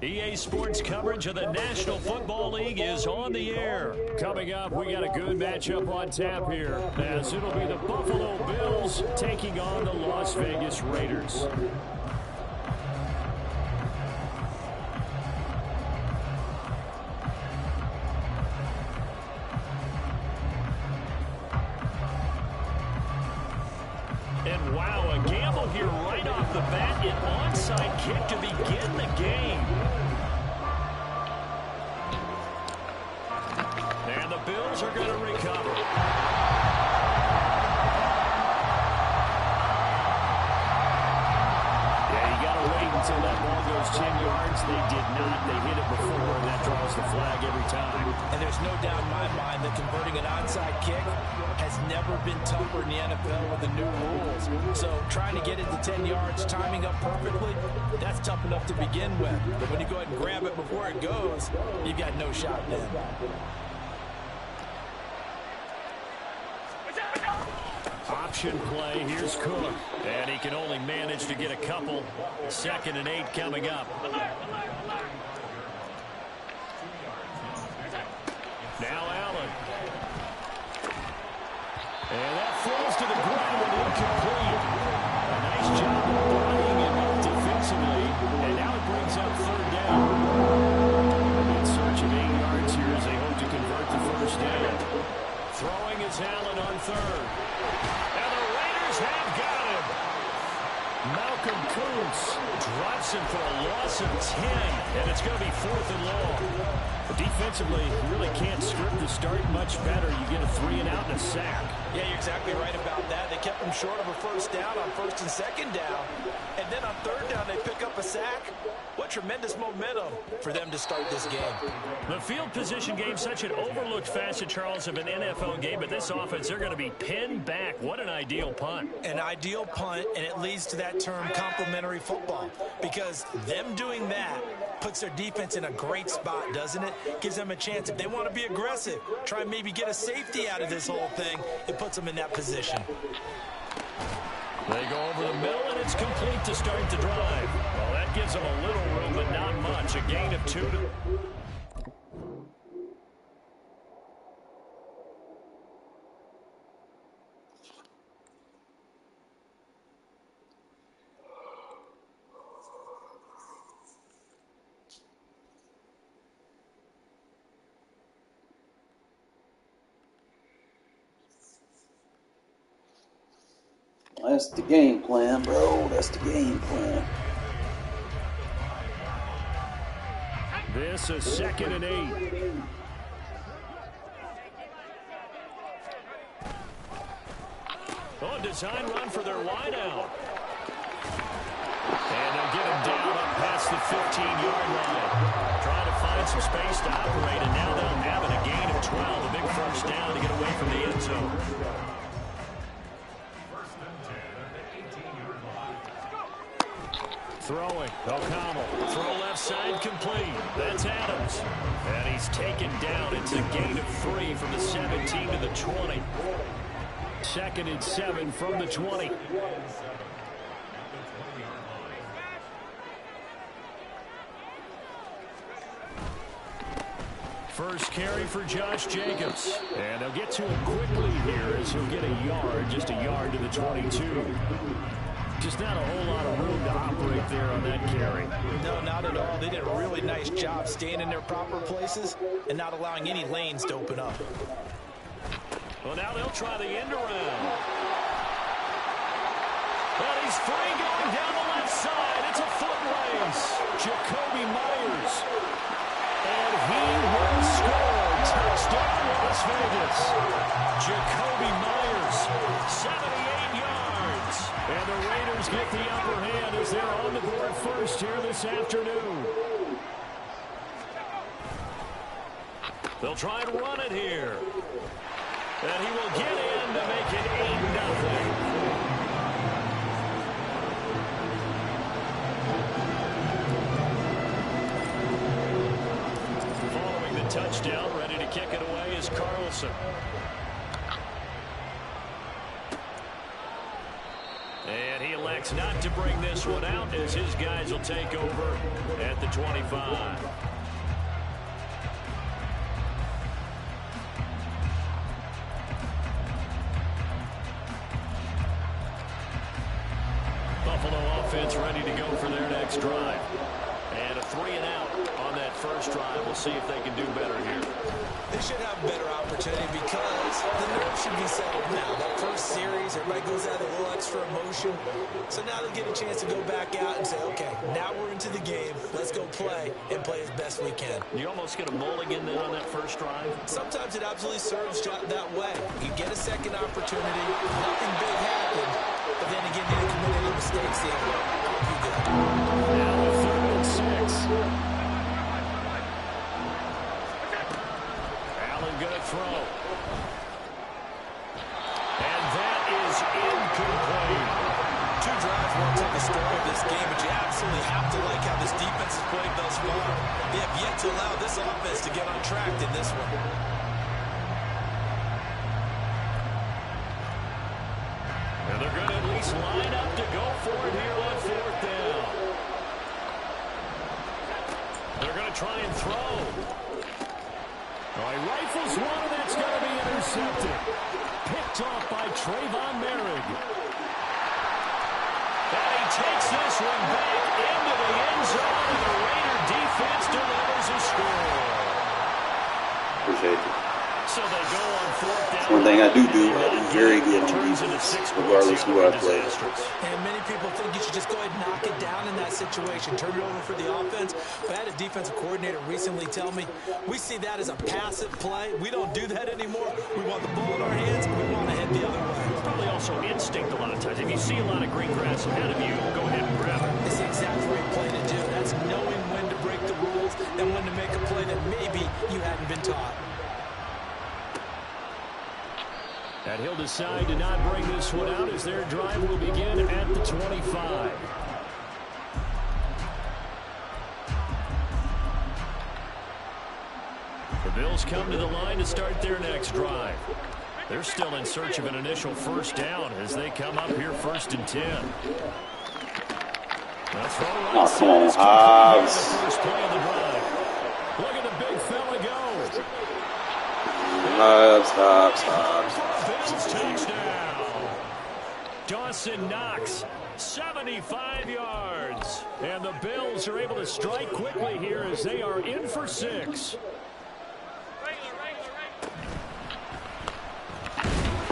EA Sports coverage of the National Football League is on the air. Coming up, we got a good matchup on tap here, as it'll be the Buffalo Bills taking on the Las Vegas Raiders. And wow, a gamble here right off the bat, an onside kick to begin the game. And the Bills are going to recover. Yeah, you got to wait until that ball goes 10 yards. They did not. They hit it before, and that draws the flag every time. And there's no doubt in my mind that converting an onside kick has never been tougher in the NFL with the new rules. So trying to get it to 10 yards, timing up perfectly, that's tough enough to begin with. But when you go ahead and grab it before it goes, you've got no shot then. Option play. Here's Cook. And he can only manage to get a couple. 2nd and 8 coming up. Now Allen. And that falls to the ground and incomplete. A nice job of bodying him up defensively. And now it brings up 3rd down. In search of 8 yards here as they hope to convert the 1st down. Throwing is Allen on 3rd. And the Raiders have got him. Malcolm Kuntz drops him for a loss of 10. And it's going to be 4th and long. Defensively, you really can't script the start much better. You get a 3 and out and a sack. Yeah, you're exactly right about that. They kept them short of a 1st down on 1st and 2nd down. And then on 3rd down, they pick up a sack. What tremendous momentum for them to start this game. The field position game, such an overlooked facet, Charles, of an NFL game. But this offense, they're going to be pinned back. What an ideal punt. An ideal punt, and it leads to that term complementary football. Because them doing that puts their defense in a great spot, doesn't it? Gives them a chance. If they want to be aggressive, try and maybe get a safety out of this whole thing, it puts them in that position. They go over the middle, and it's complete to start the drive. Well, that gives them a little room, but not much. A gain of 2 to... That's the game plan, bro. That's the game plan. This is 2nd and 8. Oh, design run for their wideout. And they'll get him down up past the 15-yard line. Trying to find some space to operate, and now they'll have it. A gain of 12. A big 1st down to get away from the end zone. Throwing throwing. O'Connell, throw left side complete. That's Adams. And he's taken down. It's a gain of 3 from the 17 to the 20. 2nd and 7 from the 20. First carry for Josh Jacobs. And they'll get to him quickly here as he'll get a yard, just a yard to the 22. Just not a whole lot of room to operate there on that carry. No, not at all. They did a really nice job staying in their proper places and not allowing any lanes to open up. Well, now they'll try the end around. Well, he's free going down the left side. It's a foot race. Jacoby Myers. And he will score. Touchdown, Las Vegas. Jacoby Myers, 78 yards. And the Raiders get the upper hand as they're on the board first here this afternoon. They'll try and run it here. And he will get in to make it 8-0. Touchdown, ready to kick it away is Carlson. And he elects not to bring this one out as his guys will take over at the 25. Buffalo offense ready to go for their next drive. And a 3 and out on that first drive. We'll see if they can do better here. They should have a better opportunity because the nerve should be settled now. That first series, everybody goes out with a little extra emotion. So now they get a chance to go back out and say, okay, now we're into the game. Let's go play and play as best we can. You almost get a mulligan then on that first drive? Sometimes it absolutely serves that way. You get a second opportunity. Nothing big happened. But then again, you didn't commit any mistakes the other way. You good. Now a 3rd and 6. Gonna throw. And that is incomplete. 2 drives won't tell the story of this game, but you absolutely have to like how this defense has played thus far. They have yet to allow this offense to get on track in this one. And they're going to at least line up to go for it here on 4th down. They're going to try and throw. Oh, he rifles one, that's going to be intercepted. Picked off by Trayvon Merrick. And he takes this one back into the end zone, and the Raider defense delivers a score. Appreciate it. So they go on 4th down. One thing I do, I do very good to defense, regardless of who I play. And many people think you should just go ahead and knock it down in that situation, turn it over for the offense. But I had a defensive coordinator recently tell me, we see that as a passive play. We don't do that anymore. We want the ball in our hands, and we want to head the other way. It's probably also instinct a lot of times. If you see a lot of green grass ahead of you, go ahead and grab it. It's the exact right play to do. That's knowing when to break the rules and when to make a play that maybe you hadn't been taught. And he'll decide to not bring this one out as their drive will begin at the 25. The Bills come to the line to start their next drive. They're still in search of an initial first down as they come up here 1st and 10. Oh, come on, Hobbs. First play of the drive. Look at the big fella go. Hobbs. Bills touchdown. Dawson Knox, 75 yards. And the Bills are able to strike quickly here as they are in for 6.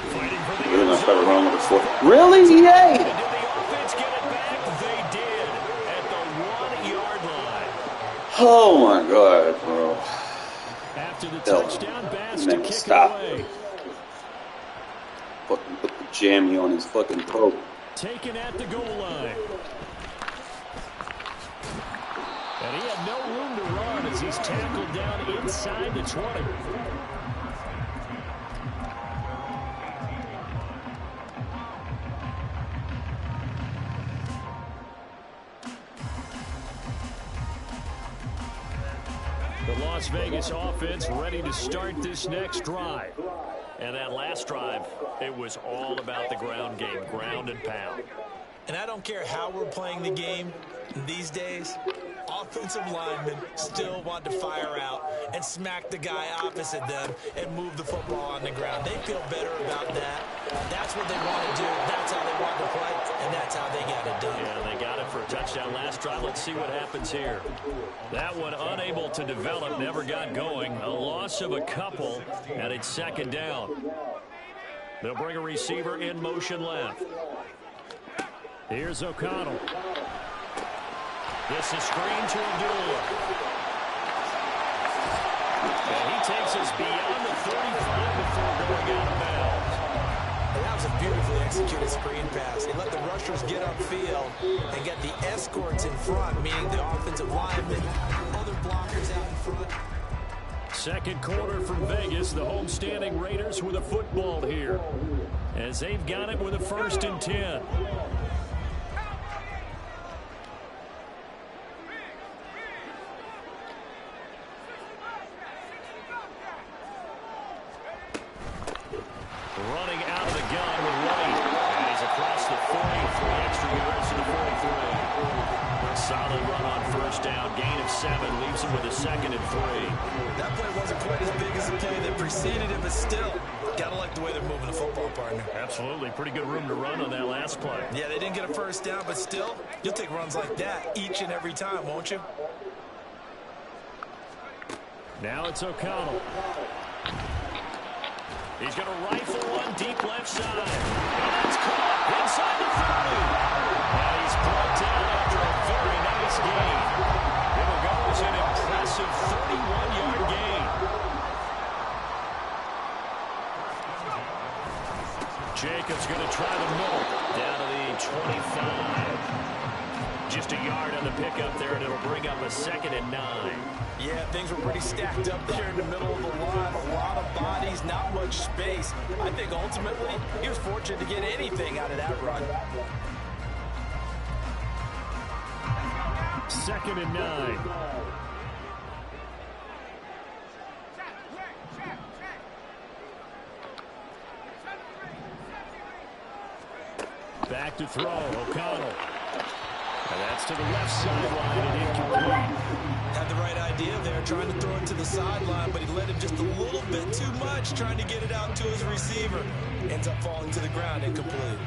Fighting for the end zone. Really? Yay! Did the offense get it back? They did at the 1-yard line. Oh my God, bro. After the touchdown, Bass to kick stop. it away. Fucking put the jammy on his fucking throat. Taken at the goal line. And he had no room to run as he's tackled down inside the 20. Vegas offense ready to start this next drive. And that last drive, it was all about the ground game, ground and pound. And I don't care how we're playing the game these days, offensive linemen still want to fire out and smack the guy opposite them and move the football on the ground. They feel better about that. That's what they want to do. That's how they want to play, and that's how they got it done. Yeah, they got it for a touchdown last drive. Let's see what happens here. That one unable to develop, never got going. A loss of a couple, and it's second down. They'll bring a receiver in motion left. Here's O'Connell. This is screen to Abdullah. And he takes us beyond the 35 before going out of bounds. And that was a beautifully executed screen pass. They let the rushers get upfield and get the escorts in front, meaning the offensive linemen, other blockers out in front. Second quarter from Vegas, the homestanding Raiders with a football here, as they've got it with a 1st and 10. Running out of the gun with White. And he's across the 43, extra yards to the 43. Solid run on 1st down, gain of 7, leaves him with a 2nd and 3. That play wasn't quite as big as the play that preceded it, but still, gotta like the way they're moving the football, partner. Absolutely, pretty good room to run on that last play. Yeah, they didn't get a 1st down, but still, you'll take runs like that each and every time, won't you? Now it's O'Connell. He's going to rifle one deep left side. And it's caught inside the 30. And he's brought down after a very nice gain. It'll go as an impressive 31-yard gain. Jacobs going to try the middle. Down to the 25. Just a yard on the pickup there, and it'll bring up a 2nd and 9. Yeah, things were pretty stacked up there in the middle of the line. A lot of bodies, not much space. I think ultimately he was fortunate to get anything out of that run. 2nd and 9. Back to throw, O'Connell. And that's to the left sideline and incomplete. Had the right idea there, trying to throw it to the sideline, but he let him just a little bit too much, trying to get it out to his receiver. Ends up falling to the ground, incomplete.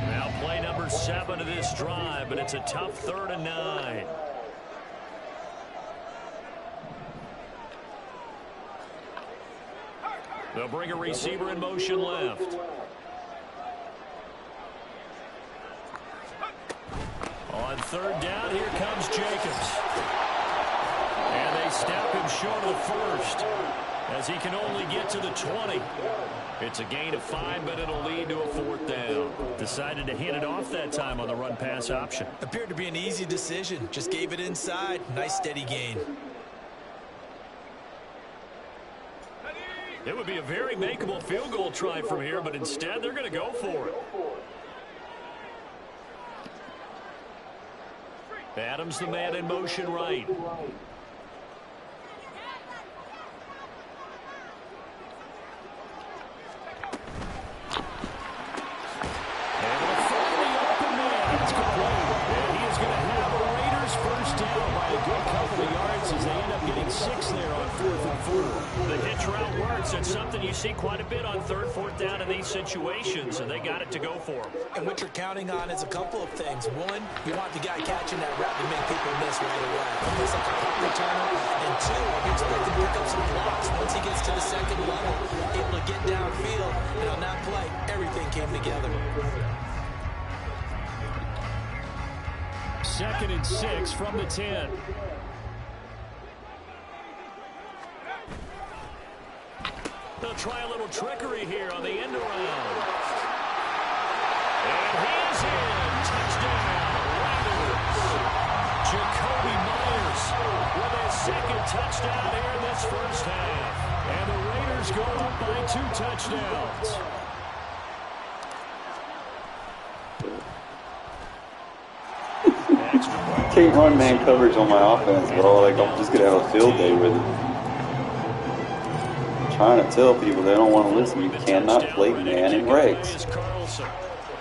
Now play number 7 of this drive, but it's a tough 3rd and 9. They'll bring a receiver in motion left. On 3rd down, here comes Jacobs. And they snap him short of the 1st, as he can only get to the 20. It's a gain of 5, but it'll lead to a 4th down. Decided to hand it off that time on the run-pass option. Appeared to be an easy decision. Just gave it inside. Nice steady gain. It would be a very makeable field goal try from here, but instead they're going to go for it. Adams, the man in motion right. And a finally open man. It's complete. And he is going to have the Raiders 1st down by a good couple of yards as they end up getting 6 there on 4th and 4. The hitch route works. It's something you see quite a bit on 3rd, 4th down in these situations, and they got it to go for them. And what you're counting on is a couple of things. One, you want the guy catching that route to make people miss right away, almost like a punt returner. And 2, you expect to pick up some blocks once he gets to the 2nd level, able to get downfield. And on that play, everything came together. 2nd and 6 from the 10. They'll try a little trickery here on the end around. And he's in. Touchdown, Raiders. Jacoby Myers with his 2nd touchdown here in this 1st half. And the Raiders go up by 2 touchdowns. Can't run man coverage on my offense, bro. Like, I'm just gonna have a field day with it. I'm trying to tell people they don't want to listen. You cannot play man in regs.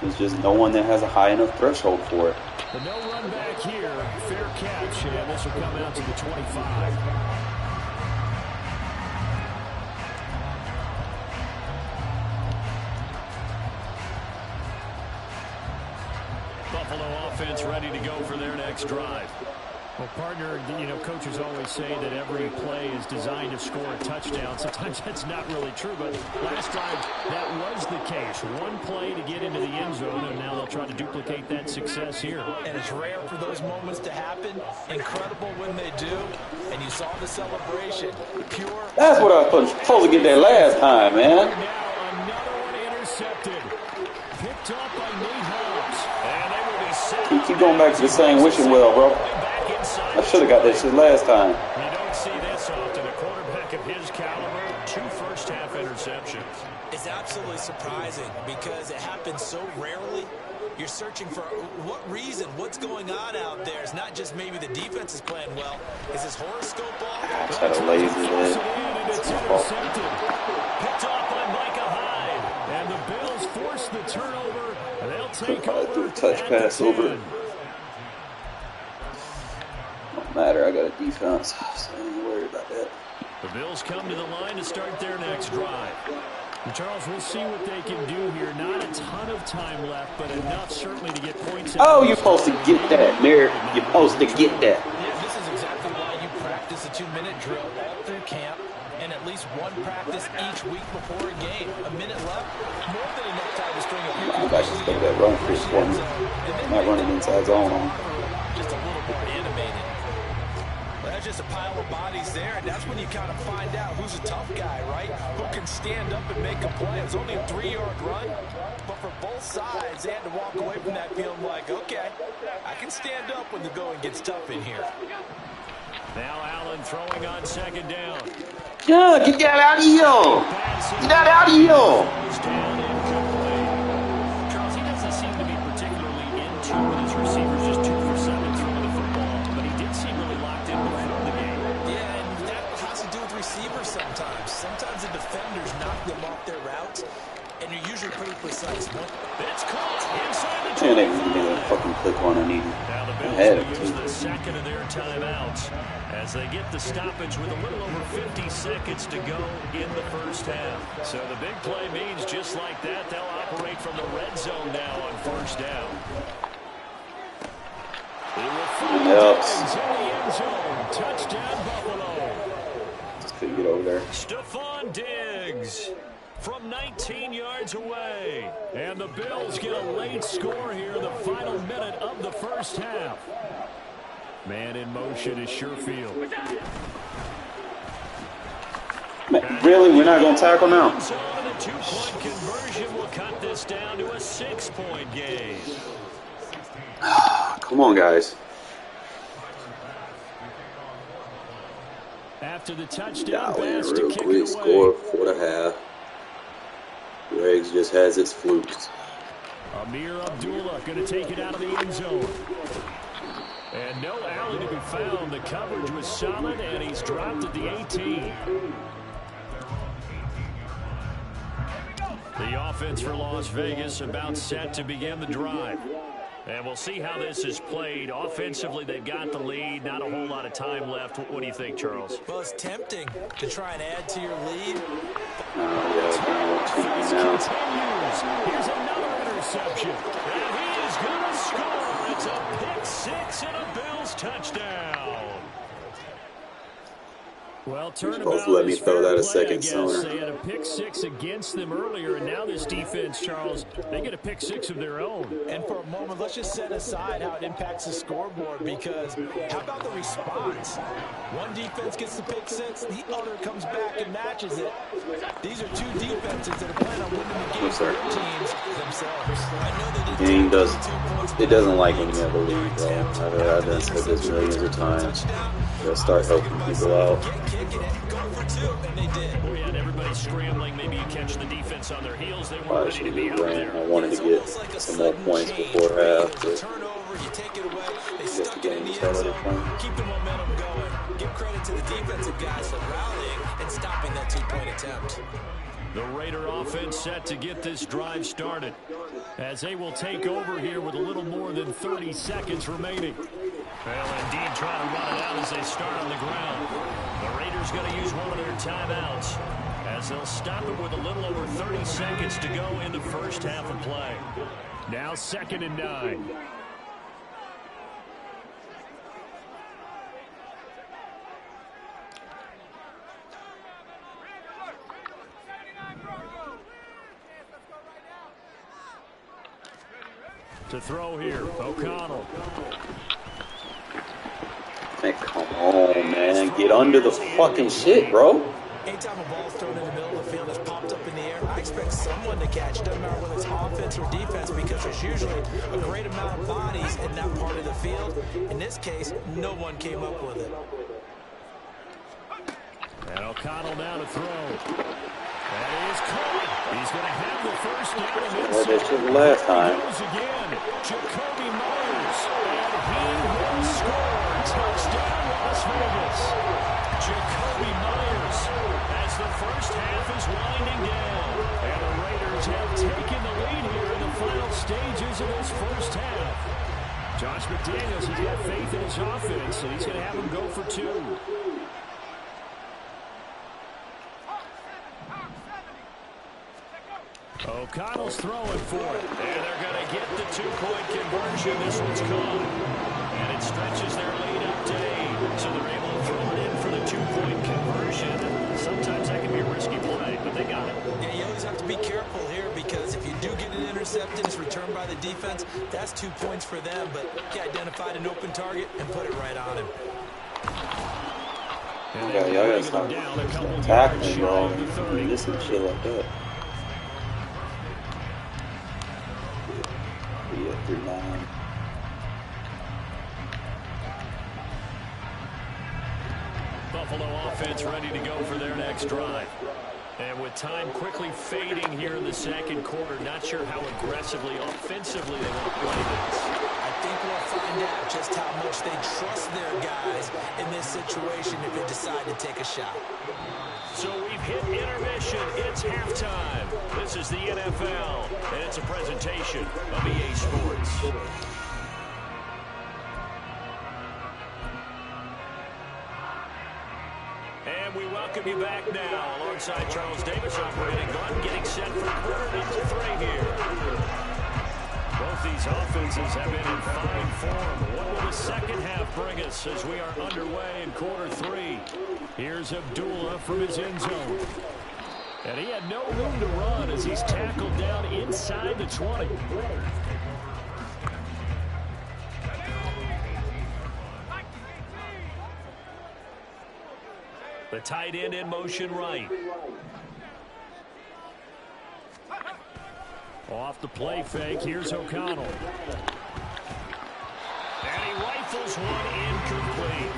There's just no one that has a high enough threshold for it. The no run back here, fair catch, and this will come out to the 25. Buffalo offense ready to go for their next drive. Well, partner, you know, coaches always say that every play is designed to score a touchdown. Sometimes that's not really true, but last drive, that was the case. One play to get into the end zone, and now they'll try to duplicate that success here. And it's rare for those moments to happen. Incredible when they do. And you saw the celebration. Pure. That's what I was supposed to get that last time, man. Now another one intercepted. Picked up by Nate Hobbs. And they will be set. Keep going back to the same wishing well, bro. I should have got that shit last time. You don't see this often. A quarterback of his caliber, 2 first-half interceptions. It's absolutely surprising because it happens so rarely. You're searching for what reason, what's going on out there. It's not just maybe the defense is playing well. Is this horoscope ball? I tried to laser that. It's intercepted. Picked off by Micah Hyde. And the Bills force the turnover. They'll take over. Touch pass over. Matter, I got a defense, so I ain't worried about that. The Bills come to the line to start their next drive. And Charles, we'll see what they can do here. Not a ton of time left, but enough certainly to get points out. Oh, you're supposed to get that, Merrick. You're supposed to get that. Yeah, this is exactly why you practice a 2-minute drill all through camp and at least one practice each week before a game. A minute left, more than enough time to string a few. I got to stay that run for one. Not running inside zone on. Just a little more animated. That's just a pile of bodies there, and that's when you kind of find out who's a tough guy, right? Who can stand up and make a play. It's only a 3-yard run, but for both sides, they had to walk away from that feeling like, okay, I can stand up when the going gets tough in here. Now Allen throwing on second down. Yeah, get that out of here! Get that out of here! Charles, he doesn't seem to be particularly in tune with his receivers, just 2 for 7 throwing the football, but he did seem really locked in before the game. Yeah, and that has to do with receivers sometimes. Sometimes the defenders knock them off their routes, and you're usually pretty precise. It's caught inside the 25. And they didn't get a fucking click on I needed. Now the Bills will use the second of their timeouts as they get the stoppage with a little over 50 seconds to go in the first half. So the big play means just like that, they'll operate from the red zone now on first down. Touchdown Buffalo. Just couldn't get over there. Stephon Diggs from 19 yards away. And the Bills get a late score here in the final minute of the first half. Man in motion is Sherfield. Man, really? We're not going to tackle now? So the 2-point conversion will cut this down to a 6-point game. Come on, guys. After the touchdown pass real to kick quick, it away. score 4.5. Regs just has its flukes. Amir Abdullah going to take it out of the end zone. And no alley to be found. The coverage was solid, and he's dropped at the 18. The offense for Las Vegas about set to begin the drive. And we'll see how this is played. Offensively, they've got the lead. Not a whole lot of time left. What do you think, Charles? Well, it's tempting to try and add to your lead. Here's another interception. And he is going to score. It's a pick six and a Bills touchdown. Well, supposed to let me throw that a second sooner. They had a pick six against them earlier, and now this defense, Charles, they get a pick six of their own. And for a moment, let's just set aside how it impacts the scoreboard, because how about the response? One defense gets the pick six, the other comes back and matches it. These are two defenses that are planning on winning the game for their teams themselves. I know they Game doesn't like when you have a lead, bro. I've done said this millions of times. They'll start helping people out. We had everybody scrambling. Maybe you catch the defense on their heels. They weren't ready to be out there. I wanted to get some more points before half, but just the end zone. Keep the momentum going. Give credit to the defensive guys for rallying and stopping that two-point attempt. The Raider offense set to get this drive started, as they will take over here with a little more than 30 seconds remaining. Well, indeed, trying to run it out as they start on the ground. The Raiders going to use one of their timeouts, as they'll stop it with a little over 30 seconds to go in the first half of play. Now 2nd and 9. To throw here, O'Connell. Hey, come on, man. Get under the fucking shit, bro. Anytime a ball's thrown in the middle of the field that's popped up in the air, I expect someone to catch it. Doesn't matter whether it's offense or defense, because there's usually a great amount of bodies in that part of the field. In this case, no one came up with it. And O'Connell now to throw. That is caught. He's going to have the first down. Well, that shit last time. He goes again. Jacoby Myers. And he will score. Touchdown, Las Vegas. Jacoby Myers, as the first half is winding down. And the Raiders have taken the lead here in the final stages of this first half. Josh McDaniels has got faith in his offense, and he's going to have him go for 2. O'Connell's throwing for it. And they're going to get the 2-point conversion. This one's caught. And it stretches their lead up to 8. So they're able to throw it in for the 2-point conversion. Sometimes that can be a risky play, but they got it. Yeah, you always have to be careful here, because if you do get it intercepted, it's returned by the defense. That's 2 points for them, but he identified an open target and put it right on him. Yeah, y'all gotta stop tackling, bro. This and shit like that. Yeah, 3-9. Buffalo offense ready to go for their next drive. And with time quickly fading here in the second quarter, not sure how aggressively, offensively they want to play this. I think we'll find out just how much they trust their guys in this situation if they decide to take a shot. So we've hit intermission. It's halftime. This is the NFL, and it's a presentation of EA Sports. And we welcome you back now alongside Charles Davis operating Glenn, getting set for quarter number 3 here. Both these offenses have been in fine form. What will the second half bring us as we are underway in quarter 3? Here's Abdullah from his end zone. And he had no room to run as he's tackled down inside the 20. The tight end in motion right. Off the play fake, here's O'Connell. And he rifles one incomplete.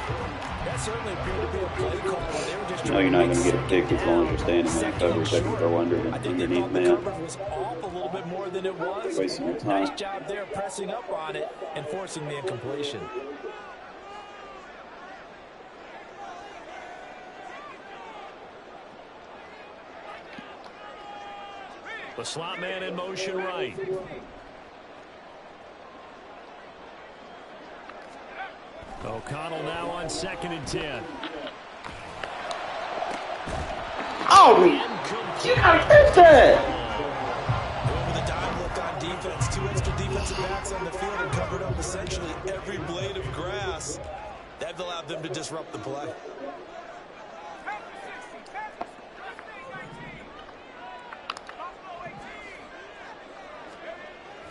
That certainly appeared to be a play call. They were just No, you're not going to get a pick as long as you're standing there coverage. They can go underneath man. The coverage was off a little bit more than it was. Wasting your time. Nice job there pressing up on it and forcing the incompletion. The slot man in motion right. O'Connell now on 2nd and 10. Oh, you gotta catch that! With a dime look on defense, 2 extra defensive backs on the field and covered up essentially every blade of grass. That allowed them to disrupt the play.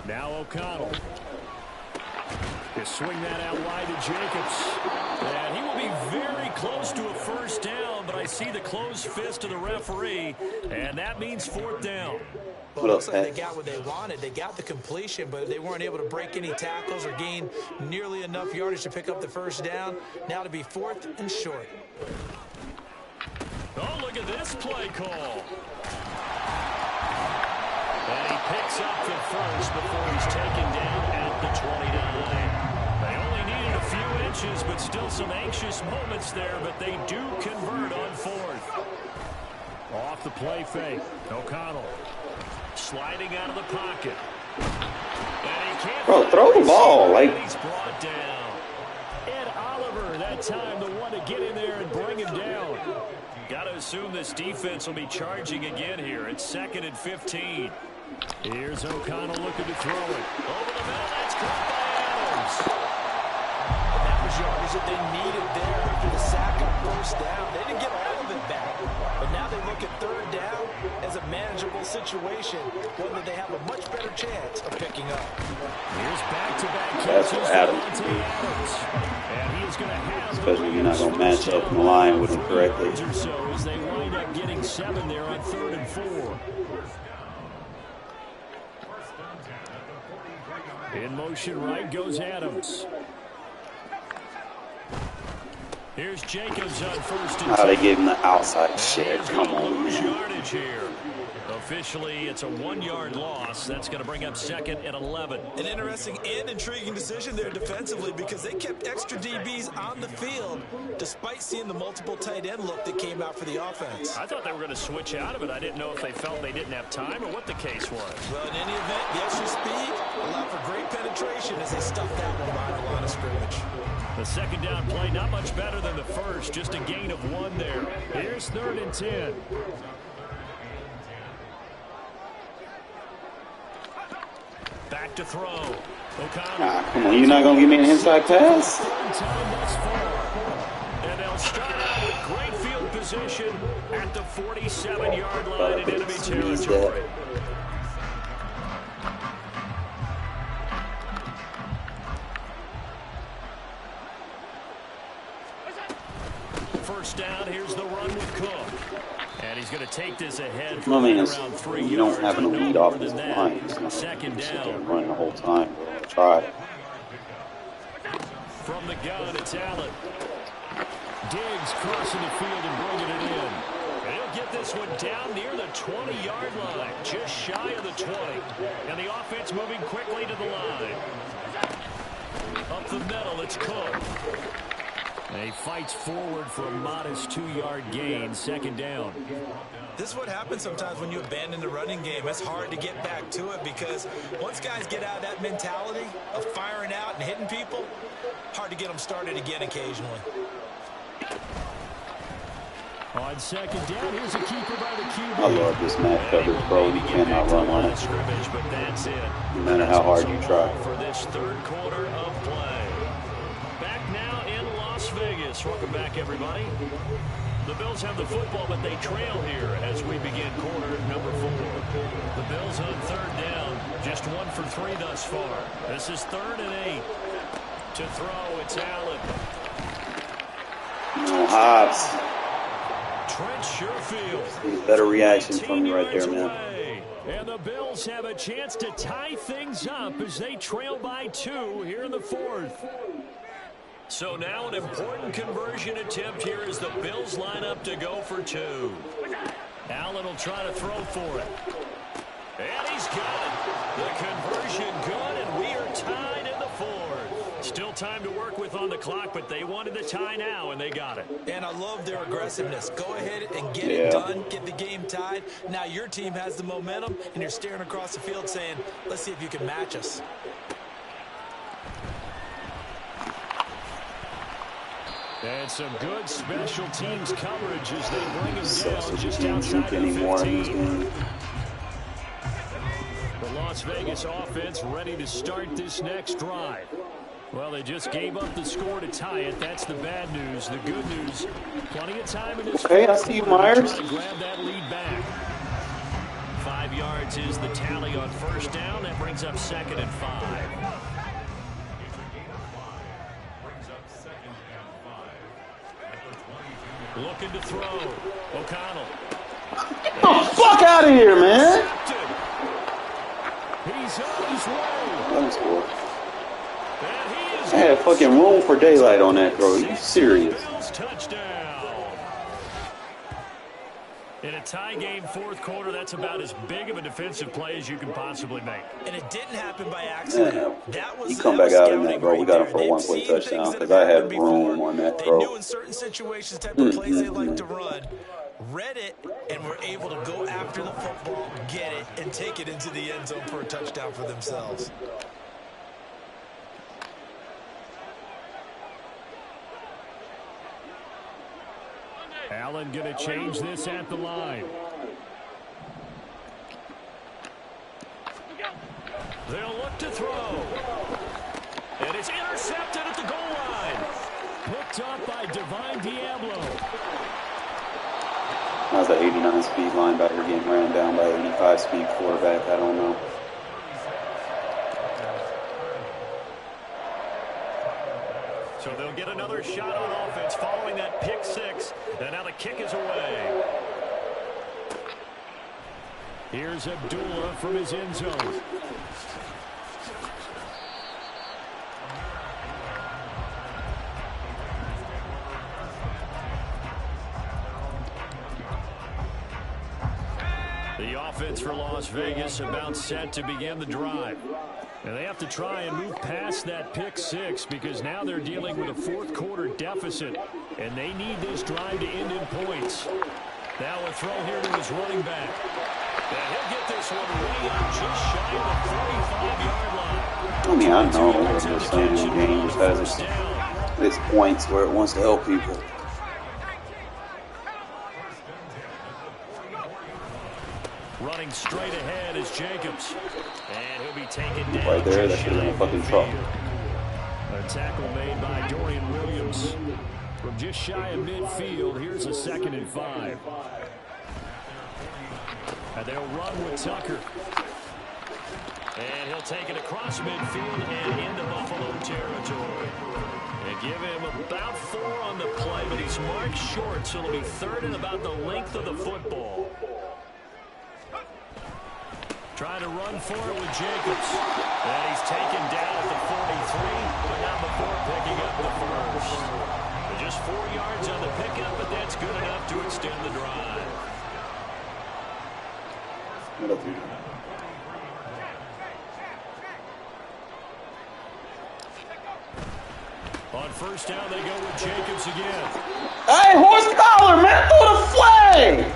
Now O'Connell. They swing that out wide to Jacobs. And he will be very close to a first down, but I see the closed fist of the referee, and that means 4th down. Well, it looks like they got what they wanted. They got the completion, but they weren't able to break any tackles or gain nearly enough yardage to pick up the first down. Now to be 4th and short. Oh, look at this play call. And he picks up the first before he's taken down at the 29. They only needed a few inches. Still some anxious moments there, but they do convert on fourth. Off the play fake. O'Connell sliding out of the pocket. And he can't. Bro, throw the ball. Like, he's brought down. Ed Oliver, that time the one to get in there and bring him down. Got to assume this defense will be charging again here. It's 2nd and 15. Here's O'Connell looking to throw it. Over the middle, that's caught by Adams. That was yardage that they needed there after the sack on first down. They didn't get all of it back, but now they look at third down as a manageable situation, one that they have a much better chance of picking up. Here's back-to-back that's catches for Adams. And he is going to have, especially if you're not going to match up in the line with him correctly. Or so as they wind up getting 7 there on 3rd and 4. In motion right goes Adams. Here's Jacobs on 1st and 10. They gave him the outside shit. Come on, man. Yardage here. Officially, it's a 1-yard loss. That's going to bring up 2nd and 11. An interesting and intriguing decision there defensively because they kept extra DBs on the field despite seeing the multiple tight end look that came out for the offense. I thought they were going to switch out of it. I didn't know if they felt they didn't have time or what the case was. Well, in any event, the extra speed allowed for great penetration as they stuffed that one behind the line of scrimmage. The 2nd down play, not much better than the first. Just a gain of 1 there. Here's 3rd and 10. Back to throw. O'Connell. Come on, you're not going to give me an inside pass? And they'll start out with great field position at the 47-yard line in enemy territory. First down, here's the run with Cook. And he's going to take this ahead from around 3 yards. You don't have an elite offensive line. It's not 2nd down. running the whole time. Try. From the gun, it's Allen. Diggs crossing the field and bringing it in. And he'll get this one down near the 20-yard line, just shy of the 20. And the offense moving quickly to the line. Up the middle, it's Cook. And he fights forward for a modest 2-yard gain, 2nd down. This is what happens sometimes when you abandon the running game. It's hard to get back to it because once guys get out of that mentality of firing out and hitting people, hard to get them started again occasionally. On 2nd down, here's a keeper by the QB. I love this match coverage, bro. You cannot run on it. But that's it. No matter how hard you try. For this 3rd quarter of play. Back now in Las Vegas. Welcome back, everybody. The Bills have the football, but they trail here as we begin quarter number 4. The Bills on 3rd down. Just 1 for 3 thus far. This is 3rd and 8. To throw, it's Allen. Hobbs. Trent Sherfield. Better reaction from you right there, man. And the Bills have a chance to tie things up as they trail by 2 here in the 4th. So now an important conversion attempt here as the Bills line up to go for 2. Allen will try to throw for it. And he's got it. The conversion good, and we are tied in the 4th. Still time to work with on the clock, but they wanted the tie now, and they got it. And I love their aggressiveness. Go ahead and get it done, get the game tied. Now your team has the momentum, and you're staring across the field saying, let's see if you can match us. And some good special teams coverage as they bring him down just outside the 15. The Las Vegas offense ready to start this next drive. Well, they just gave up the score to tie it. That's the bad news. The good news, plenty of time in this. Hey, I see you, Myers. To grab that lead back. 5 yards is the tally on 1st down. That brings up 2nd and 5. Looking to throw. O'Connell. Get the fuck out of here, man. He's on his way. That was cool. I had fucking room for daylight on that, bro. Are you serious? Touchdown. And a tie game fourth quarter, that's about as big of a defensive play as you can possibly make. And it didn't happen by accident. Yeah. That was, He come back out in that, bro. We got him for a They've one-play seen touchdown things that because have I had happened room before. on that They throw. knew in certain situations the type of plays they like to run, read it, and were able to go after the football, get it, and take it into the end zone for a touchdown for themselves. Allen going to change this at the line. They'll look to throw. And it's intercepted at the goal line. Picked up by Divine Diablo. How's the 89 speed linebacker getting ran down by 85 speed quarterback? I don't know. So they'll get another shot on offense following that pick six. And now the kick is away. Here's Abdullah from his end zone. The offense for Las Vegas about set to begin the drive. And they have to try and move past that pick six because now they're dealing with a fourth quarter deficit. And they need this drive to end in points. Now a throw here to his running back. And he'll get this one way up just shy of the 45-yard line. I mean, I know what they're saying. The game just has its points where it wants to help people. Running straight ahead is Jacobs. And he'll be taken down. Right there, that should have been a fucking truck. A tackle made by Dorian Williams. From just shy of midfield, here's a 2nd and 5. And they'll run with Tucker. And he'll take it across midfield and into Buffalo territory. And give him about 4 on the play, but he's marked short, so it'll be 3rd and about the length of the football. Trying to run for it with Jacobs. And he's taken down at the 43, but not before picking up the first. Just 4 yards on the pickup, but that's good enough to extend the drive. On first down, they go with Jacobs again. Hey, horse collar, man, throw the flag!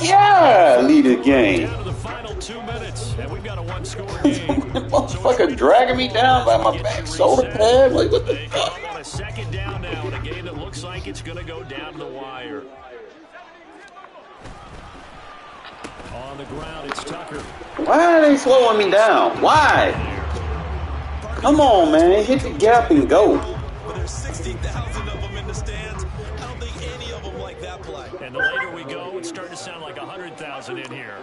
Yeah, lead the game. Down to the final 2 minutes, and we've got a one-score game. Motherfucker dragging me down by my back shoulder pad. Like, what the fuck? On a 2nd down now in a game that looks like it's going to go down to the wire. On the ground, it's Tucker. Why are they slowing me down? Why? Come on, man. Hit the gap and go. But there's 60,000 of them in the stands. I don't think any of them like that play. And the later we go, it's starting to sound like 100,000 in here.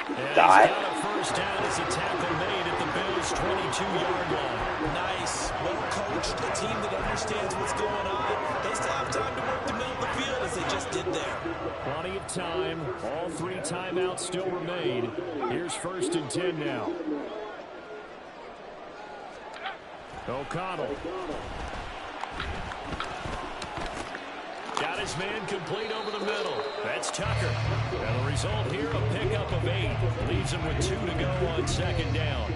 And Die. he's got a first down as a tackle made at the Bills' 22-yard line. Nice, well coached, a team that understands what's going on. They still have time to work the middle of the field as they just did there. Plenty of time. All 3 timeouts still remain. Here's 1st and 10 now. O'Connell. Got his man complete over the middle. That's Tucker. And the result here, a pickup of 8. Leaves him with 2 to go on 2nd down.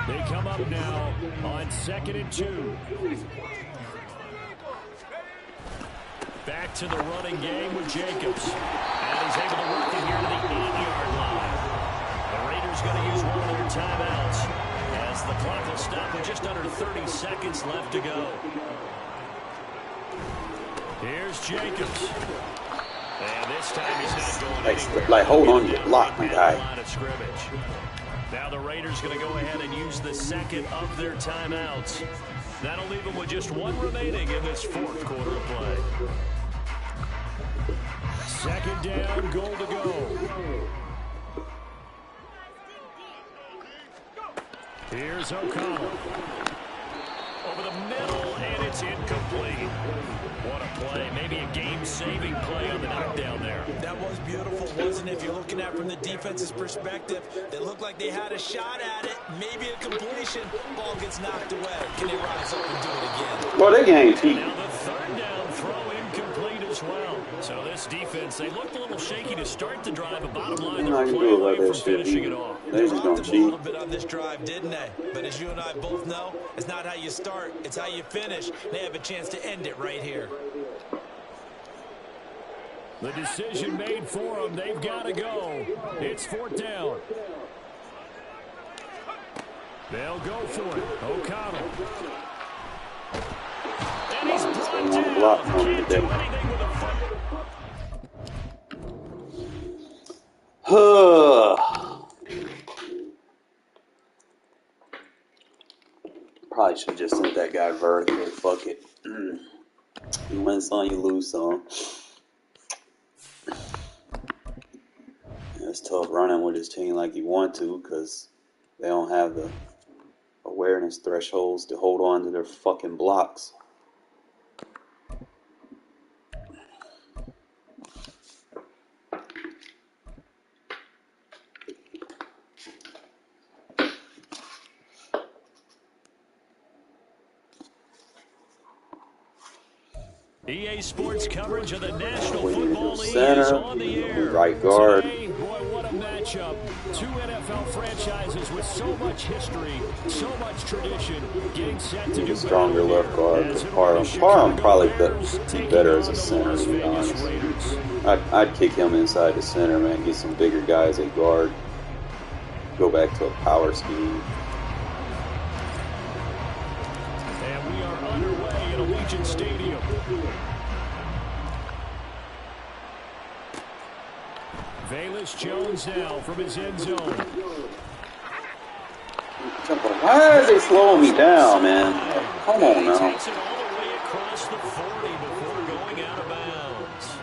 They come up now on 2nd and 2. Back to the running game with Jacobs. And he's able to work it here to the 8-yard line. The Raiders going to use one of their timeouts as the clock will stop with just under 30 seconds left to go. Here's Jacobs. And this time he's not going anywhere. Like, hold on your block, my guy. Line of scrimmage. Now the Raiders going to go ahead and use the 2nd of their timeouts. That'll leave them with just 1 remaining in this 4th quarter of play. 2nd down, goal to go. Here's O'Connell. over the middle, and it's incomplete. What a play. Maybe a game-saving play on the knockdown there. That was beautiful, wasn't it? If you're looking at it from the defense's perspective, they looked like they had a shot at it. Maybe a completion. Ball gets knocked away. Can they rise up and do it again? Well, they ain't cheap. Now the third down throw incomplete as well. So this defense, they looked a little shaky to start the drive, but bottom line, they're playing away from finishing it off. They just don't A cheat. little bit on this drive, didn't they? But as you and I both know, it's not how you start, it's how you finish. They have a chance to end it right here. The decision made for them. They've got to go. It's fourth down. They'll go for it. O'Connell. And he's brought down. Can't do anything with a foot. Probably should have just sent that guy vertical. Fuck it. You win some, you lose some. It's tough running with his team like you want to because they don't have the awareness thresholds to hold on to their fucking blocks. EA Sports coverage of the National Football League is on the air. Right guard. Today, boy, what a matchup. Two NFL franchises with so much history, so much tradition, getting set to do stronger left guard. Parham probably be better as a center, to be honest. I'd kick him inside the center, man. Get some bigger guys at guard. Go back to a power scheme. And we are underway at Allegiant Stadium. Velus Jones now from his end zone. Why is they slowing me down, man? Come on now. Takes it all the way across the 40 before going out of bounds.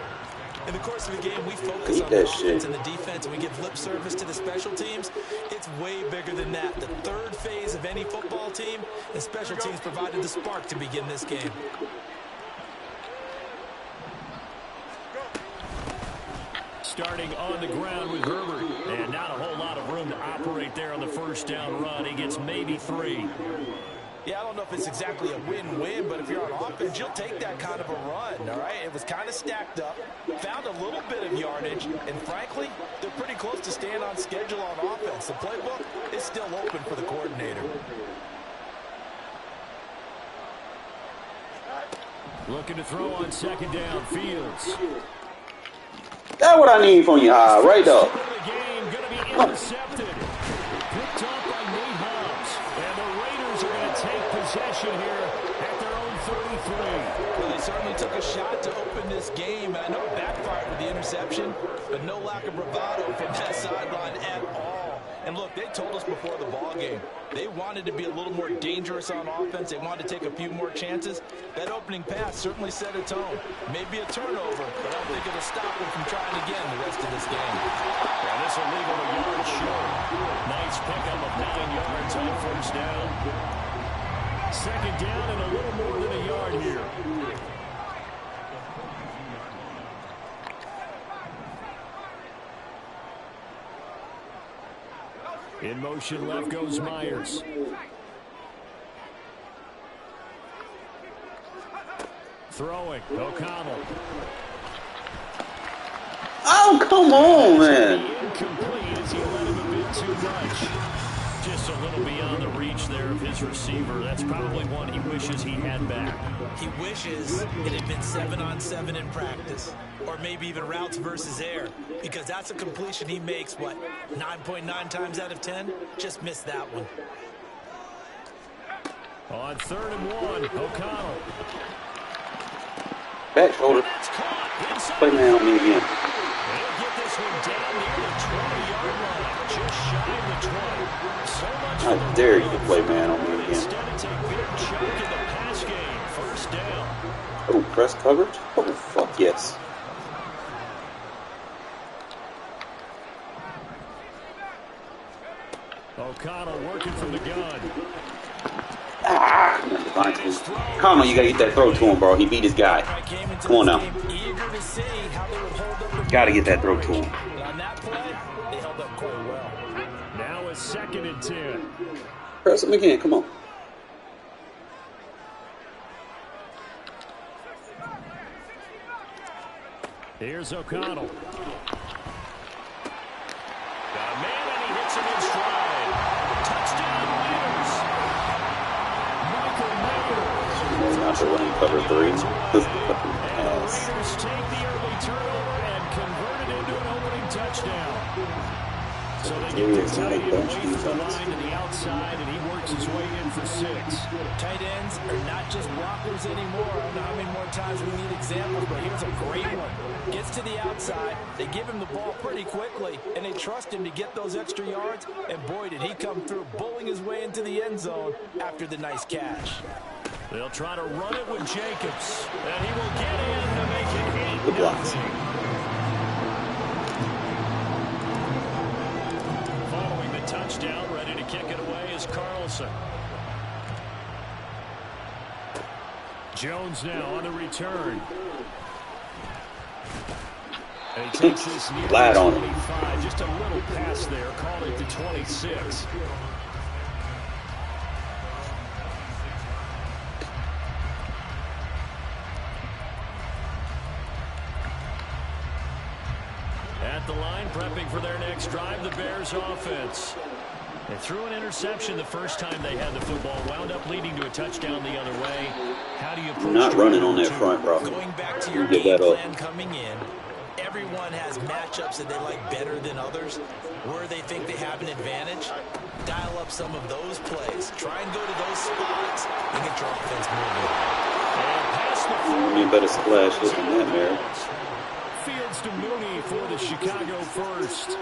In the course of the game, we focus on the offense and the defense, and we give lip service to the special teams. It's way bigger than that. The third phase of any football team, and special teams provided the spark to begin this game. Starting on the ground with Herbert. And not a whole lot of room to operate there on the first down run. He gets maybe 3. Yeah, I don't know if it's exactly a win-win, but if you're on offense, you'll take that kind of a run, all right? It was kind of stacked up, found a little bit of yardage, and frankly, they're pretty close to staying on schedule on offense. The playbook is still open for the coordinator. Looking to throw on second down, Fields. That's what I need from you, right up. The game going to be intercepted. Picked off by Nate Hobbs. And the Raiders are going to take possession here at their own 33. Well, they certainly took a shot to open this game. And I know it backfired with the interception, but no lack of bravado from that sideline at all. And look, they told us before the ball game, they wanted to be a little more dangerous on offense. They wanted to take a few more chances. That opening pass certainly set a tone. Maybe a turnover, but I don't think it'll stop them from trying again the rest of this game. Yeah, this will leave them a yard short. Nice pickup of 9 yards on first down. Second down and a little more than a yard here. In motion left goes Myers. Throwing, O'Connell. Oh, come on, man. Incomplete as he let him a bit too much. Just a little beyond the reach there of his receiver. That's probably one he wishes he had back. He wishes it had been 7-on-7 in practice, or maybe even routes versus air, because that's a completion he makes, what, 9.9 times out of 10? Just missed that one. On 3rd and 1, O'Connell. Back shoulder. Play man on me again. They'll get this one down near the 20-yard line, just shy of the 20. So much How dare you play man on me again? Instead, it's a big chunk in the pass game. First down. Oh, press coverage? Oh, fuck yes. O'Connell working from the gun. Ah, come on, you gotta get that throw to him, bro. He beat his guy. Come on now. Gotta get that throw to him. On that play, they held up quite well. Now a 2nd and 10. Press him again, come on. Here's O'Connell. Got a man, and he hits him in stride. Touchdown, Raiders. Michael Mayer. Not to run cover 3. This fucking And the ass. Raiders take the early turnover and convert it into an opening touchdown. So they get the tight end away from the line to the outside, and he works his way in for 6. Tight ends are not just blockers anymore. I don't know how many more times we need examples, but here's a great one. Gets to the outside, they give him the ball pretty quickly, and they trust him to get those extra yards, and boy, did he come through, bowling his way into the end zone after the nice catch. They'll try to run it with Jacobs, and he will get in to make it 8-0. The blocks. Following the touchdown, ready to kick it away is Carlson. Jones now on the return. And he takes this near Flat on 25, just a little pass there, called it to 26. At the line, prepping for their next drive, the Bears offense. They threw an interception the first time they had the football, wound up leading to a touchdown the other way. How do you approach Not running on that front, bro. Going back to your Give game that up. plan coming in, everyone has matchups that they like better than others, where they think they have an advantage. Dial up some of those plays. Try and go to those spots and get your offense moving. And past the 40. You better splash this in that, Mary. Fields to Mooney for the Chicago first.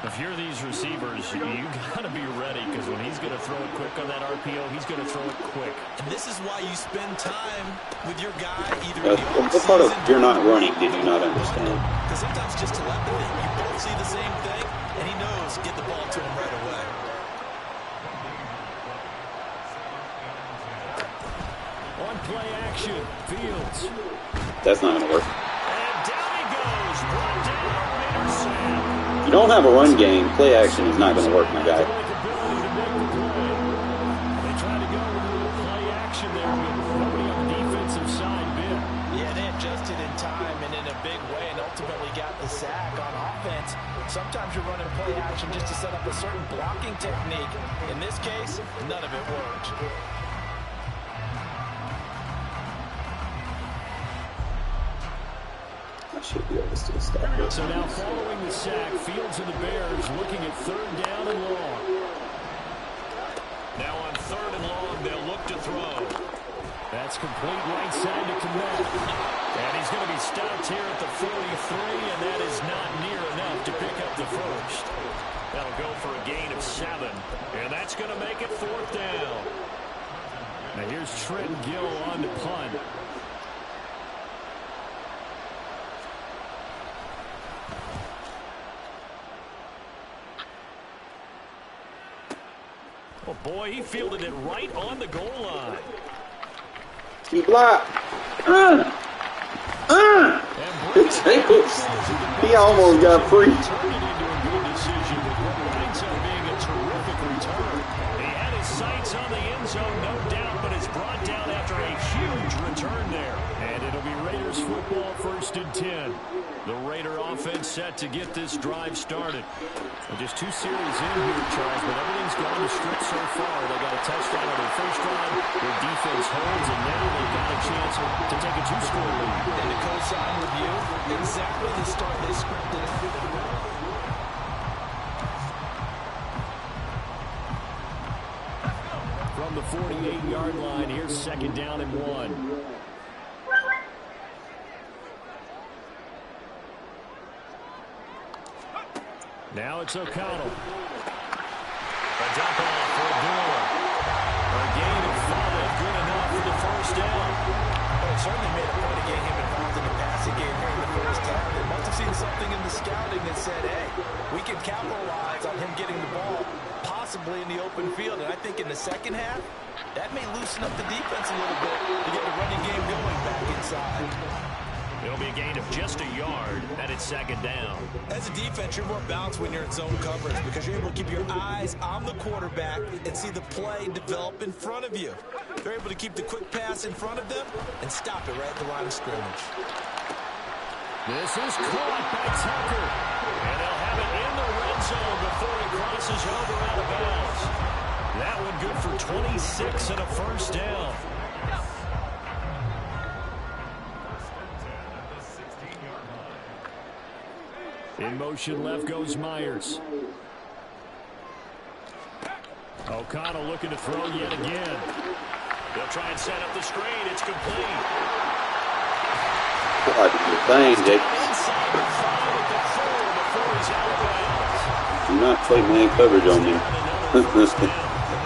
If you're these receivers, you got to be ready, because when he's going to throw it quick on that RPO, he's going to throw it quick. And this is why you spend time with your guy either What part of you're not running did you not understand? because sometimes just telepathy. You both see the same thing, and he knows get the ball to him right away. On play action, Fields. That's not gonna work. And down he goes. Brought down, Raiders sack. You don't have a run game. Play action is not gonna work, my guy. Ability to make the play. They try to go with a little play action there, but nobody on the defensive side bit. Yeah, they adjusted in time and in a big way and ultimately got the sack on offense. Sometimes you're running play action just to set up a certain blocking technique. In this case, none of it worked. I should be able to still stop this. So now following the sack, Fields and the Bears looking at 3rd down and long. Now on 3rd and long, they'll look to throw. That's complete right side to Komet. And he's going to be stopped here at the 43, and that is not near enough to pick up the first. That'll go for a gain of 7, and that's going to make it 4th down. Now here's Trent Gill on to punt. Oh, boy, he fielded it right on the goal line. He blocked. Jacobs. He almost got free. Turned it into a good decision with what winds up being a terrific return. He had his sights on the end zone, no doubt, but it's brought down after a huge return there. And it'll be Raiders football, 1st and 10. The Raider offense set to get this drive started. Well, just 2 series in here, Charles, but everything's gone to script so far. They got a touchdown on their first drive. Their defense holds, and now they've got a chance to take a 2-score lead. And to co-sign with you, exactly the start they scripted. From the 48-yard line, here's 2nd down and 1. Now it's O'Connell. A dump off for Gore. A gain of 5, good enough for the first down. Well, it certainly made a point of getting him involved in the passing game here in the first half. They must have seen something in the scouting that said, hey, we can capitalize on him getting the ball, possibly comfortably in the open field. And I think in the second half, that may loosen up the defense a little bit to get the running game going back inside. It'll be a gain of just a yard, and it's second down. As a defense, you're more balanced when you're in zone coverage because you're able to keep your eyes on the quarterback and see the play develop in front of you. They're able to keep the quick pass in front of them and stop it right at the line of scrimmage. This is caught by Tucker. And they'll have it in the red zone before he crosses over out of bounds. That one good for 26 and a first down. In motion left goes Myers. O'Connell looking to throw yet again. They'll try and set up the screen. It's complete. God, the thing, Inside the 5 at the 4 before he's out of bounds. do not play man coverage on me.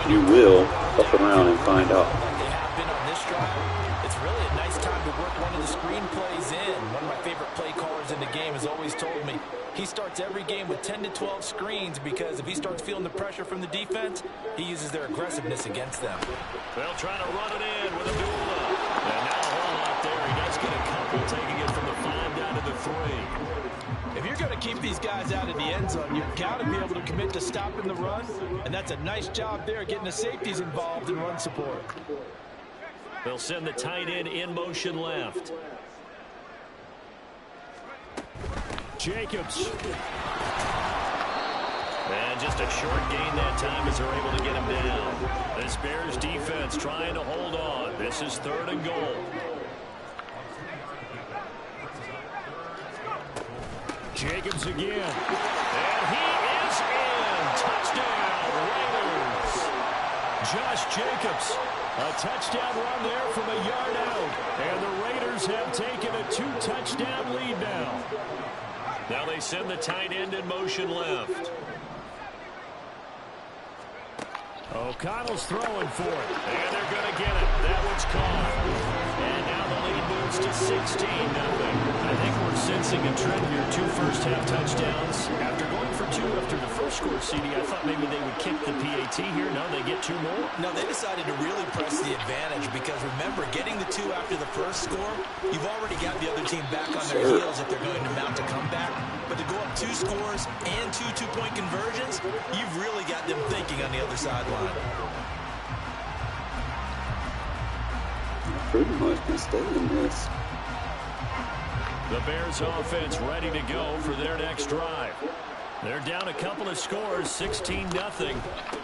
You will up around and find out. They have been on this drive. It's really a nice time to work one of the screen plays in. One of my favorite play callers in the game has always told me he starts every game with 10 to 12 screens because if he starts feeling the pressure from the defense, he uses their aggressiveness against them. They'll try to run it in with Abdullah. And now a whole lot there. He does get a couple, taking it from the 5 down to the 3. If you're going to keep these guys out of the end zone, you've got to be able to commit to stopping the run, and that's a nice job there getting the safeties involved in run support. They'll send the tight end in motion left. Jacobs. And just a short gain that time as they're able to get him down. This Bears defense trying to hold on. This is 3rd and goal. Jacobs again. And he is in. Touchdown, Raiders. Josh Jacobs. A touchdown run there from a yard out. And the Raiders have taken a 2-touchdown lead now. Now they send the tight end in motion left. O'Connell's throwing for it. And they're going to get it. That one's caught. And now the lead moves to 16-0. I think we're sensing a trend here. 2 first-half touchdowns. After going for 2 after the first score, CD, I thought maybe they would kick the PAT here. No, they get 2 more. No, they decided to really press the advantage because, remember, getting the 2 after the first score, you've already got the other team back on their heels if they're going to mount a comeback. But to go up 2 scores and 2 two-point conversions, you've really got them thinking on the other sideline. Pretty much can stay in this. The Bears offense ready to go for their next drive. They're down a couple of scores, 16-0,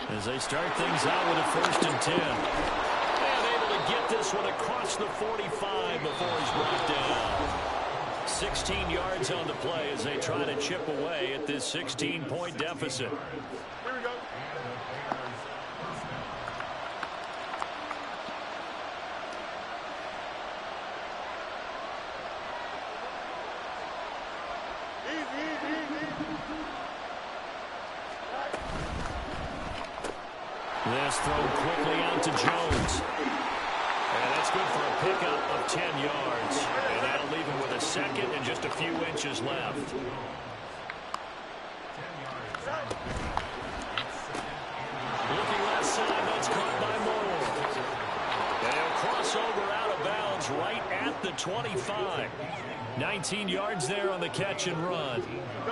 as they start things out with a 1st and 10. And able to get this one across the 45 before he's brought down. 16 yards on the play as they try to chip away at this 16-point deficit. Here we go. This thrown quickly out to Jones. And that's good for a pickup of 10 yards. And that'll leave him with a 2nd and just a few inches left. Looking left side, that's caught by Moore. And he'll cross over out of bounds right at the 25. 19 yards there on the catch and run.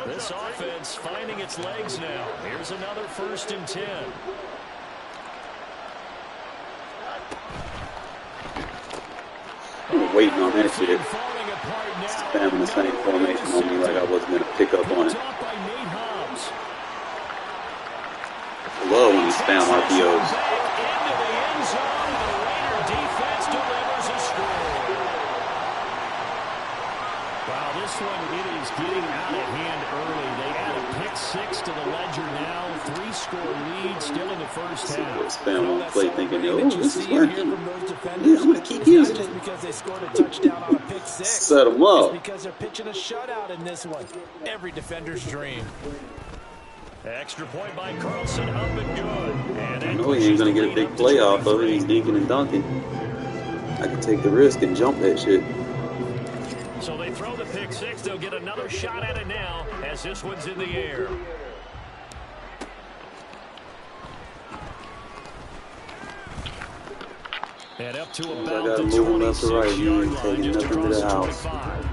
This offense finding its legs now. Here's another 1st and 10. Waiting on that shit. Spamming the same formation on me like I wasn't going to pick up on it. I love when you spam RPOs. Wow, this one, it is getting out of hand early. They add a pick 6 to the ledger now. 3-score lead still in the first half. Spam on play thinking, oh, this is working. Yeah, I'm going to keep using it. Because they scored a touchdown on a pick 6. Set them up. It's because they're pitching a shutout in this one. Every defender's dream. Extra point by Carlson, up and good. And I know he ain't going to get a big play off of it. He's dinking and dunking. I can take the risk and jump that shit. So they throw the pick 6. They'll get another shot at it now as this one's in the air. And up to I about gotta the move him left to right. He 26-yard ain't line, taking just nothing to across the the house. 25.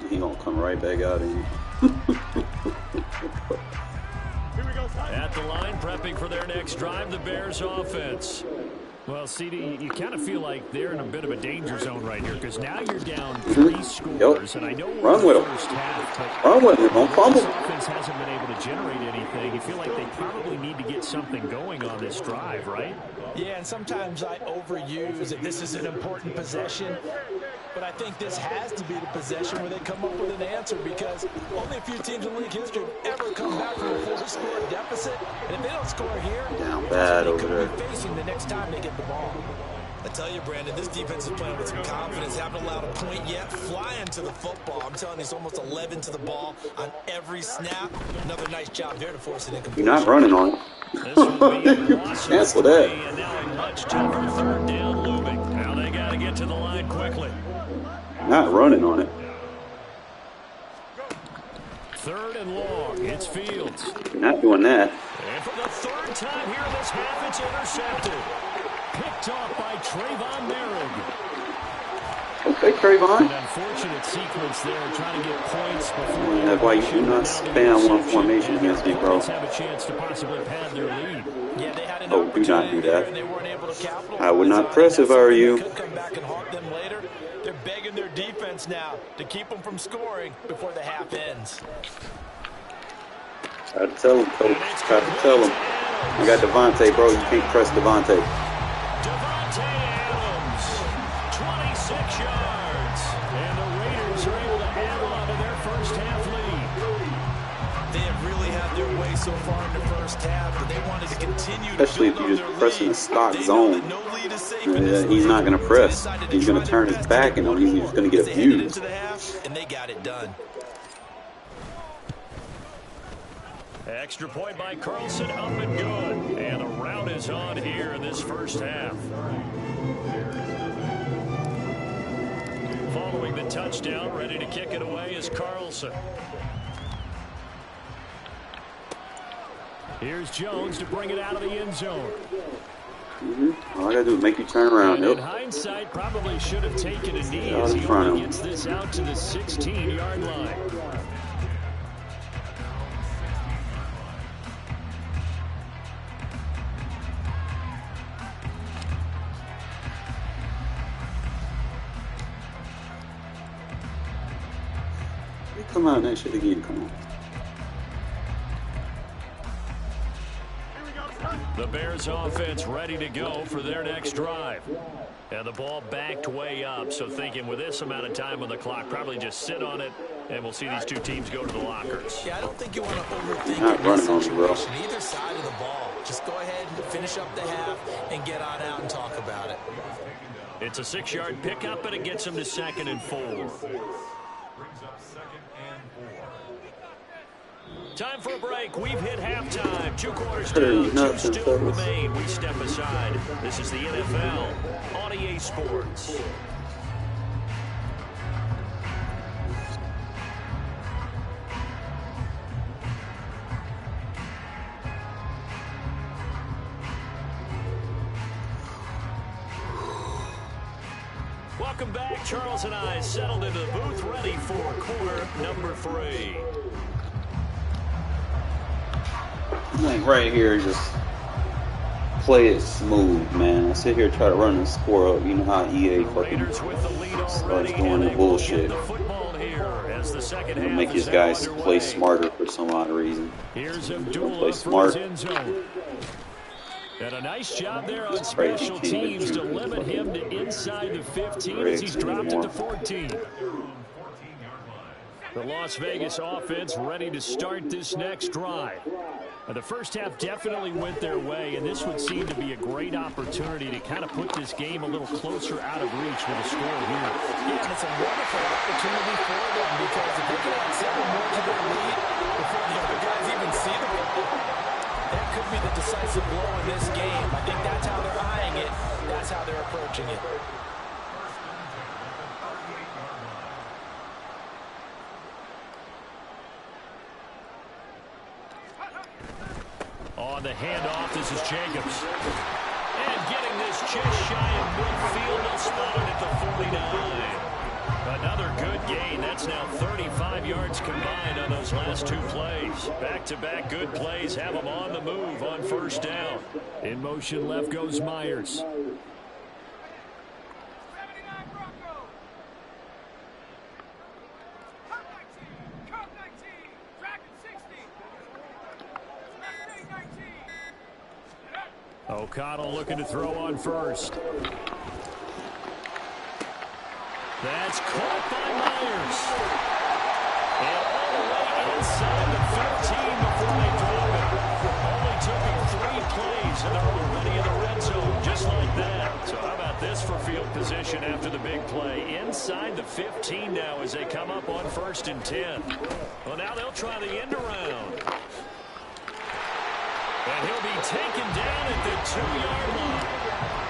He gonna come right back out in. At the line, prepping for their next drive, the Bears offense. Well, CD, you kind of feel like they're in a bit of a danger zone right here because now you're down 3 scores, and I know we're Run in with the him. first half, but Run with him. Don't fumble. this offense hasn't been able to generate anything. You feel like they probably need to get something going on this drive, right? Yeah, and sometimes I overuse that this is an important possession, but I think this has to be the possession where they come up with an answer because only a few teams in league history have ever come back from a 4-score deficit, and if they don't score here, Down that's bad what they over could there. be facing the next time they get the ball. I tell you, Brandon, this defense is playing with some confidence. Haven't allowed a point yet. Flying to the football. I'm telling you, it's almost 11 to the ball on every snap. Another nice job there to force it incompletion. You're not running on This will be a loss of Cancel 3, that. and now a much tougher third down looming. Now they got to get to the line quickly. Not running on it. 3rd and long. It's Fields. You're not doing that. And for the 3rd time here in this half, it's intercepted. Picked off by Trayvon Merrick. Okay, Trayvon. An unfortunate sequence there, trying to get points before That's why you do not spam one formation against me, bro. have a chance to possibly pad their lead. Yeah, they had an Oh, do not do that. and they weren't able to capitalize. I would not press if I were you. Could come back and haunt them later. They're begging their defense now to keep them from scoring before the half ends. Try to tell him, coach. Try to tell him. I got Devontae, bro. You can't press Devontae. Devontae Adams, 26 yards. And the Raiders are able to add on to their first half lead. They have really had their way so far in the first half, but they wanted to continue Especially to if build you on just their press in lead. the stock They know zone. that no lead is safe in this He's not league. going to press. So they decided He's going to try turn their his best back, to and get he's one just going to more get as they headed abused. into the half, and they got it done. Extra point by Carlson, up and good. And the rout is on here in this first half. Following the touchdown, ready to kick it away is Carlson. Here's Jones to bring it out of the end zone. All I got to do is make you turn around. And in Yep. hindsight, probably should have taken a knee Out as in he front of only him. gets this out to the 16-yard line. Come on, that shit again. Come on. The Bears offense ready to go for their next drive. And the ball backed way up, so thinking with this amount of time on the clock, probably just sit on it, and we'll see these two teams go to the lockers. Yeah, I don't think you want to overthink Not it in running this on you, bro. situation. Either side of the ball. Just go ahead and finish up the half and get on out and talk about it. It's a 6-yard pickup, and it gets them to 2nd and 4. Time for a break. We've hit halftime. 2 quarters down, 2 still remain. We step aside. This is the NFL on EA Sports. Welcome back. Charles and I settled into the booth, ready for quarter number 3. Like right here, just play it smooth, man. I sit here try to run the score up. You know how EA fucking starts doing the bullshit. It'll make these guys play smarter for some odd reason. Don't play smart. And a nice job there on special teams to limit him to inside the 15 as he's dropped it to 14. The Las Vegas offense ready to start this next drive. The first half definitely went their way, and this would seem to be a great opportunity to kind of put this game a little closer out of reach with a score here. Yeah, and it's a wonderful opportunity for them because if they can add 7 more to their lead before the other guys even see the ball, that could be the decisive blow in this game. I think that's how they're eyeing it. That's how they're approaching it. On the handoff, this is Jacobs. And getting this just shy of midfield, they'll spot it at the 49. Another good gain. That's now 35 yards combined on those last two plays. Back-to-back good plays have them on the move on first down. In motion left goes Myers. O'Connell looking to throw on first. That's caught by Myers. And all the way inside the 15 before they drop it. Only took him 3 plays, and they're already in the red zone, just like that. So how about this for field position after the big play? Inside the 15 now as they come up on 1st and 10. Well, now they'll try the end around. And he'll be taken down at the 2-yard line.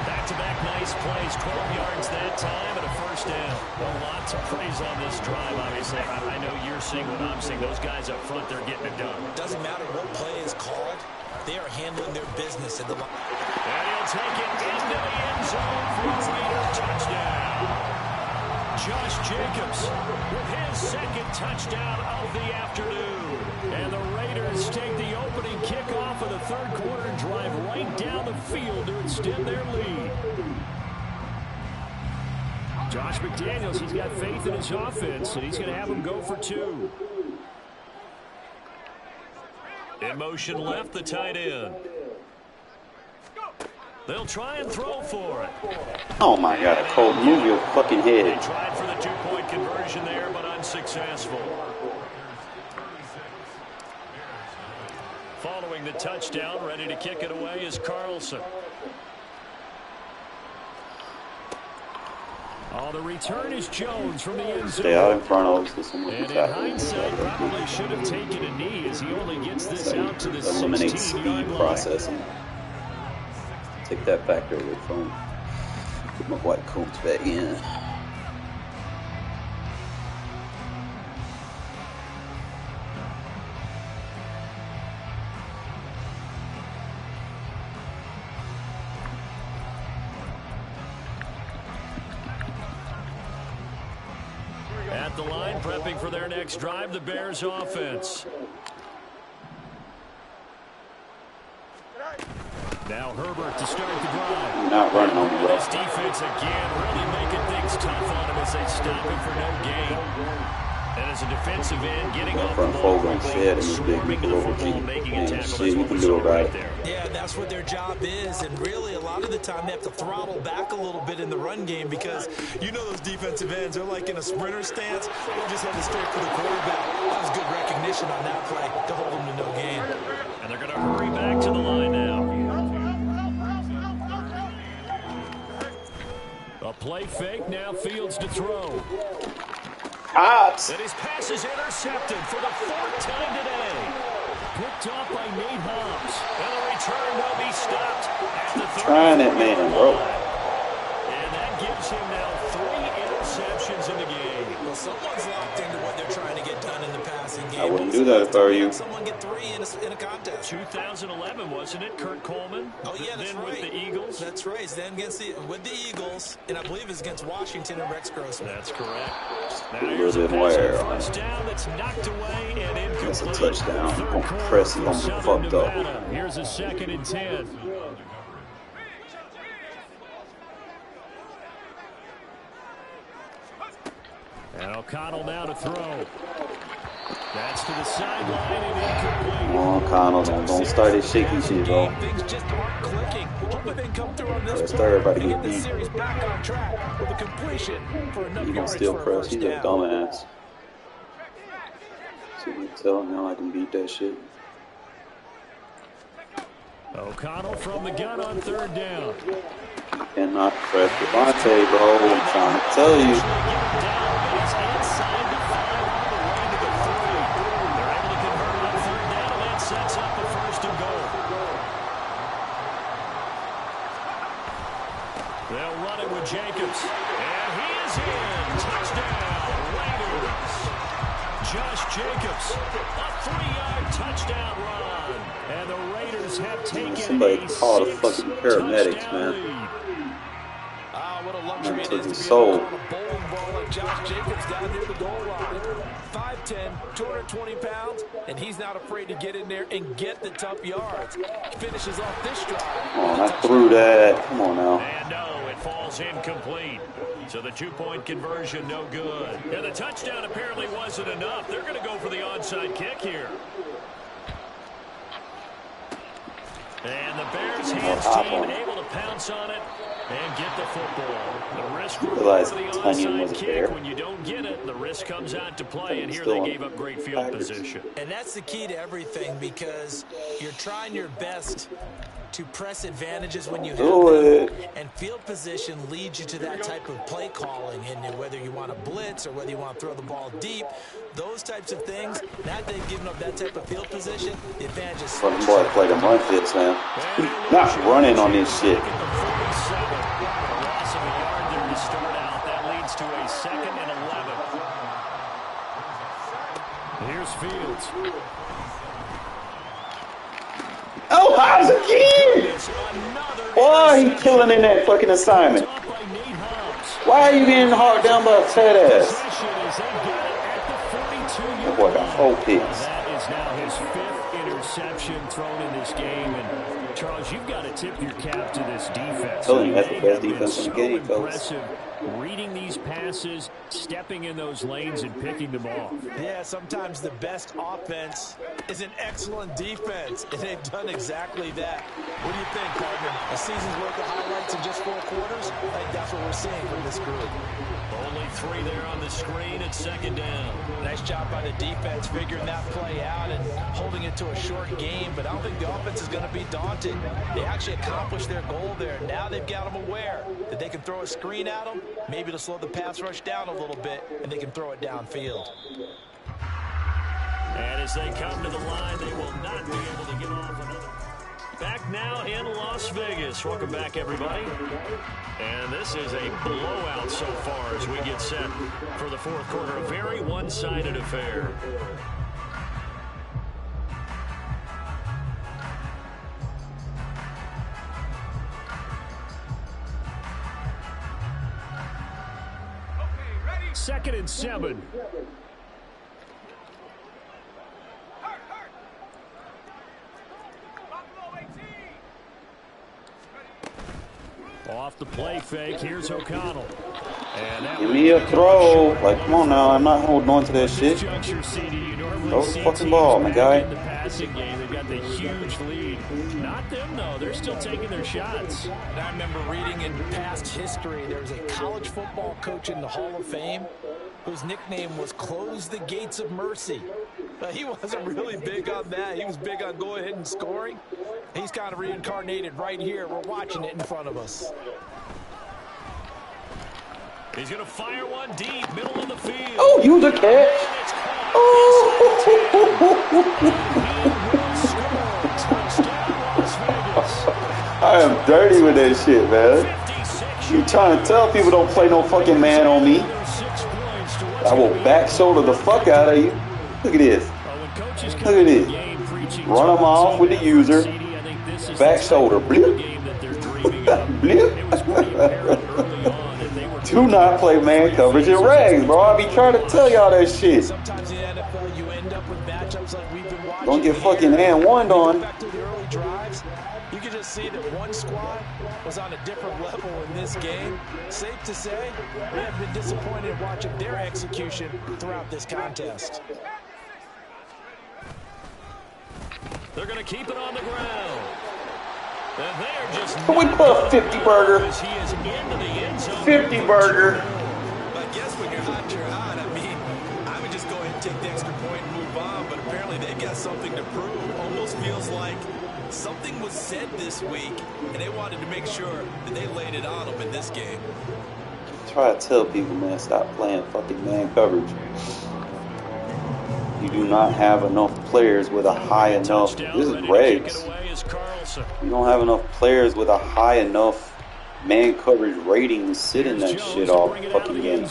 Back-to-back nice plays, 12 yards that time and a first down. Well, lots of praise on this drive, obviously. I know you're seeing what I'm seeing. Those guys up front, they're getting it done. Doesn't matter what play is called. They are handling their business at the line. And he'll take it into the end zone for a Raider touchdown. Josh Jacobs with his 2nd touchdown of the afternoon. And the Raiders take the opening kickoff of the 3rd quarter and drive right down the field to extend their lead. Josh McDaniels, he's got faith in his offense, and he's going to have them go for 2. In motion left, the tight end. They'll try and throw for it. Oh my God, Cole, move your fucking head. They tried for the 2-point conversion there, but unsuccessful. Following the touchdown, ready to kick it away is Carlson. Oh, the return is Jones from the end zone. Stay out in front of us. And in hindsight, probably should have taken a knee as he only gets this out to the 16-yard line. Eliminate speed processing. Take that factor away from him. Put my white coats back in. At the line, prepping for their next drive, the Bears offense. Now Herbert to start the drive. You're not running on me, bro. This defense again really making things tough on him as they stop him for no gain. And as a defensive end, getting off the ball quickly, swarming to the football, making a tackle. That's what we saw right there. Yeah, that's what their job is, and really a lot of the time they have to throttle back a little bit in the run game because you know those defensive ends are like in a sprinter stance. They're just headed straight for the quarterback. That was good recognition on that play to hold them to no gain. And they're going to hurry back to the line now. A play fake, now Fields to throw. And his pass is intercepted for the 4th time today. Picked off by Nate Hobbs. And the return will be stopped at the 30. Trying it, man, bro. And that gives him now 3 interceptions in the game. Well, someone's locked into what they're trying to get done in the passing game. I wouldn't do that if I were you. Someone get 3 in a contest. 2011, wasn't it? Kurt Coleman. Oh, yeah, that's then right. With the Eagles. That's right. Then with the Eagles, and I believe it's against Washington and Rex Grossman. That's correct. Now A here's little a bit more pass air on on first down that's knocked away and incomplete. That's a touchdown. Third I'm quarter pressing for on the Southern fucked up. Nevada. Here's a 2nd and 10. And O'Connell now to throw. That's to the sideline and incomplete. Oh, O'Connell, don't start this shaky shit, bro. Things just aren't clicking. Hoping they come through on this Let's start everybody and get get this beat. series back on track with a completion for enough You can yards still for a press. first He's a down. dumbass. So you tell him now I can beat that shit. O'Connell from the gun on 3rd down. You cannot press Devontae, bro. I'm trying to tell you. It's inside the 5 all the way to the 3. They're able to convert on 3rd down, and that sets up the 1st and goal. They'll run it with Jacobs. And he is in. Touchdown, Raiders. Josh Jacobs Jacobs. A 3-yard touchdown run. And the Raiders have taken somebody a call the fucking paramedics, man. lead. What a luxury it is to be soul. able to call a bowling ball like Josh Jacobs down near the goal line. 5'10", 220 pounds, and he's not afraid to get in there and get the tough yards. Finishes off this drive. Come on, I threw that. Come on now. And no, it falls incomplete. So the 2-point conversion, no good. And the touchdown apparently wasn't enough. They're going to go for the onside kick here. And the Bears hands team able to pounce on it and get the football. The risk reward for the onside kick. When you don't get it, the risk comes out to play. And here they gave up great field position. And that's the key to everything, because you're trying your best to press advantages when you have them, and field position leads you to that type of play calling. And whether you want to blitz or whether you want to throw the ball deep, those types of things, now that they've given up that type of field position, the advantage is... Fucking boy play the run fits, man. Not running on this shit. Loss of a yard there to start out. That leads to a 2nd and 11. Here's Fields. Oh, how's a kid? Why he killing in that fucking assignment? Why are you getting hard down by a fat ass? That boy got 4 picks. That is now his 5th interception thrown in this game. And Charles, you've got to tip your cap to this defense. I told you that's the best defense in the game, folks. Reading these passes, stepping in those lanes, and picking them off. Yeah, sometimes the best offense is an excellent defense, and they've done exactly that. What do you think, partner? A season's worth of highlights in just 4 quarters? I think that's what we're seeing from this group. Only 3 there on the screen at 2nd down. Nice job by the defense figuring that play out and holding it to a short game, but I don't think the offense is going to be daunted. They actually accomplished their goal there. Now they've got them aware that they can throw a screen at them, maybe to slow the pass rush down a little bit, and they can throw it downfield. And as they come to the line, they will not be able to get off another. Back now in Las Vegas. Welcome back, everybody. And this is a blowout so far as we get set for the 4th quarter. A very one-sided affair. Okay, 2nd and 7. Off the play fake, here's O'Connell. Give me a throw. Like, come on now, I'm not holding on to that shit. Throw the fucking ball, my guy. In the passing game, they've got the huge lead. Not them, though. They're still taking their shots. And I remember reading in past history, there was a college football coach in the Hall of Fame whose nickname was Close the Gates of Mercy. But he wasn't really big on that. He was big on going ahead and scoring. He's kind of reincarnated right here. We're watching it in front of us. He's going to fire one deep, middle of the field. Oh, you the catch. Oh. I am dirty with that shit, man. You trying to tell people don't play no fucking man on me. I will back shoulder the fuck out of you. Look at this. Look at this. Run them off with the user. Back shoulder. Blip. Blip. Do not play man coverage in rags, bro. I be trying to tell y'all that shit. Sometimes in the NFL, you end up with matchups like we've been watching. Don't get fucking and one on. Back to the early drives, you can just see that one squad was on a different level in this game. Safe to say, we have been disappointed in watching their execution throughout this contest. They're going to keep it on the ground. And they're just Can we put a 50 burger? 50 burger. I guess when you're hot, you're hot. I mean, I would just go ahead and take the extra point and move on, but apparently they've got something to prove. Almost feels like something was said this week, and they wanted to make sure that they laid it on them in this game. Try to tell people, man, stop playing fucking man coverage. You do not have enough players with a high enough. This is regs. You don't have enough players with a high enough man coverage rating to sit in that shit all fucking game.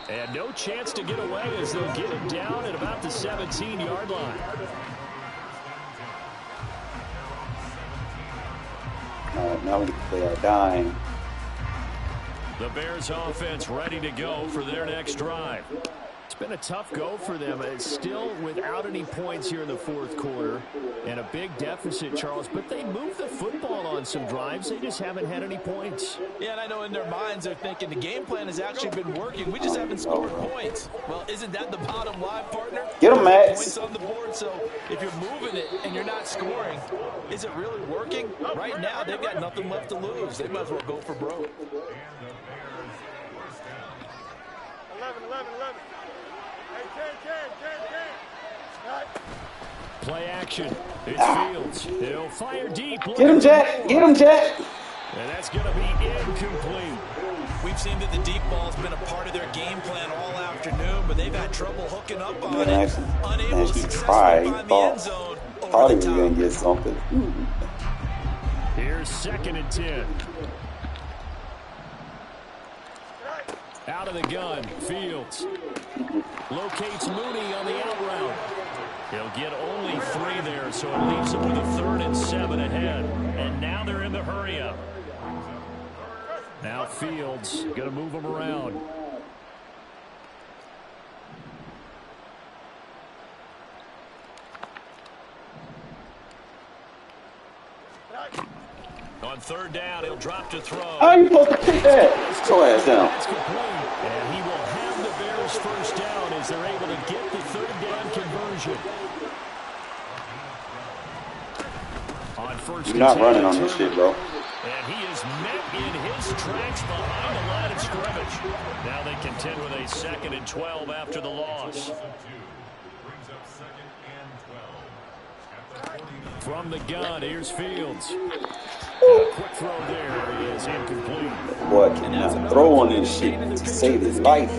And no chance to get away as they'll get him down at about the 17-yard line. All right, now we can play our dime. The Bears offense ready to go for their next drive. It's been a tough go for them. It's still without any points here in the fourth quarter and a big deficit, Charles, but they moved the football on some drives. They just haven't had any points. Yeah, and I know in their minds they're thinking the game plan has actually been working. We just haven't scored points. Well, isn't that the bottom line, partner? Get him, Max. Points on the board, so if you're moving it and you're not scoring, is it really working? Right now, they've got nothing left to lose. They might as well go for broke. 11. Play action. It's Fields. He'll fire deep. Get him, Jack. Get him, Jack. And that's going to be incomplete. We've seen that the deep ball's been a part of their game plan all afternoon, but they've had trouble hooking up on it. Unable to successfully find the end zone. Thought he was going to get something. Here's 2nd and 10. Out of the gun, Fields. Locates Mooney on the out route. He'll get only 3 there, so it leaves them with a 3rd and 7 ahead. And now they're in the hurry-up. Now Fields going to move them around. On 3rd down, he'll drop to throw. How are you supposed to pick that? Throw ass down. That's complete. And he will have the Bears 1st down as they're able to get the 3rd down conversion. On 1st You're not running on this shit, bro. And he is met in his tracks behind the line of scrimmage. Now they contend with a 2nd and 12 after the loss. From the gun, here's Fields. A quick throw there is incomplete. Boy, cannot throw on this shit to save his life.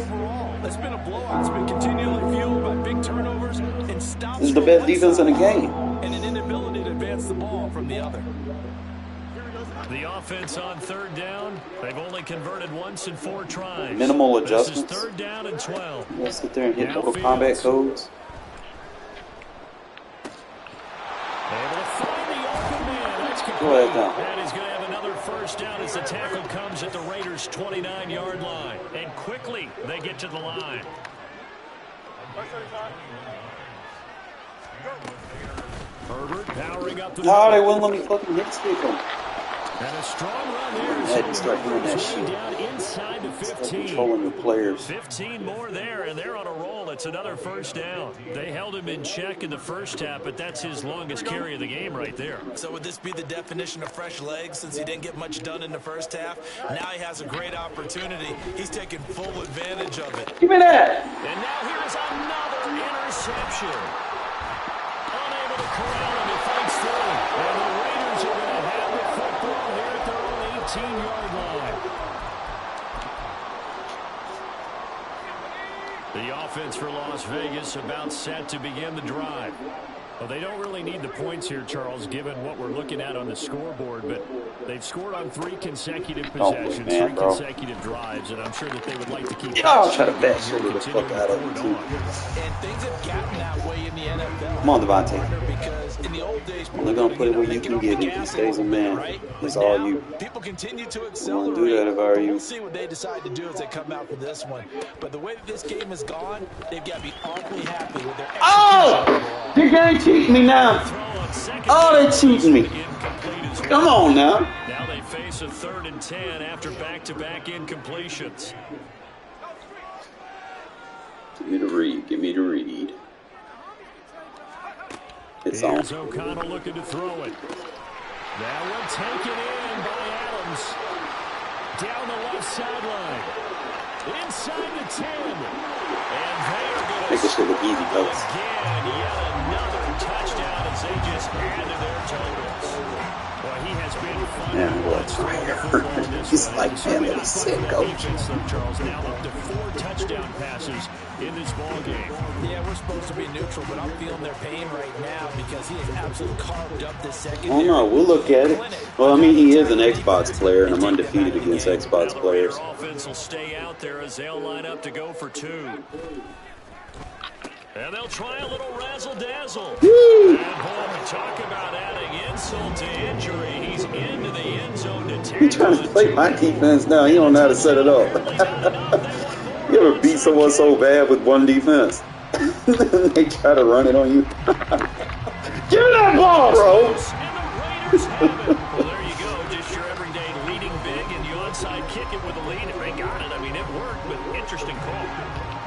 It's been a blowout. It's been continually fueled by big turnovers and stops. This is the best defense in the game. And an inability to advance the ball from the other. The offense on 3rd down, they've only converted once in 4 tries. Minimal adjustments. This is 3rd down and 12. Let's sit there and hit Mortal Kombat codes. Able to find the open man. That's complete. Go ahead now. And he's going to have another 1st down as the tackle comes at the Raiders' 29-yard line. And quickly, they get to the line. Herbert powering up the No, they wouldn't let me fucking hit stick him. And a strong run there. I had to start doing that shit. Down inside the 15. Controlling the players. 15 more there, and they're on a roll. It's another 1st down. They held him in check in the 1st half, but that's his longest carry of the game right there. So would this be the definition of fresh legs since he didn't get much done in the 1st half? Now he has a great opportunity. He's taking full advantage of it. Give me that. And now here's another interception. Unable to corral him. He fights through. And the Raiders are going to have the football here at their own 18-yard line. The offense for Las Vegas about set to begin the drive. Well, they don't really need the points here, Charles, given what we're looking at on the scoreboard, but they've scored on 3 consecutive possessions, 3 consecutive drives, and I'm sure that they would like to keep I'll try to back the fuck out of him, too. And things have gotten that way in the NFL. Come on, Devontae. Because in the old days, They're going to put it where you can get it. He stays a man. It's all you. People continue to I'm accelerate. going to do that if I were you. We'll see what they decide to do as they come out for this one. But the way that this game has gone, they've got to be awfully happy with their execution. Oh! They're going to cheat me now. Oh, they're cheating me. Come on now. Now they face a 3rd and 10 after back-to-back incompletions. Give me the read. Give me the read. It's on. Here's O'Connell looking to throw it. That one taken in by Adams. Down the left sideline. Inside the 10. And they are going to Make this shit look easy, folks. again. Yet another touchdown as they just add to their totals. Boy, he has been fun. Man, what's right here? this He's one. like, man, let me sit, coach. Defense, though, Charles, now up to 4 touchdown passes in this ball game. Yeah, we're supposed to be neutral, but I'm feeling their pain right now because he has absolutely carved up this second. Oh no, we'll look at it. Well, I mean, he is an Xbox player, and I'm undefeated against Xbox players. Their offense will stay out there as they'll line up to go for 2. And they'll try a little razzle-dazzle. And boy, talk about adding insult to injury. He's into the end zone to take. He's trying to play my defense now. He don't know how to set it up. You ever beat someone so bad with one defense? They try to run it on you. Give me that ball, bro. And the Raiders have it. Well, there you go. Just your everyday leading big, and you onside kick it with a lead. They got it. I mean, it worked, but interesting call.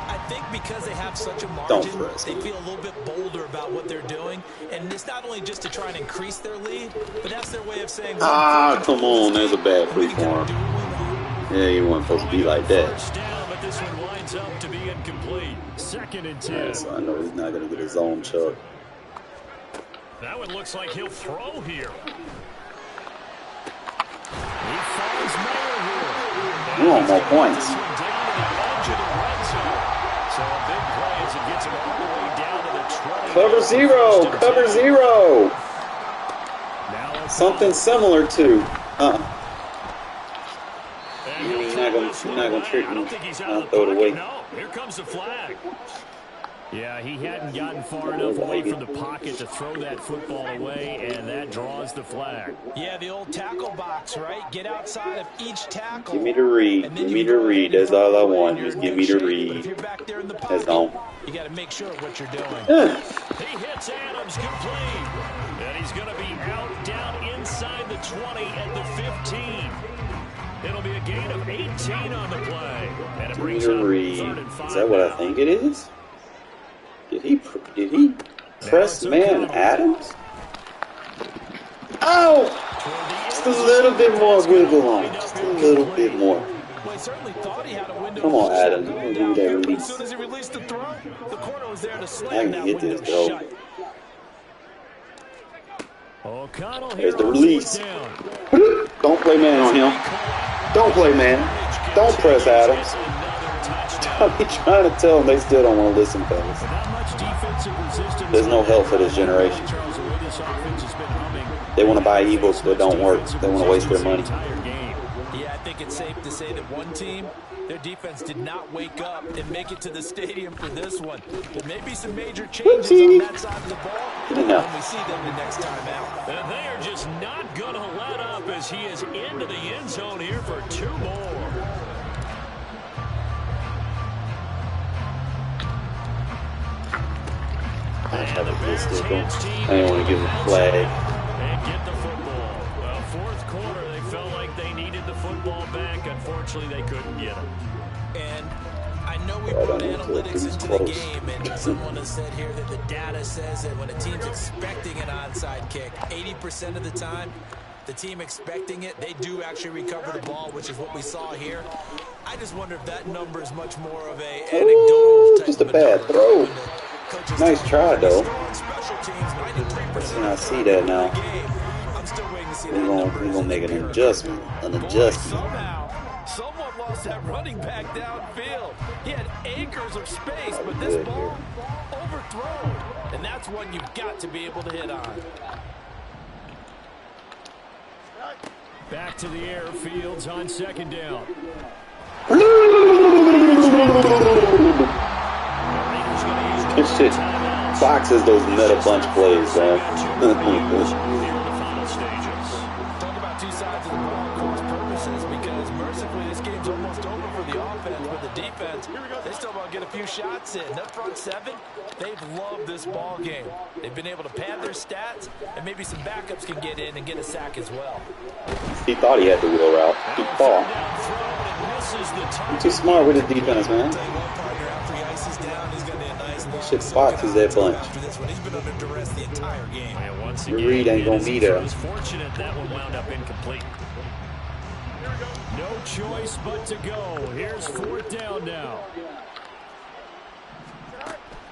I think because they have such a margin, press, they feel a little bit bolder about what they're doing. And it's not only just to try and increase their lead, but that's their way of saying, Come on. There's a bad play for him. Yeah, he wasn't supposed to be like that. First down, but this one winds up to be incomplete. 2nd and 10. Yeah, so I know he's not going to get his own chuck. That one looks like he'll throw here. He finds Mayer here. You want more points. This one down to the edge of the red zone. So a big play as it gets him all the way down to the 20. Cover 0. Cover 0. Now Something similar to. You're not gonna trick me. I'll throw it away. No, here comes the flag. Yeah, he hadn't gotten far enough away from the pocket to throw that football away, and that draws the flag. Yeah, the old tackle box, right? Get outside of each tackle. Give me the read. Give me the read. That's all I want. Just give me the read. That's all. You got to make sure of what you're doing. He hits Adams complete. And he's going to be out down inside the 20 at the 15. It'll be a gain of 18 on the play. And it brings up 3rd and 5. Is that what I think it is? Did he press man Adams? Oh! Just a little bit more wiggle on it. Just a little bit more. Well, he certainly thought he had a window. Come on, Adams. Give me that As release. soon as he released the throw, the corner was there to I slam can that get window this, though. shut. O'Connell There's the here on release. 4th down. Don't play man on him. Don't play man. Don't press Adams. I'll be trying to tell them they still don't want to listen, fellas. There's no help for this generation. They want to buy ebooks that don't work. They want to waste their money. Yeah, I think it's safe to say that one team, their defense did not wake up and make it to the stadium for this one. There may be some major changes on that side of the ball when we see them the next time out. And they are just not going to let up as he is into the end zone here for 2 more. I have a pistol. I don't want to give him a flag. And get the football. Well, 4th quarter, they felt like they needed the football back. Unfortunately, they couldn't get it. And I know we brought analytics into the game, and someone has said here that the data says that when a team's expecting an onside kick, 80% of the time, the team expecting it, they do actually recover the ball, which is what we saw here. I just wonder if that number is much more of a anecdotal type just a of bad number. throw. Coaches Nice try, though. special teams, 93% I see that now. I'm still waiting to see We're that number. gonna make an adjustment. An adjustment. Somehow, someone lost that running back downfield. He had acres of space, but this ball overthrown. And that's one you've got to be able to hit on. Back to the air, Fields on 2nd down. This shit boxes those meta bunch plays, man. Talk about two sides of the ball, cross purposes, because mercifully this game's almost over for the offense, but the defense, they still want to get a few shots in. That front 7, they've loved this ball game. They've been able to pad their stats, and maybe some backups can get in and get a sack as well. He thought he had the wheel route. He thought. He's too smart with his defense, man. Shit boxes that bunch. The read ain't gonna be there. Fortunate that one wound up incomplete. No choice but to go. Here's 4th down now.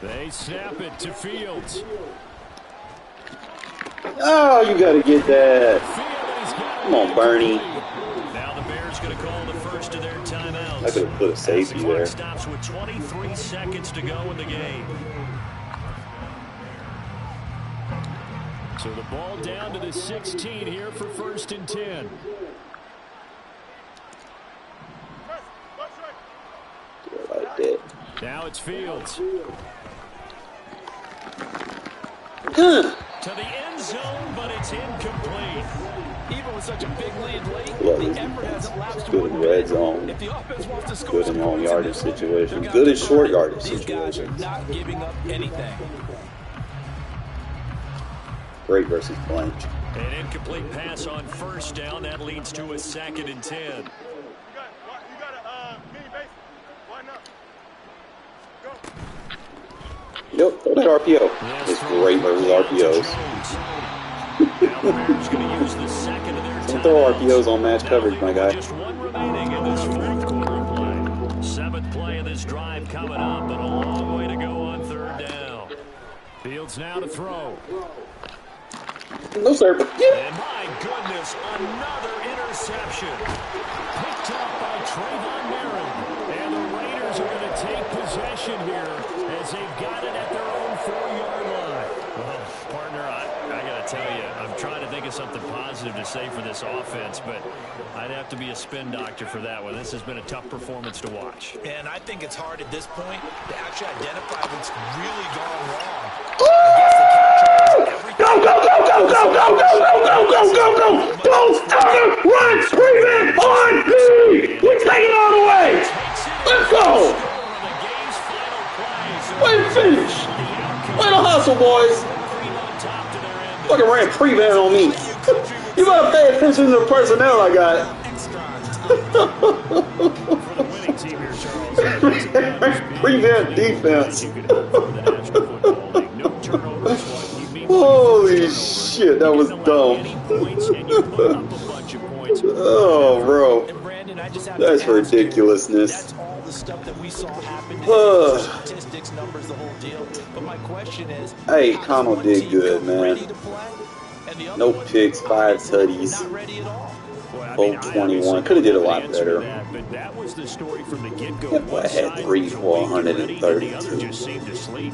They snap it to Fields. Oh, you gotta get that. Come on, Bernie. Now the Bears I could have put a safety there. Stops with 23 seconds to go in the game. So the ball down to the 16 here for 1st and 10. Like that. Now it's Fields. Huh. To the end zone, but it's incomplete. Even with such a big lead late, Love the it. effort hasn't lapsed Good in red zone. If the offense wants to score Good in some long points yardage this one, situations. they're Good in gonna short convert it. yardage These guys are situations. not giving up anything. Great versus Blanche. An incomplete pass on 1st down. That leads to a 2nd and 10. You got a mini base. Why not? Go. Yep, throw that RPO. It's great versus RPOs. Now the Bears going to use the 2nd of their Don't throw RPOs on match Now coverage, my guy. Just one remaining in this 4th quarter of play. 7th play of this drive coming up, but a long way to go on 3rd down. Fields now to throw. No, sir. And my goodness, another interception. Picked up by Trayvon Merritt. And the Raiders are going to take possession here as they've got it at their own 4-yard line. Well, partner, I got to tell you, I'm trying to think of something positive to say for this offense, but I'd have to be a spin doctor for that one. This has been a tough performance to watch. And I think it's hard at this point to actually identify what's really gone wrong. Go, go, go, go, go, go, go, go, go, go, go, go. Don't stop it. Run, prevent, on, lead. We take it all the way. Let's go. Way to finish. Way to hustle, boys. Fucking ran prevent on me. You better pay attention to the personnel I got. Prevent defense. Holy shit, that was dumb. Oh, bro. That's ridiculousness. That's all the stuff that we saw happen. Statistics, numbers, the whole deal. But my question is, hey, Connell did good, man. No picks, 5 tutties. 21. Could have did a lot better. But that was the story from the get-go. That boy had 3 for 132.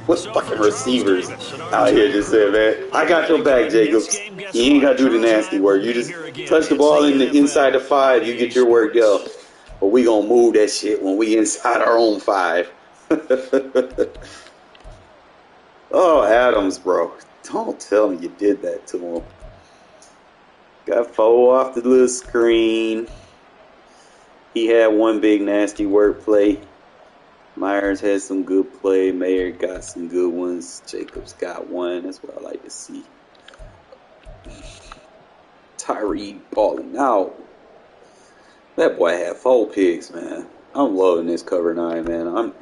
What fucking receivers out here just said, man, I got your back, Jacobs. You ain't got to do the nasty work. You just touch the ball in the inside the 5, you get your work done. But we gonna move that shit when we inside our own 5. Oh, Adams, bro. Don't tell me you did that to him. Got 4 off the little screen. He had one big nasty work play. Myers had some good play. Mayer got some good ones. Jacobs got one. That's what I like to see. Tyree balling out. That boy had 4 picks, man. I'm loving this cover 9, man.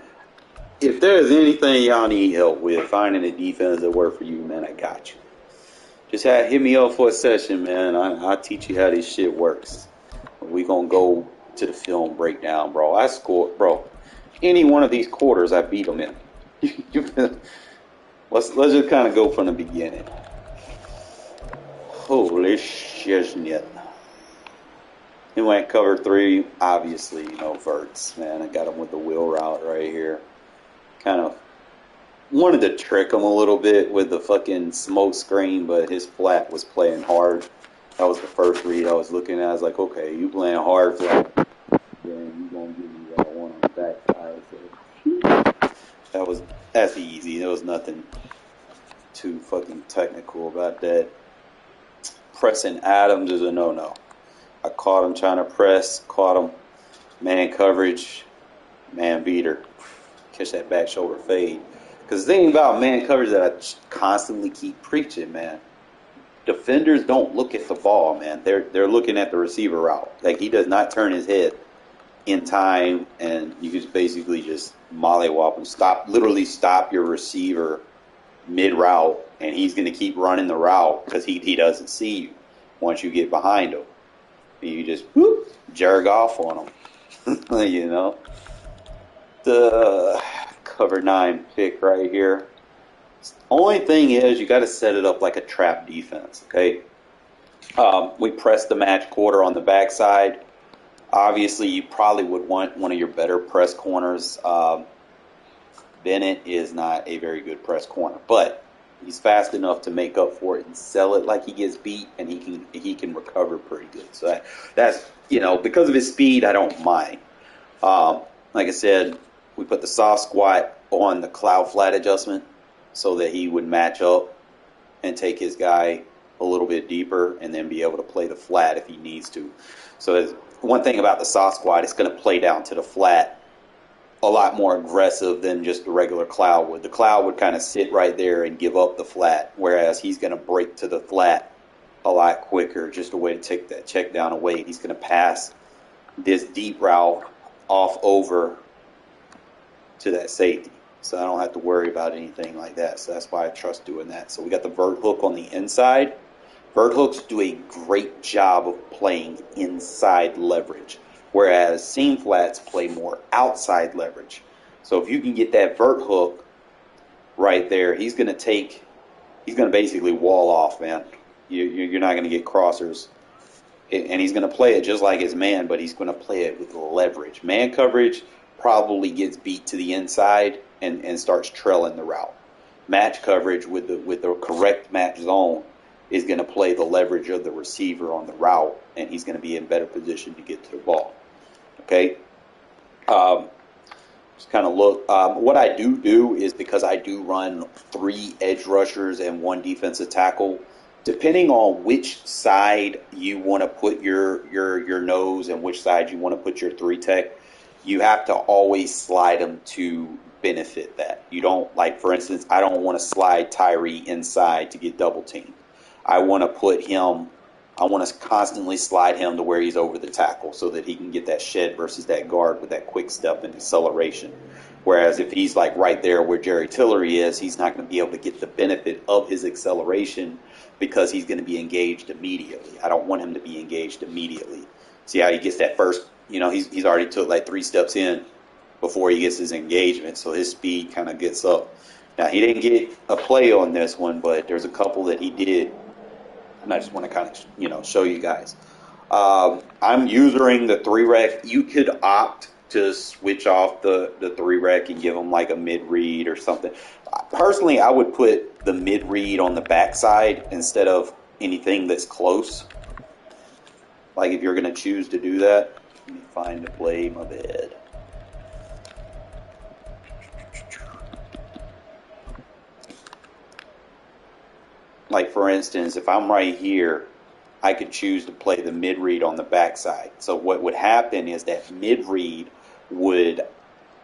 If there's anything y'all need help with, finding a defense that work for you, man, I got you. Just hit me up for a session, man. I'll teach you how this shit works. We gonna go to the film breakdown, bro. I scored, bro. Any one of these quarters, I beat them in. Let's just kind of go from the beginning. Holy shiznit. He went cover 3, obviously, verts, man. I got him with the wheel route right here. Kind of wanted to trick him a little bit with the fucking smoke screen, but his flat was playing hard. That was the first read I was looking at. I was like, okay, you playing hard flat, then you gonna give me that one on the back side. So that's easy. There was nothing too fucking technical about that. Pressing Adams is a no-no. I caught him trying to press, caught him man coverage, man beater. Catch that back shoulder fade. Because the thing about man coverage that I constantly keep preaching, man, defenders don't look at the ball, man. They're looking at the receiver route. Like, he does not turn his head in time, and you can basically just mollywop him. Literally stop your receiver mid-route, and he's going to keep running the route because he doesn't see you once you get behind him. You just jerk off on him. The cover 9 pick right here. Only thing is, you got to set it up like a trap defense, okay? We pressed the match quarter on the backside. Obviously, you probably would want one of your better press corners. Bennett is not a very good press corner, but he's fast enough to make up for it and sell it like he gets beat, and he can recover pretty good. So that's because of his speed, I don't mind. Like I said, we put the soft squat on the cloud flat adjustment so that he would match up and take his guy a little bit deeper and then be able to play the flat if he needs to. So one thing about the soft squat, it's going to play down to the flat a lot more aggressive than just the regular cloud would. The cloud would kind of sit right there and give up the flat, whereas he's going to break to the flat a lot quicker, just a way to take that check down away. He's going to pass this deep route off over to that safety. So I don't have to worry about anything like that. So that's why I trust doing that. So we got the vert hook on the inside. Vert hooks do a great job of playing inside leverage, whereas seam flats play more outside leverage. So if you can get that vert hook right there, he's going to basically wall off, man. You're not going to get crossers. And he's going to play it just like his man, but he's going to play it with leverage. Man coverage probably gets beat to the inside and starts trailing the route. Match coverage with the correct match zone is going to play the leverage of the receiver on the route, and he's going to be in better position to get to the ball. Okay? Just kind of look. What I do is, because I do run 3 edge rushers and 1 defensive tackle, depending on which side you want to put your nose and which side you want to put your 3 tech, you have to always slide them to benefit that. You don't, like, for instance, I don't want to slide Tyree inside to get double teamed. I want to constantly slide him to where he's over the tackle so that he can get that shed versus that guard with that quick step and acceleration. Whereas if he's like right there where Jerry Tillery is, he's not going to be able to get the benefit of his acceleration because he's going to be engaged immediately. I don't want him to be engaged immediately. See how he gets that first, he's already took like 3 steps in before he gets his engagement, so his speed kind of gets up. Now, he didn't get a play on this one, but there's a couple that he did, and I just want to kind of, show you guys. I'm using the 3-rec. You could opt to switch off the 3-rec and give him like a mid-read or something. Personally, I would put the mid-read on the backside instead of anything that's close. Like if you're going to choose to do that. Let me find the play, my bad. Like, for instance, if I'm right here, I could choose to play the mid-read on the backside. So what would happen is that mid-read would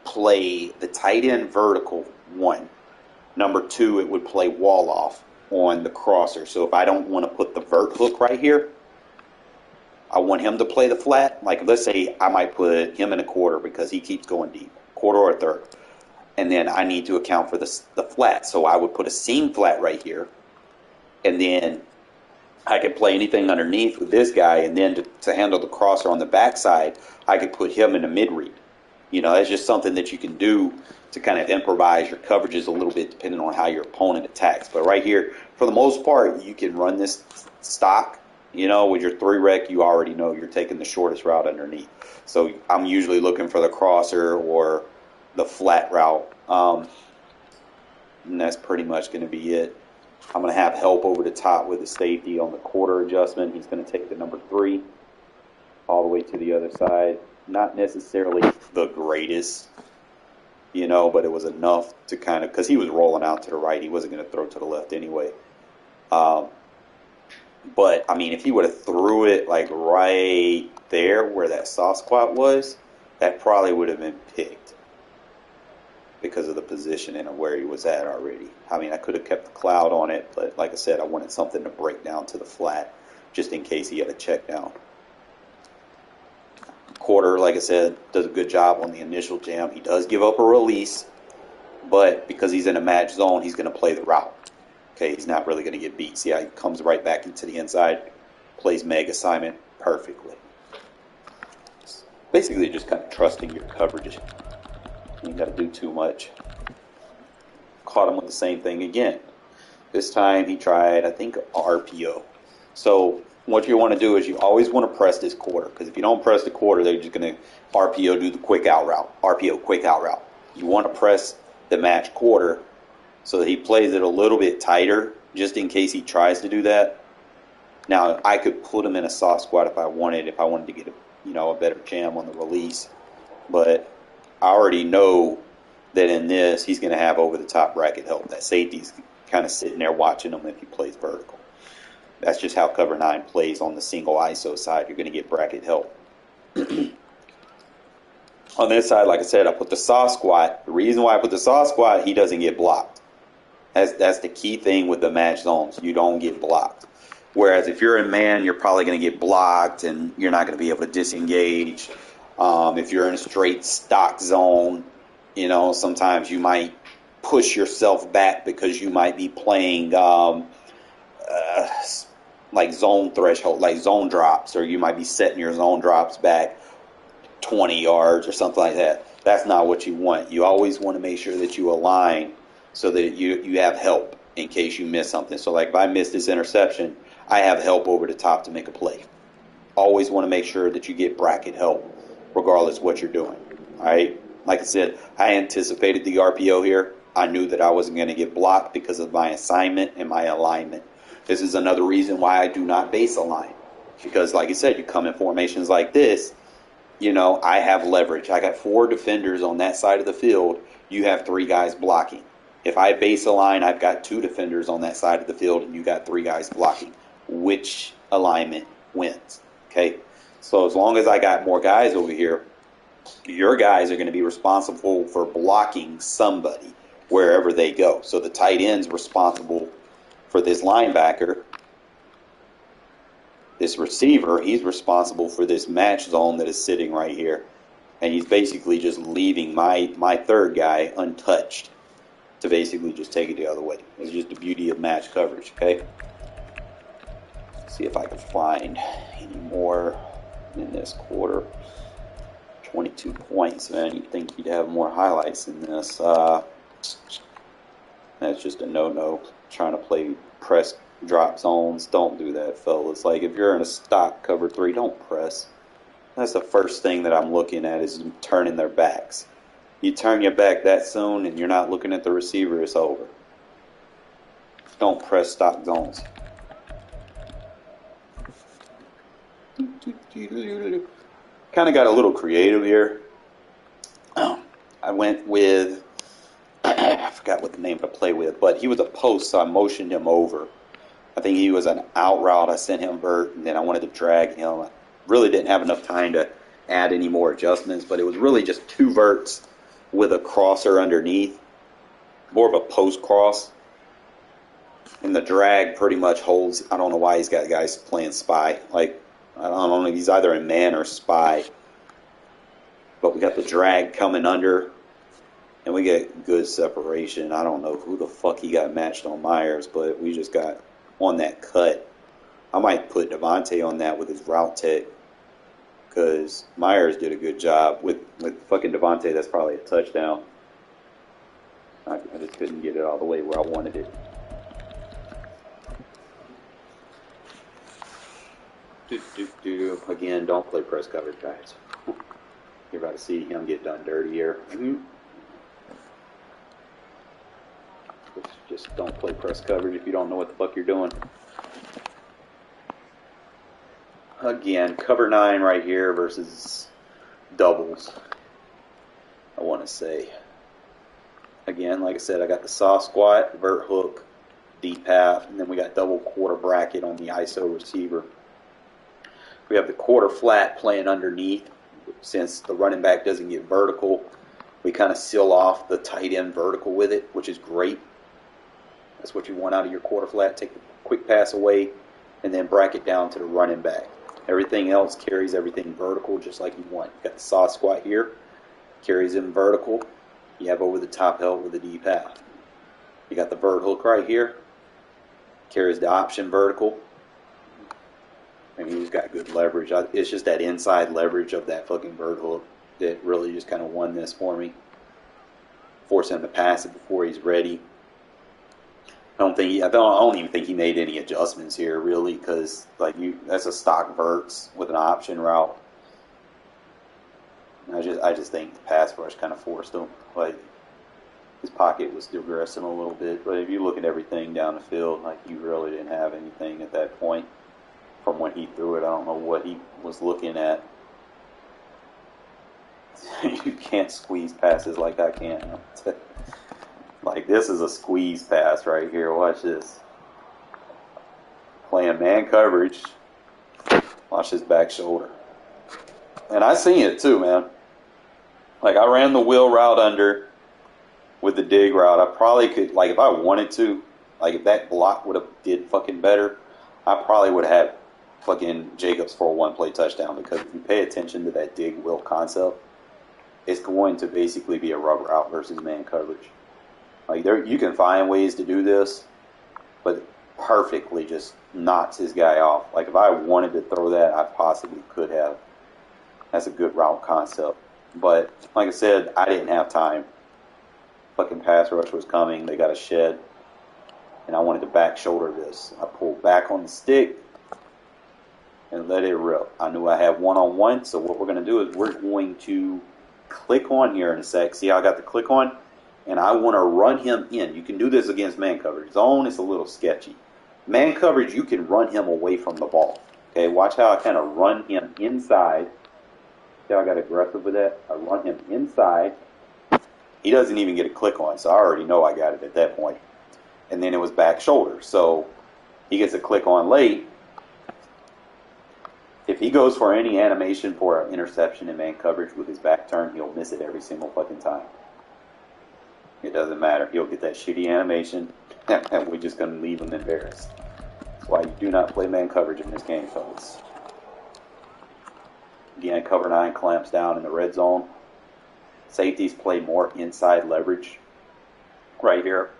play the tight end vertical, 1. Number 2, it would play wall off on the crosser. So if I don't want to put the vert hook right here, I want him to play the flat. Like, let's say I might put him in a quarter because he keeps going deep, quarter or third. And then I need to account for the flat. So I would put a seam flat right here. And then I could play anything underneath with this guy, and then to handle the crosser on the backside, I could put him in a mid-read. That's just something that you can do to kind of improvise your coverages a little bit depending on how your opponent attacks. But right here, for the most part, you can run this stock. With your 3-rec, you already know you're taking the shortest route underneath. So I'm usually looking for the crosser or the flat route. And that's pretty much going to be it. I'm going to have help over the top with the safety on the quarter adjustment. He's going to take the number 3 all the way to the other side. Not necessarily the greatest, but it was enough to kind of, because he was rolling out to the right. He wasn't going to throw to the left anyway. But, I mean, if he would have threw it like right there where that soft squat was, that probably would have been picked because of the position and where he was at already. I mean, I could have kept the cloud on it, but like I said, I wanted something to break down to the flat just in case he had a check down. Quarter, like I said, does a good job on the initial jam. He does give up a release, but because he's in a match zone, he's going to play the route. Okay, he's not really going to get beat. See how he comes right back into the inside, plays meg assignment perfectly. It's basically just kind of trusting your coverage. You ain't got to do too much. Caught him with the same thing again. This time he tried, I think, RPO. So what you want to do is you always want to press this quarter, because if you don't press the quarter, they're just going to RPO do the quick out route. RPO, quick out route. You want to press the match quarter so that he plays it a little bit tighter, just in case he tries to do that. Now, I could put him in a soft squat if I wanted to get a better jam on the release. But I already know that in this, he's going to have over-the-top bracket help. That safety's kind of sitting there watching him if he plays vertical. That's just how cover 9 plays on the single ISO side. You're going to get bracket help. On this side, like I said, I put the soft squat. The reason why I put the soft squat, he doesn't get blocked. That's the key thing with the match zones. You don't get blocked. Whereas if you're in man, you're probably going to get blocked and you're not going to be able to disengage. If you're in a straight stock zone, sometimes you might push yourself back because you might be playing like zone threshold, like zone drops, or you might be setting your zone drops back 20 yards or something like that. That's not what you want. You always want to make sure that you align so that you have help in case you miss something. So like if I miss this interception, I have help over the top to make a play. Always want to make sure that you get bracket help regardless of what you're doing. All right? Like I said, I anticipated the RPO here. I knew that I wasn't going to get blocked because of my assignment and my alignment. This is another reason why I do not base align. Because like I said, you come in formations like this, I have leverage. I got 4 defenders on that side of the field. You have 3 guys blocking. If I base align, I've got 2 defenders on that side of the field, and you got 3 guys blocking. Which alignment wins? Okay? So as long as I got more guys over here, your guys are going to be responsible for blocking somebody wherever they go. So the tight end's responsible for this linebacker. This receiver, he's responsible for this match zone that is sitting right here. And he's basically just leaving my third guy untouched to basically just take it the other way. It's just the beauty of match coverage, okay? See if I can find any more in this quarter. 22 points, man. You'd think you'd have more highlights in this. That's just a no-no. Trying to play press drop zones. Don't do that, fellas. Like, if you're in a stock cover 3, don't press. That's the first thing that I'm looking at is turning their backs. You turn your back that soon and you're not looking at the receiver, it's over. Don't press stock zones. Kind of got a little creative here. I went with, I forgot what the name to play with, but he was a post, so I motioned him over. I think he was an out route. I sent him vert, and then I wanted to drag him. I really didn't have enough time to add any more adjustments, but it was really just 2 verts with a crosser underneath, more of a post cross. And the drag pretty much holds. I don't know why he's got guys playing spy. Like, I don't know if he's either in man or spy. But we got the drag coming under, and we get good separation. I don't know who the fuck he got matched on Myers, but we just got on that cut. I might put Devontae on that with his route tech, because Myers did a good job. With fucking Devontae, that's probably a touchdown. I just couldn't get it all the way where I wanted it. Again, don't play press coverage, guys. You're about to see him get done dirty here. Just don't play press coverage if you don't know what the fuck you're doing. Again, cover 9 right here versus doubles, I want to say. Again, like I said, I got the soft squat, vert hook, deep half, and then we got double quarter bracket on the ISO receiver. We have the quarter flat playing underneath. Since the running back doesn't get vertical, we kind of seal off the tight end vertical with it, which is great. That's what you want out of your quarter flat. Take the quick pass away and then bracket down to the running back. Everything else carries everything vertical just like you want. You got the soft squat here, carries in vertical. You have over the top help with the deep half. You got the vert hook right here, carries the option vertical. And he's got good leverage. It's just that inside leverage of that fucking vert hook that really just kind of won this for me. Force him to pass it before he's ready. I don't even think he made any adjustments here really, because like that's a stock verts with an option route. I just think the pass rush kind of forced him. Like his pocket was digressing a little bit, but if you look at everything down the field, like you really didn't have anything at that point from when he threw it. I don't know what he was looking at. You can't squeeze passes like I can. Like this is a squeeze pass right here. Watch this. Playing man coverage. Watch his back shoulder. And I seen it too, man. Like I ran the wheel route under with the dig route. I probably could, like if I wanted to, like if that block would have did fucking better, I probably would have had fucking Jacobs for a one-play touchdown, because if you pay attention to that dig wheel concept, it's going to basically be a rubber out versus man coverage. Like you can find ways to do this, but perfectly just knocks his guy off. Like if I wanted to throw that, I possibly could have. That's a good route concept. But like I said, I didn't have time. Fucking pass rush was coming. They got a shed, and I wanted to back shoulder this. I pulled back on the stick and let it rip. I knew I had one-on-one, so what we're going to do is we're going to click on here in a sec. See how I got the click on? And I want to run him in. You can do this against man coverage. Zone is a little sketchy. Man coverage, you can run him away from the ball. Okay, watch how I kind of run him inside. See how I got aggressive with that? I run him inside. He doesn't even get a click on, so I already know I got it at that point. And then it was back shoulder. So he gets a click on late. If he goes for any animation for an interception in man coverage with his back turn, he'll miss it every single fucking time. It doesn't matter. He'll get that shitty animation, and we're just going to leave him embarrassed. That's why you do not play man coverage in this game, fellas. Again, cover 9 clamps down in the red zone. Safeties play more inside leverage. Right here,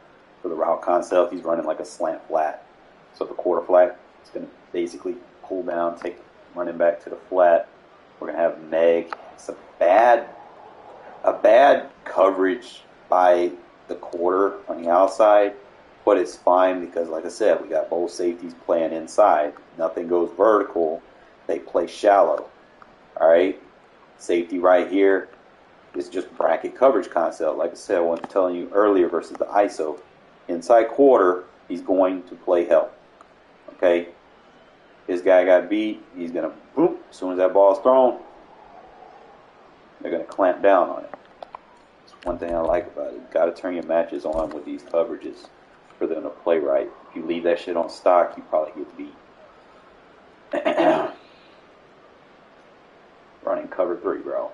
for the route concept, he's running like a slant flat. So the quarter flat, it's going to basically pull down, take running back to the flat. We're going to have Meg. It's a bad coverage by the quarter on the outside, but it's fine because, like I said, we got both safeties playing inside. Nothing goes vertical. They play shallow. All right? Safety right here is just bracket coverage concept. Like I said, I was telling you earlier versus the ISO. Inside quarter, he's going to play help. Okay? This guy got beat. He's going to, boom, as soon as that ball's thrown, they're going to clamp down on it. One thing I like about it, you got to turn your matches on with these coverages for them to play right. If you leave that shit on stock, you probably get beat. Running cover 3, bro.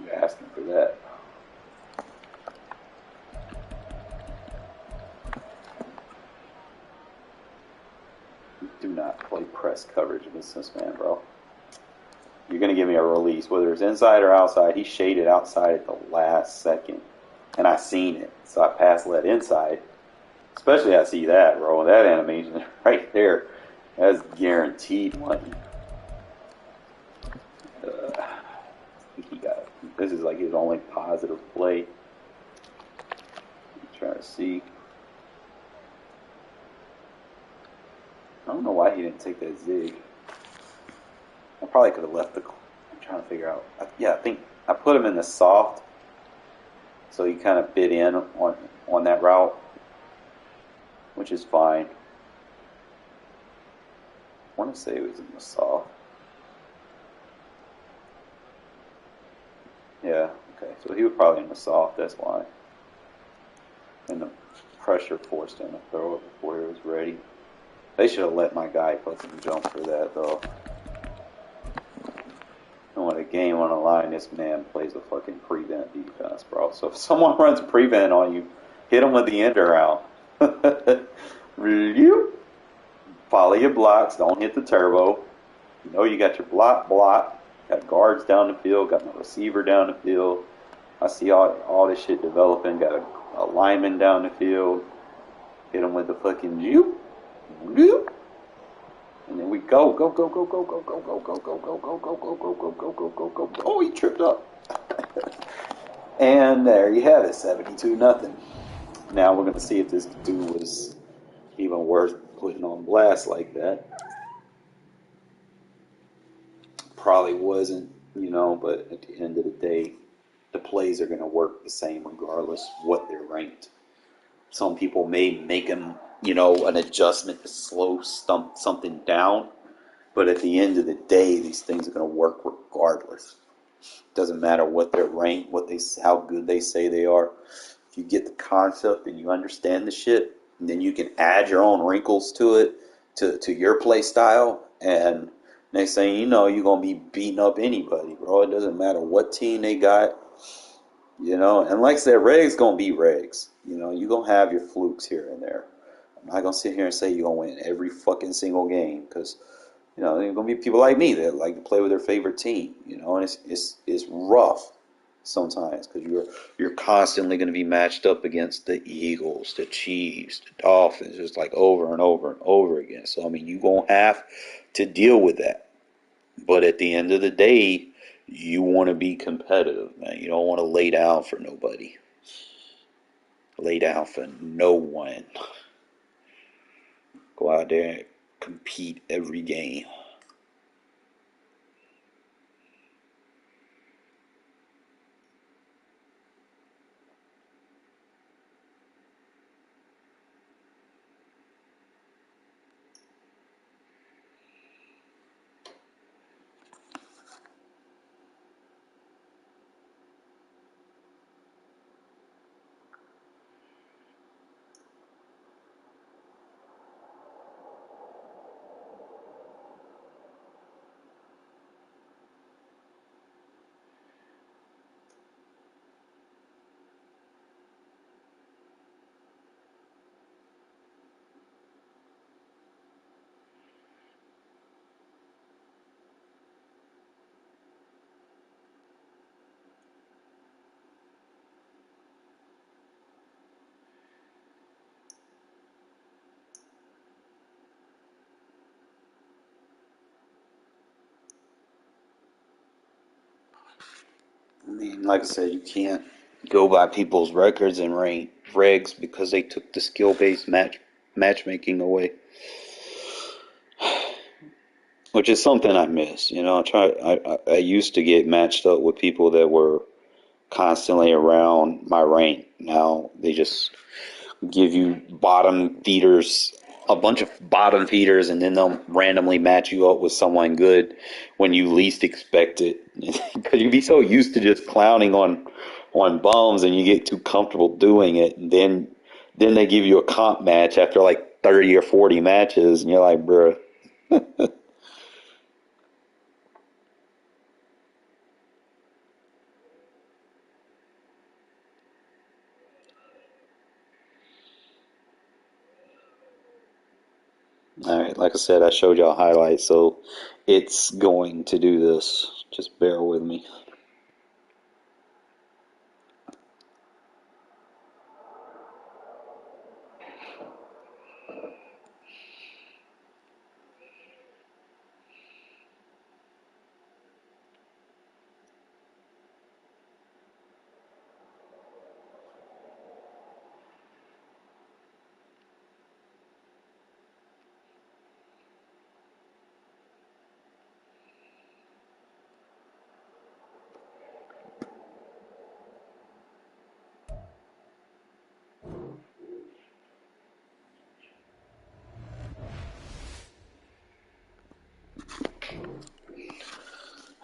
You're asking for that. You do not play press coverage against this man, bro. You're going to give me a release, whether it's inside or outside. He shaded outside at the last second, and I seen it, so I pass-led inside. Especially I see that, bro. That animation right there, that's guaranteed money. I think he got it. This is like his only positive play. I'm trying to see. I don't know why he didn't take that zig. I probably could have left the... I'm trying to figure out... Yeah, I think I put him in the soft, so he kind of bit in on that route, which is fine. I want to say it was in the soft. Yeah, okay. So he was probably in the soft, that's why. And the pressure forced him to throw it before he was ready. They should have let my guy fucking jump for that, though. And with a game on the line, this man plays a fucking prevent defense, bro. So if someone runs prevent on you, hit him with the end around. Follow your blocks. Don't hit the turbo. You know you got your block. Got guards down the field. Got my receiver down the field. I see all this shit developing. Got a lineman down the field. Hit him with the fucking juke. And then we go. Oh, he tripped up. And there you have it, 72-0. Now we're going to see if this dude was even worth putting on blast like that. Probably wasn't, but at the end of the day, the plays are going to work the same regardless what they're ranked. Some people may make them, an adjustment to slow something down, but at the end of the day, these things are going to work regardless. Doesn't matter what they're ranked, how good they say they are. If you get the concept and you understand the shit, and then you can add your own wrinkles to it, to your play style, and next thing you know, you're going to be beating up anybody, bro. It doesn't matter what team they got, And like I said, regs going to be regs. You're going to have your flukes here and there. I'm not going to sit here and say you're going to win every fucking single game, because there's going to be people like me that like to play with their favorite team, and it's rough sometimes because you're constantly going to be matched up against the Eagles, the Chiefs, the Dolphins, just like over and over and over again. So, you're going to have to deal with that. But at the end of the day, you want to be competitive, man. You don't want to lay down for nobody. Lay down for no one. Go out there and compete every game. Like I said, you can't go by people's records and rank regs because they took the skill-based matchmaking away, which is something I miss. I used to get matched up with people that were constantly around my rank. Now they just give you bottom feeders, a bunch of bottom feeders, and then they'll randomly match you up with someone good when you least expect it. Because you be so used to just clowning on bums, and you get too comfortable doing it, and then they give you a comp match after like 30 or 40 matches, and you're like, bruh. All right, like I said, I showed y'all highlights, so it's going to do this. Just bear with me.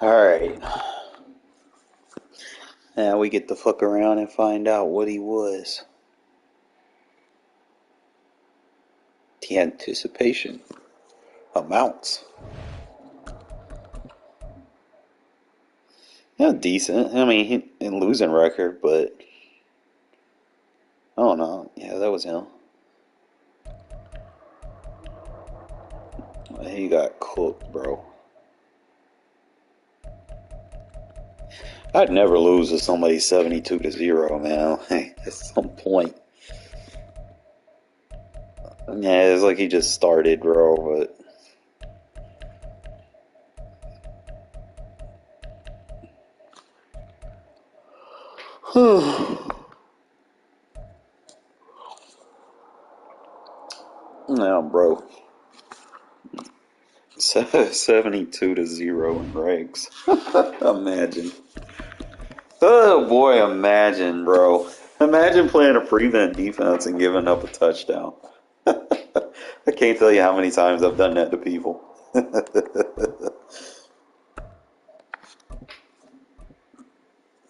All right. Now we get to fuck around and find out what he was. The anticipation amounts. Yeah, decent. In losing record, but I don't know. Yeah, that was him. He got cooked, bro. I'd never lose to somebody 72-0, man. At some point. Yeah, it's like he just started, bro, but No, bro. 72-0 in ranks. Imagine. Oh boy, imagine, bro. Imagine playing a prevent defense and giving up a touchdown. I can't tell you how many times I've done that to people.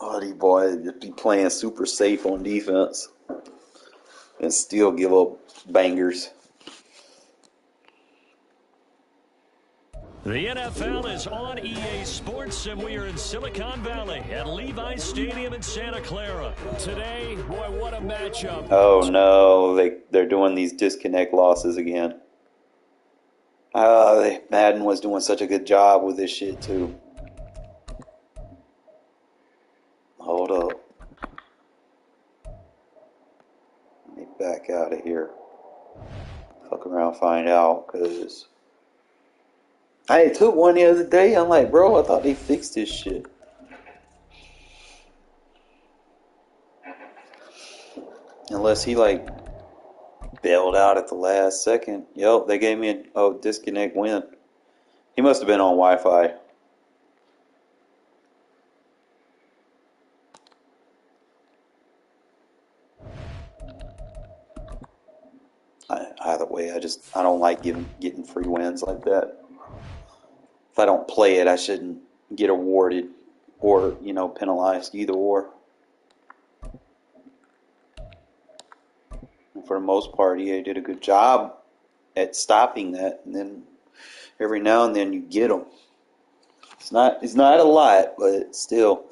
Oh, these boys just be playing super safe on defense and still give up bangers. The NFL is on EA Sports, and we are in Silicon Valley at Levi's Stadium in Santa Clara. Today, boy, what a matchup. Oh no, they're doing these disconnect losses again. Madden was doing such a good job with this shit too. Hold up. Let me back out of here. Fuck around, find out, because I took one the other day. I'm like, bro, I thought they fixed this shit. Unless he like bailed out at the last second. Yep, they gave me a disconnect win. He must have been on Wi-Fi. Either way, I don't like getting free wins like that. If I don't play it, I shouldn't get awarded or, penalized, either or. And for the most part, EA did a good job at stopping that, and then every now and then you get them. It's not a lot, but it's still,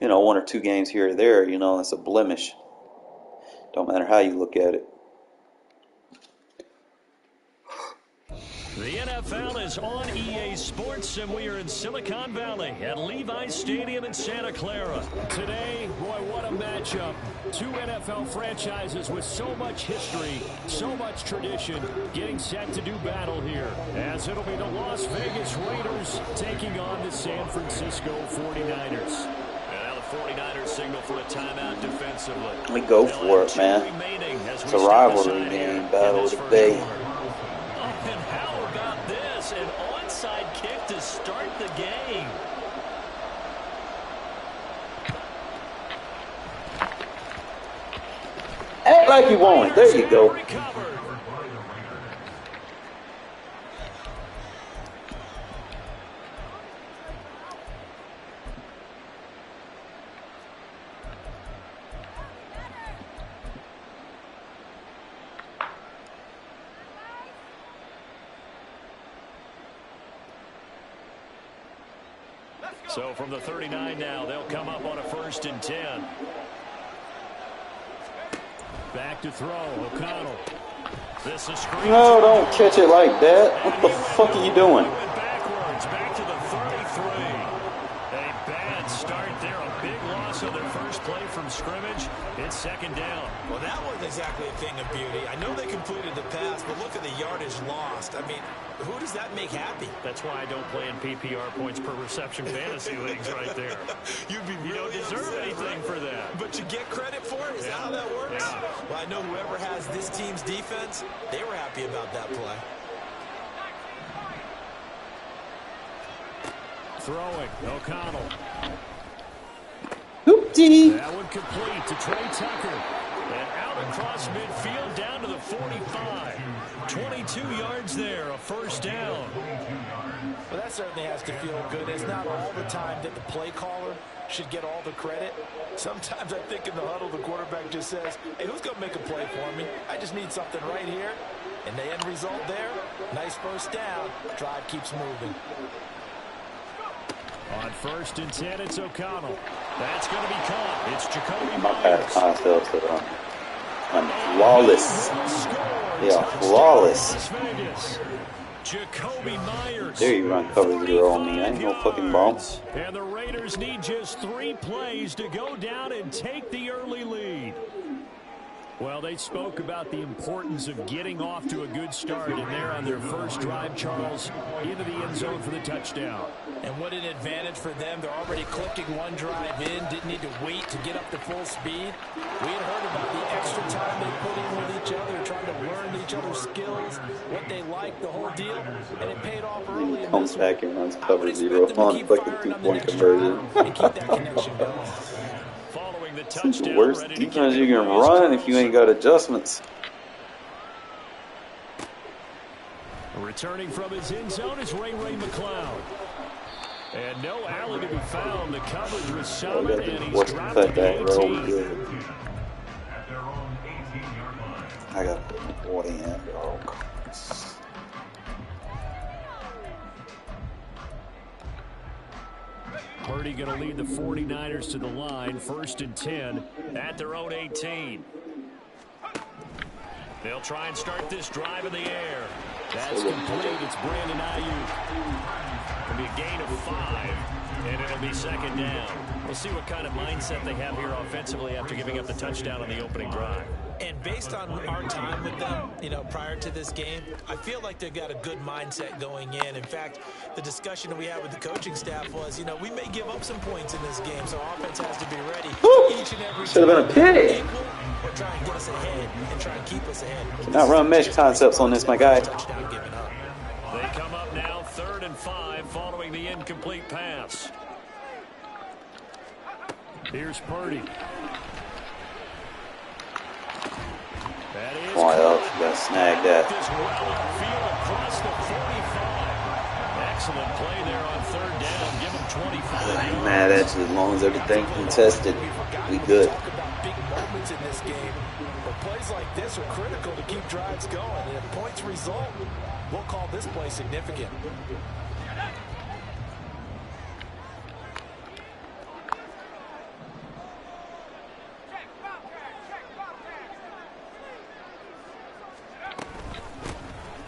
1 or 2 games here or there, it's a blemish. Don't matter how you look at it. The NFL is on EA Sports, and we are in Silicon Valley at Levi's Stadium in Santa Clara. Today, boy, what a matchup. 2 NFL franchises with so much history, so much tradition, getting set to do battle here. As it'll be the Las Vegas Raiders taking on the San Francisco 49ers. And now the 49ers signal for a timeout defensively. We go for it, man. It's a rivalry game, battle of the Bay. And how about this? An onside kick to start the game. Act like you want it. There you go. So from the 39 now, they'll come up on a 1st and 10. Back to throw, O'Connell. This is screen. No, don't catch it like that. What the fuck are you doing? Backwards, back to the 33. A bad start there. A big loss on their first play from scrimmage. It's 2nd down. Well, that wasn't exactly a thing of beauty. I know they completed the pass, but look at the yardage lost. I mean, who does that make happy? That's why I don't play in PPR points per reception fantasy leagues right there. You'd be really You don't deserve upset, anything right? for that. But you get credit for it? Is that how that works? Yeah. Well, I know whoever has this team's defense, they were happy about that play. Throwing, O'Connell. Hoopty. That one complete to Trey Tucker. And out across midfield down to the 45. 22 yards there, a 1st down. Well, that certainly has to feel good. It's not all the time that the play caller should get all the credit. Sometimes I think in the huddle, the quarterback just says, hey, who's going to make a play for me? I just need something right here. And the end result there, nice 1st down. Drive keeps moving. On 1st and 10, it's O'Connell. That's going to be caught. It's Jacoby My bad. Myers. I'm flawless. Yeah, flawless. Jacoby Myers. There you run cover 0 on me. I ain't no fucking ball. And the Raiders need just 3 plays to go down and take the early lead. Well, they spoke about the importance of getting off to a good start, and they're on their first drive, Charles, into the end zone for the touchdown. And what an advantage for them. They're already clicking one drive in, didn't need to wait to get up to full speed. We had heard about the extra time they put in with each other, trying to learn each other's skills, what they like, the whole deal, and it paid off early in Comes this back one. and runs I would cover expect 0 them to on keep fucking firing on the 2-point next conversion. drive and keep that connection going. Following the This is touchdown, the worst ready to defense kick you it can away is run if you ain't got adjustments. Returning from his end zone is Ray McCloud. And no alley to be found. The coverage was Oh, we solid, got and to he's force the dropped to cutback the roll. 18. Good. I got 40 and oh, Purdy going to lead the 49ers to the line, 1st and 10 at their own 18. They'll try and start this drive in the air. That's complete. It's Brandon Ayuk. It'll be a gain of 5, and it'll be 2nd down. We'll see what kind of mindset they have here offensively after giving up the touchdown on the opening drive. And based on our time with them, you know, prior to this game, I feel like they've got a good mindset going in. In fact, the discussion that we had with the coaching staff was, you know, we may give up some points in this game, so offense has to be ready. Each and every should have been a pick. Or try and get us ahead and try and keep us ahead. Cannot run mesh concepts on this, my guy. Touchdown given up. They come up now 3rd and 5 following the incomplete pass. Here's Purdy. That is Why else you got snagged that? this well upfield across the 45. Excellent play there on 3rd down. Give him 25. I ain't mad at you as long as everything's contested. We good. Talk about big moments in this game, but plays like this are critical to keep drives going. And if points result, we'll call this play significant.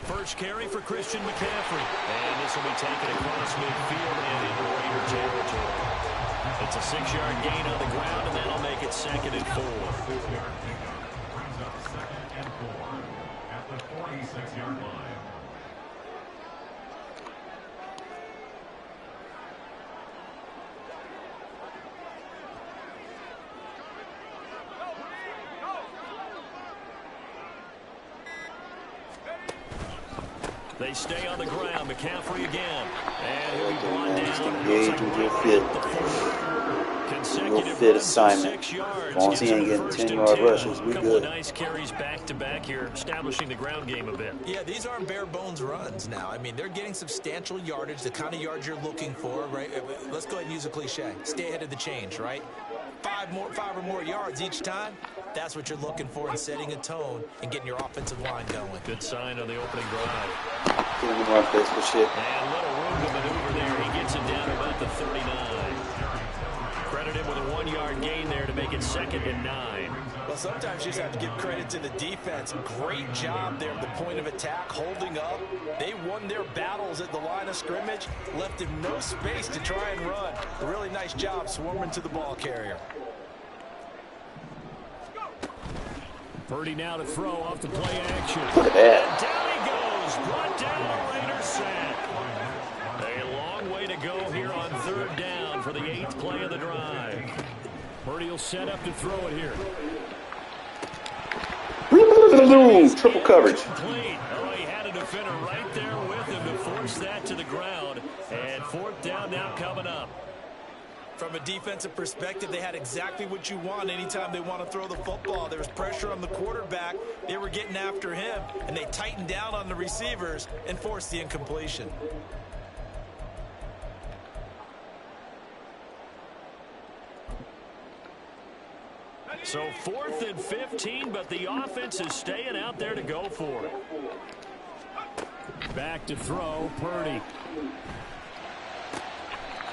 First carry for Christian McCaffrey. And this will be taken across midfield and into Raider territory. It's a 6-yard gain on the ground, and that'll make it 2nd and 4. Brings up 2nd and 4 at the 46-yard line. They stay on the ground. McCaffrey again. And he'll be brought down. Engage with your fit. Consecutive fit runs of assignment. 6 yards. As long as he ain't getting 10-yard rushes, we Couple good. of nice carries back-to-back here, establishing the ground game a bit. Yeah, these aren't bare-bones runs now. I mean, they're getting substantial yardage, the kind of yards you're looking for, right? Let's go ahead and use a cliche. Stay ahead of the change, right? 5 or more yards each time. That's what you're looking for in setting a tone and getting your offensive line going. Good sign on the opening drive. Get him in my face for shit. And little room to maneuver there. He gets it down to about the 39. Credit him with a 1-yard gain there to make it 2nd and 9. Well, sometimes you just have to give credit to the defense. Great job there at the point of attack, holding up. They won their battles at the line of scrimmage, left him no space to try and run. A really nice job swarming to the ball carrier. Purdy now to throw off the play action. Look at that. And down he goes. Brought down a Raider sack. A long way to go here on 3rd down for the 8th play of the drive. Purdy will set up to throw it here. Triple coverage. Complete. Oh, he had a defender right there with him to force that to the ground. And 4th down now coming up. From a defensive perspective, they had exactly what you want anytime they want to throw the football. There was pressure on the quarterback. They were getting after him, and they tightened down on the receivers and forced the incompletion. So 4th and 15, but the offense is staying out there to go for it. Back to throw, Purdy.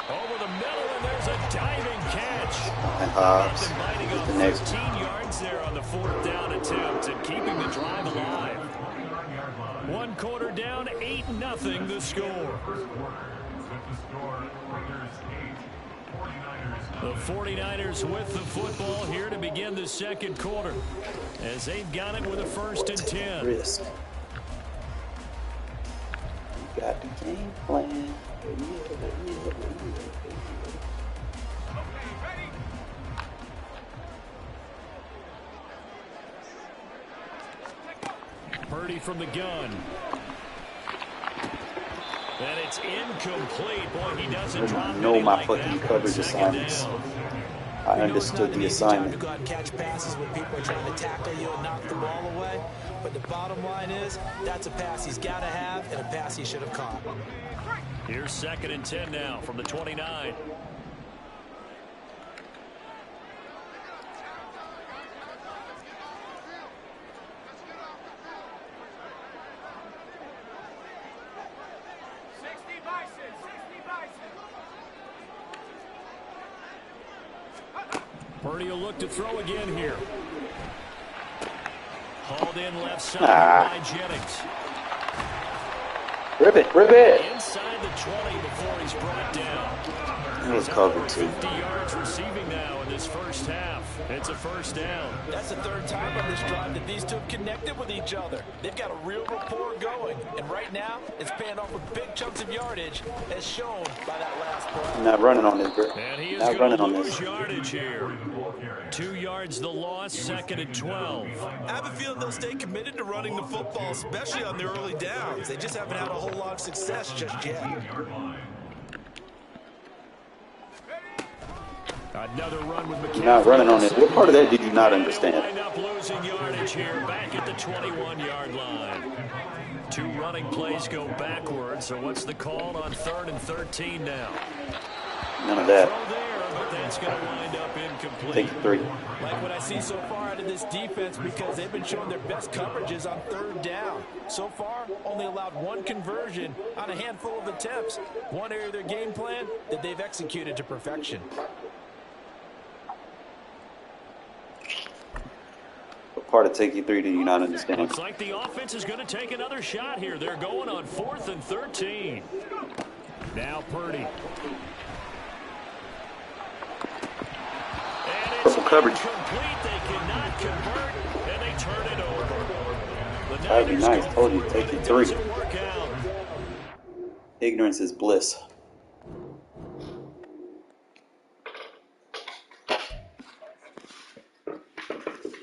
Over the middle, and there's a diving catch. And Hobbs. Biting off The next 15 yards there on the 4th down attempt and keeping the drive alive. 1 quarter down, 8-0 the score. The 49ers with the football here to begin the 2nd quarter as they've got it with a 1st and 10. Risk. You got the game plan. Purdy from the gun. And it's incomplete. Boy, he doesn't drop know any my like fucking that. coverage Second assignments. down. I understood the assignment. To go out and catch passes when people are trying to tackle you and knock the ball away. But the bottom line is, that's a pass he's got to have and a pass he should have caught. Here's 2nd and 10 now from the 29. Purdy will look to throw again here. Hauled in left side by Jennings. Rip it. Inside the 20 before he's brought down. It was covered too. 50 yards receiving now in this first half. It's a first down. That's the 3rd time on this drive that these two have connected with each other. They've got a real rapport going. And right now, it's paying off with big chunks of yardage, as shown by that last play. Not running on this, bro. And he is Not going running to on lose this. yardage here. 2 yards the loss, 2nd and 12. I have a feeling they'll stay committed to running the football, especially on the early downs. They just haven't had a whole lot of success just yet. Another run with McCaffrey. Not running on this. What part of that did you not understand? Wind up losing yardage here, back at the 21-yard line. 2 running plays go backwards. So what's the call on 3rd and 13 now? None of that. Throw there, but that's going to wind up incomplete. Take 3. Like what I see so far out of this defense, because they've been showing their best coverages on 3rd down. So far, only allowed 1 conversion on a handful of attempts. One area of their game plan that they've executed to perfection. What part of take 3 do you not understand? Looks like the offense is going to take another shot here. They're going on 4th and 13. Now Purdy. And it's coverage. incomplete. They cannot convert, and they turn it over. That'd be nice. Told you, take 3. Doesn't work out. Ignorance is bliss.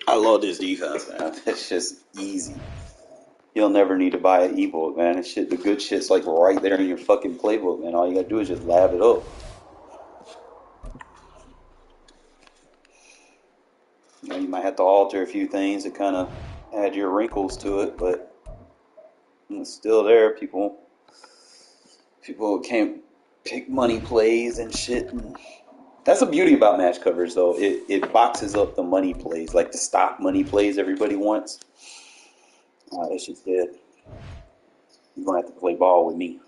I love this defense, man. It's just easy. You'll never need to buy an ebook, man. This shit, the good shit's like right there in your fucking playbook, man. All you gotta do is just lab it up. You know, you might have to alter a few things to kind of add your wrinkles to it, but it's still there. People can't pick money plays and shit. And that's the beauty about match coverage, though. It boxes up the money plays, like the stock money plays everybody wants. That shit's dead. You're gonna have to play ball with me.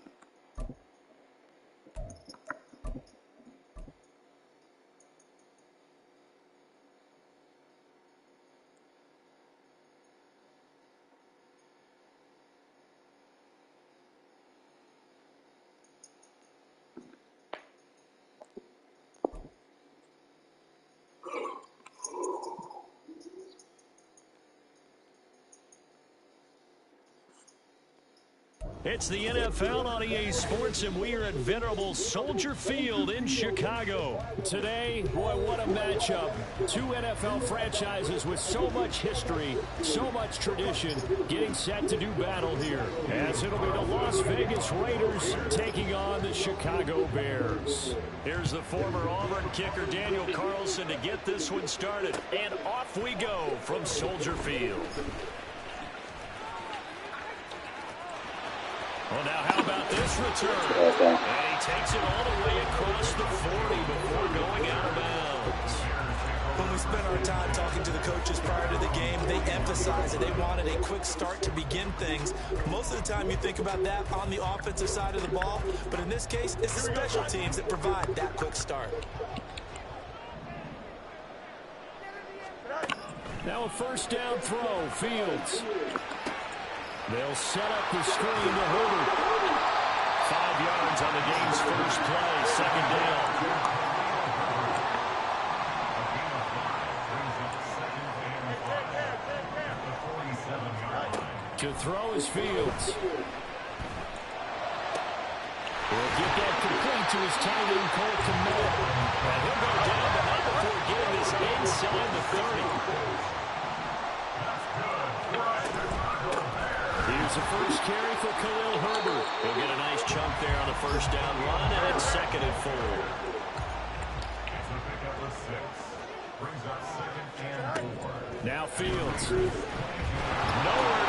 It's the NFL on EA Sports, and we are at venerable Soldier Field in Chicago. Today, boy, what a matchup. 2 NFL franchises with so much history, so much tradition, getting set to do battle here. As it'll be the Las Vegas Raiders taking on the Chicago Bears. Here's the former Auburn kicker, Daniel Carlson, to get this one started. And off we go from Soldier Field. Well, now how about this return? And he takes it all the way across the 40 before going out of bounds. When we spent our time talking to the coaches prior to the game, they emphasized that they wanted a quick start to begin things. Most of the time you think about that on the offensive side of the ball, but in this case, it's the special teams that provide that quick start. Now a first down throw, Fields. They'll set up the screen to Herbert. 5 yards on the game's first play, second down. To throw is Fields. Will get that complete to his tight end, Cole Kmet. And he'll go down, but not before getting this inside the 30. It's a first carry for Khalil Herbert. He'll get a nice chunk there on the first down run, and it's 2nd and 4. It's a pickup of 6. Brings up 2nd and 4. Now Fields. Nowhere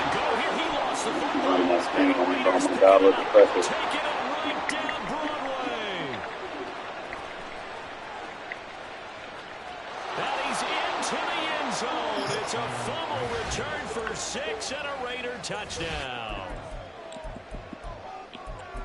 to go here. He lost the football. Nice And the game. Raiders pick That it was up, impressive. taking it right down Broadway. And he's into the end zone. It's a fumble return for 6 and a Raider touchdown.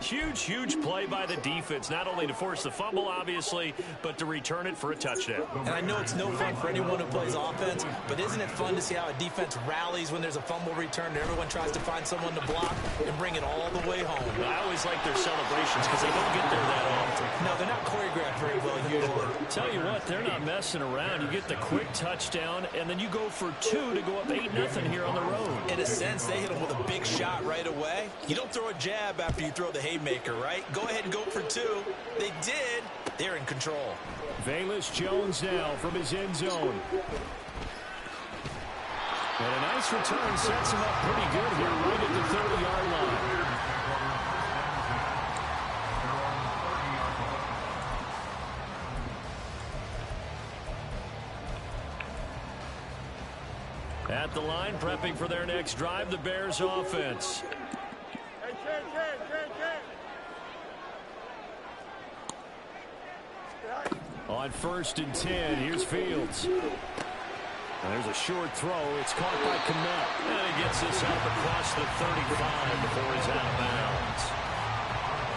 Huge play by the defense, not only to force the fumble, obviously, but to return it for a touchdown. And I know it's no fun for anyone who plays offense, but isn't it fun to see how a defense rallies when there's a fumble return and everyone tries to find someone to block and bring it all the way home? I always like their celebrations because they don't get there that often. No, they're not choreographed very well usually. Tell you what, they're not messing around. You get the quick touchdown, and then you go for 2 to go up 8-0 here on the road. In a sense, they hit them with a big shot right away. You don't throw a jab after you throw the haymaker, right? Go ahead and go for 2. They did. They're in control. Velus Jones now from his end zone. And a nice return sets him up pretty good here right at the 30-yard line. At the line, prepping for their next drive, the Bears offense. Hey, Ken. On 1st and 10, here's Fields. And there's a short throw. It's caught by Kmet. And he gets this up across the 35 before he's out of bounds.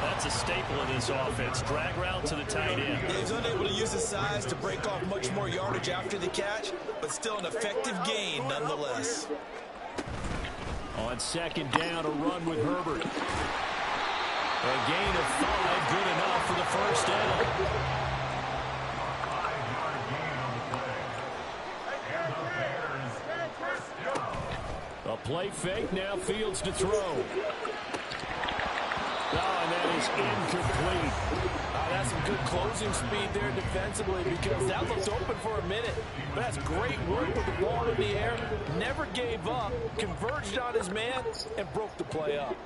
That's a staple of this offense. Drag route to the tight end. Yeah, he's unable to use his size to break off much more yardage after the catch, but still an effective gain nonetheless. On 2nd down, a run with Herbert. A gain of 5, good enough for the first down. A play fake, now Fields to throw. Oh, and that is incomplete. That's some good closing speed there defensively because that looked open for a minute. But that's great work with the ball in the air. Never gave up, converged on his man, and broke the play up.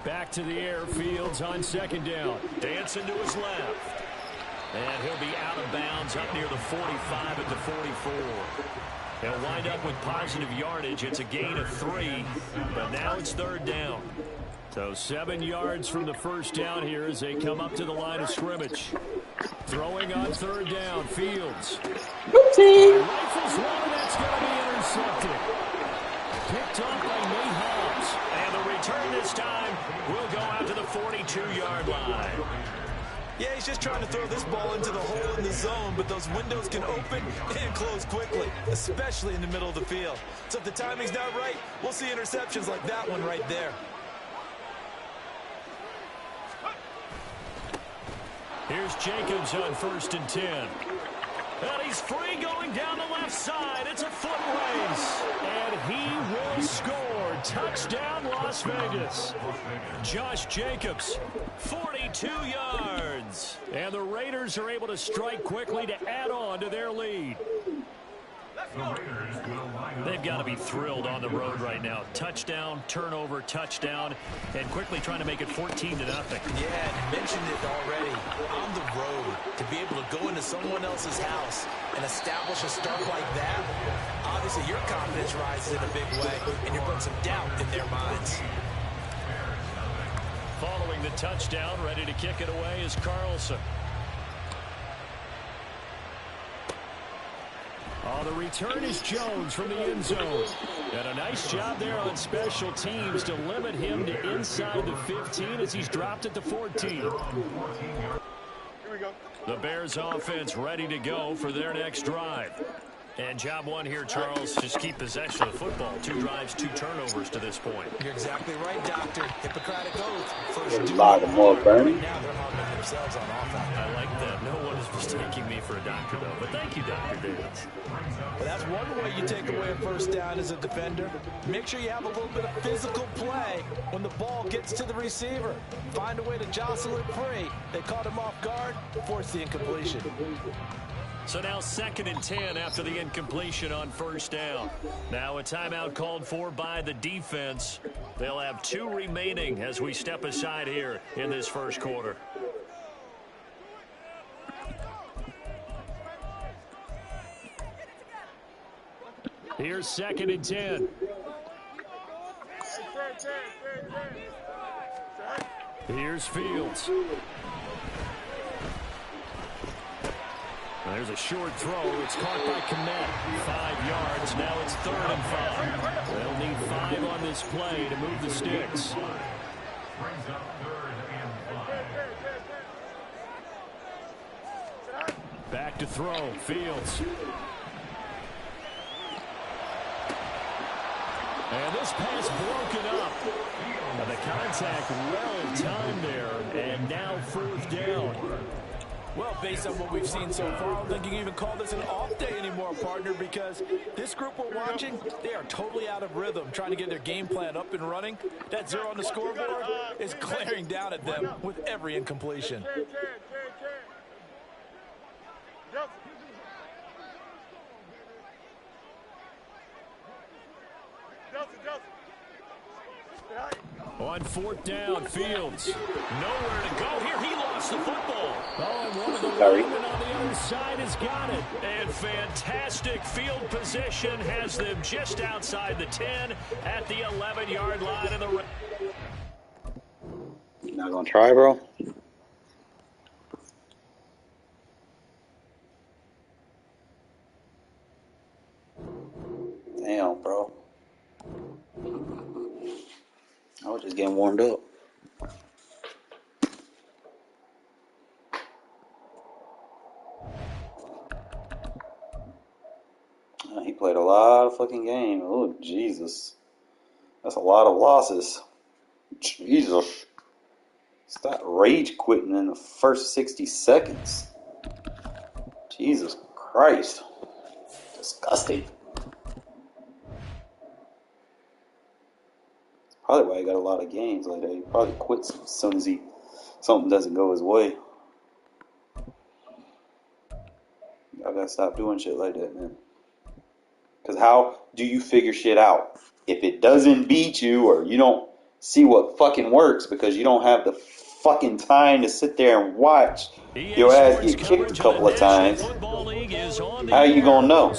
Back to the air, Fields on 2nd down. Dancing to his left. And he'll be out of bounds up near the 45 at the 44. He'll wind up with positive yardage. It's a gain of 3, but now it's 3rd down. So 7 yards from the first down here as they come up to the line of scrimmage. Throwing on 3rd down, Fields. Rifles one, and that's going to be intercepted. Picked off by Nate Hobbs. And the return this time will go out to the 42-yard line. Yeah, he's just trying to throw this ball into the hole in the zone, but those windows can open and close quickly, especially in the middle of the field. So if the timing's not right, we'll see interceptions like that one right there. Here's Jacobs on 1st and 10. And he's free going down the left side. It's a foot race. And he will score. Touchdown, Las Vegas. Josh Jacobs, 42 yards. And the Raiders are able to strike quickly to add on to their lead. They've got to be thrilled on the road right now. Touchdown, turnover, touchdown, and quickly trying to make it 14-0. Yeah, and you mentioned it already. On the road, to be able to go into someone else's house and establish a start like that, obviously your confidence rises in a big way, and you bring some doubt in their minds. Following the touchdown, ready to kick it away is Carlson. Oh, the return is Jones from the end zone. And a nice job there on special teams to limit him to inside the 15 as he's dropped at the 14. Here we go. The Bears offense ready to go for their next drive. And job one here, Charles, just keep possession of the football. 2 drives, 2 turnovers to this point. You're exactly right, Doctor. Hippocratic oath. There's a lot more burning. Now they're harming themselves on offense. I like that. No one is mistaking me for a doctor, though. But thank you, Dr. Davis. Well, that's one way you take away a first down as a defender. Make sure you have a little bit of physical play when the ball gets to the receiver. Find a way to jostle it free. They caught him off guard, forced the incompletion. So now 2nd and 10 after the incompletion on first down. Now a timeout called for by the defense. They'll have 2 remaining as we step aside here in this first quarter. Here's 2nd and 10. Here's Fields. There's a short throw. It's caught by Kmet. 5 yards. Now it's 3rd and 5. They'll need 5 on this play to move the sticks. Brings up 3rd and 5. Back to throw. Fields. And this pass broken up. The contact well timed there. And now 4th down. Well, based on what we've seen so far, I don't think you can even call this an off day anymore, partner, because this group we're watching, they are totally out of rhythm, trying to get their game plan up and running. That 0 on the scoreboard is glaring down at them with every incompletion. On 4th down, Fields. Nowhere to go here. He lost the football. Oh, and one of the linemen on the other side has got it. And fantastic field position has them just outside the 10 at the 11-yard line. And the You not gonna try, bro? Damn, bro. I was just getting warmed up. He played a lot of fucking games. Oh, Jesus. That's a lot of losses. Jesus. Stop rage quitting in the first 60 seconds. Jesus Christ. Disgusting. Probably why he got a lot of games like that. He probably quits as soon as something doesn't go his way. Y'all gotta stop doing shit like that, man. Because how do you figure shit out? If it doesn't beat you or you don't see what fucking works because you don't have the fucking time to sit there and watch your ass get kicked a couple of times, how are you gonna know?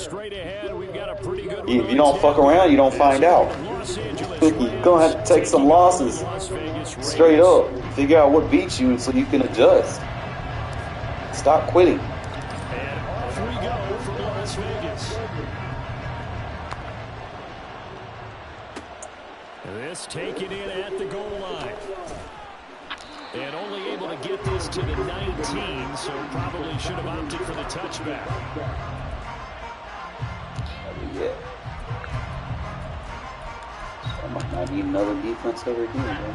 If you don't fuck around, you don't find out. You're gonna have to take some losses straight up. Figure out what beats you so you can adjust. Stop quitting. And off we go from Las Vegas. This taken in at the goal line. And only able to get this to the 19, so probably should have opted for the touchback. Yeah. I might not need another defense over here, bro.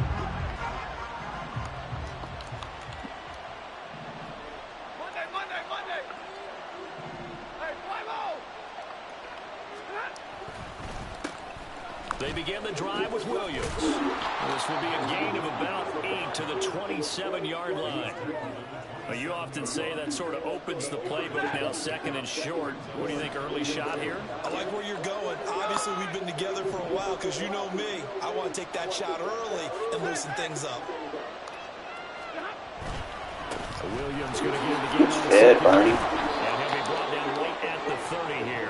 They begin the drive with Williams. This will be a gain of about 8 to the 27-yard line. You often say that sort of opens the playbook now, 2nd and short. What do you think, early shot here? I like where you're going. Obviously, we've been together for a while because you know me. I want to take that shot early and loosen things up. So Williams going to get the game on the Head, Barney. And he'll be brought down right at the 30 here.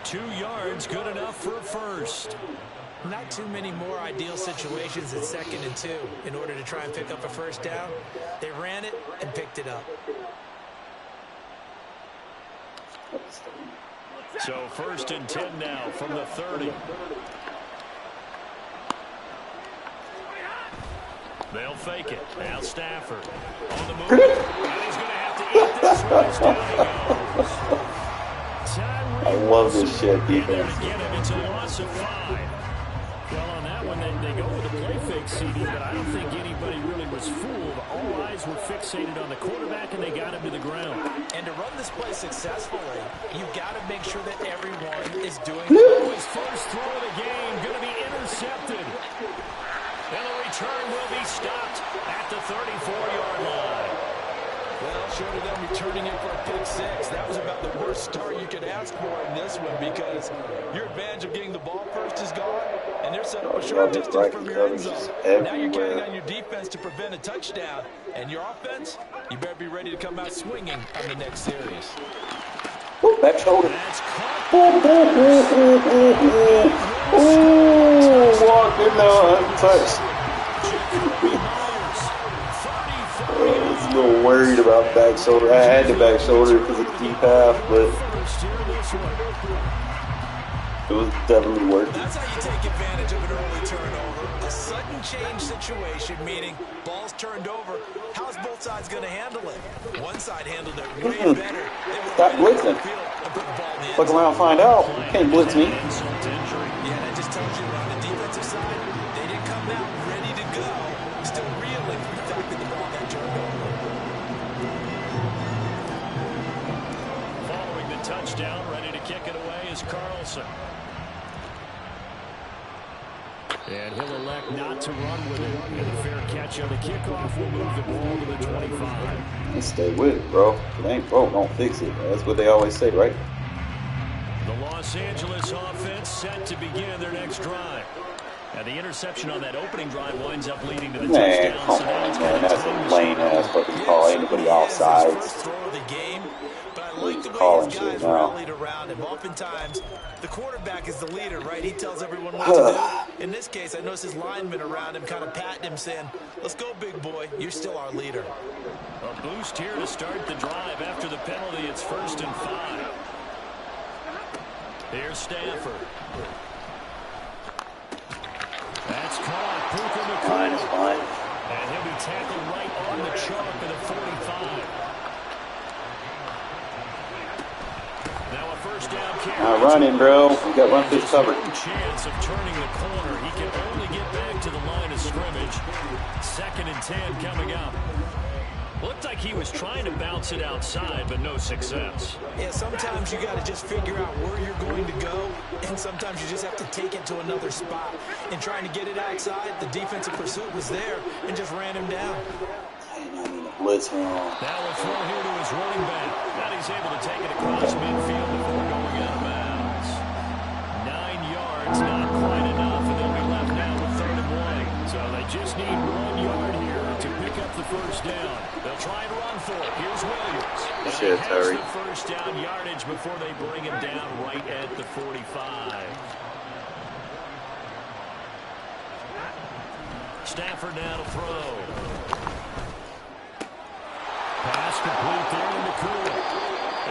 2 yards, good enough for a first. Not too many more ideal situations at 2nd and 2 in order to try and pick up a first down. They ran it and picked it up. So 1st and 10 now from the 30. They'll fake it. Now Stafford on the move. And he's going to have to eat this one. Down he goes. I love this shit defense. It's a loss of 5. Well, on that one, they go with the play fake, CD, but I don't think anybody really was fooled. All eyes were fixated on the quarterback, and they got him to the ground. And to run this play successfully, you've got to make sure that everyone is doing His first throw of the game going to be intercepted. And the return will be stopped at the 34-yard line. Well, short of them returning it for a pick 6, that was about the worst start you could ask for in this one because your advantage of getting the ball first is gone. And they're set up Oh, a short this distance from right your end coverage is zone. Now you're counting everywhere. on your defense to prevent a touchdown. And your offense, you better be ready to come out swinging on the next series. Ooh, back shoulder. That's caught. Ooh, walk in there, untouched. I was a little worried about back shoulder. I had the back shoulder because of the deep half, but it was definitely worth it. That's how you take advantage of an early turnover. A sudden change situation, meaning ball's turned over. How's both sides going to handle it? One side handled it way better. Stop blitzing. Fuck around and find out. You can't blitz me. Yeah, that just tells you on the defensive side, they didn't come out ready to go. Still reeling from the fact that the ball got turned over. Following the touchdown, ready to kick it away is Carlson. And he'll elect not to run with it. And a fair catch on the kickoff will move the ball to the 25. Just stay with it, bro. If it ain't broke, don't fix it. That's what they always say, right? The Los Angeles offense set to begin their next drive. And the interception on that opening drive winds up leading to the Man, touchdown. come So now on, it's man. got That's time a to lame ass fucking call. Anybody offsides. First throw of the game, but I like the way calling his shit guys now. rallied around him. Oftentimes, the quarterback is the leader, right? He tells everyone what to do. In this case, I noticed his linemen around him kind of patting him, saying, "Let's go, big boy. You're still our leader." A boost here to start the drive after the penalty. It's 1st and 5. Here's Stanford. That's caught. Fine, it's fine. And he'll be tackled right on the chalk at the 45. Now a first down carry. Not running, bro. We got run fish covered. No chance of turning the corner. He can only get back to the line of scrimmage. 2nd and 10 coming up. Looked like he was trying to bounce it outside, but no success. Yeah, sometimes you got to just figure out where you're going to go, and sometimes you just have to take it to another spot. And trying to get it outside, the defensive pursuit was there and just ran him down. Blitz him. Now a throw here to his running back. And he's able to take it across midfield before going out of bounds. 9 yards, not quite enough, and they'll be left now with 3rd and 1. So they just need 1 yard here to pick up the first down. They'll try and run for it. Here's Williams. And Shit, he has Terry. the first down yardage before they bring him down right at the 45. Stafford now to throw. Pass complete there in the cool.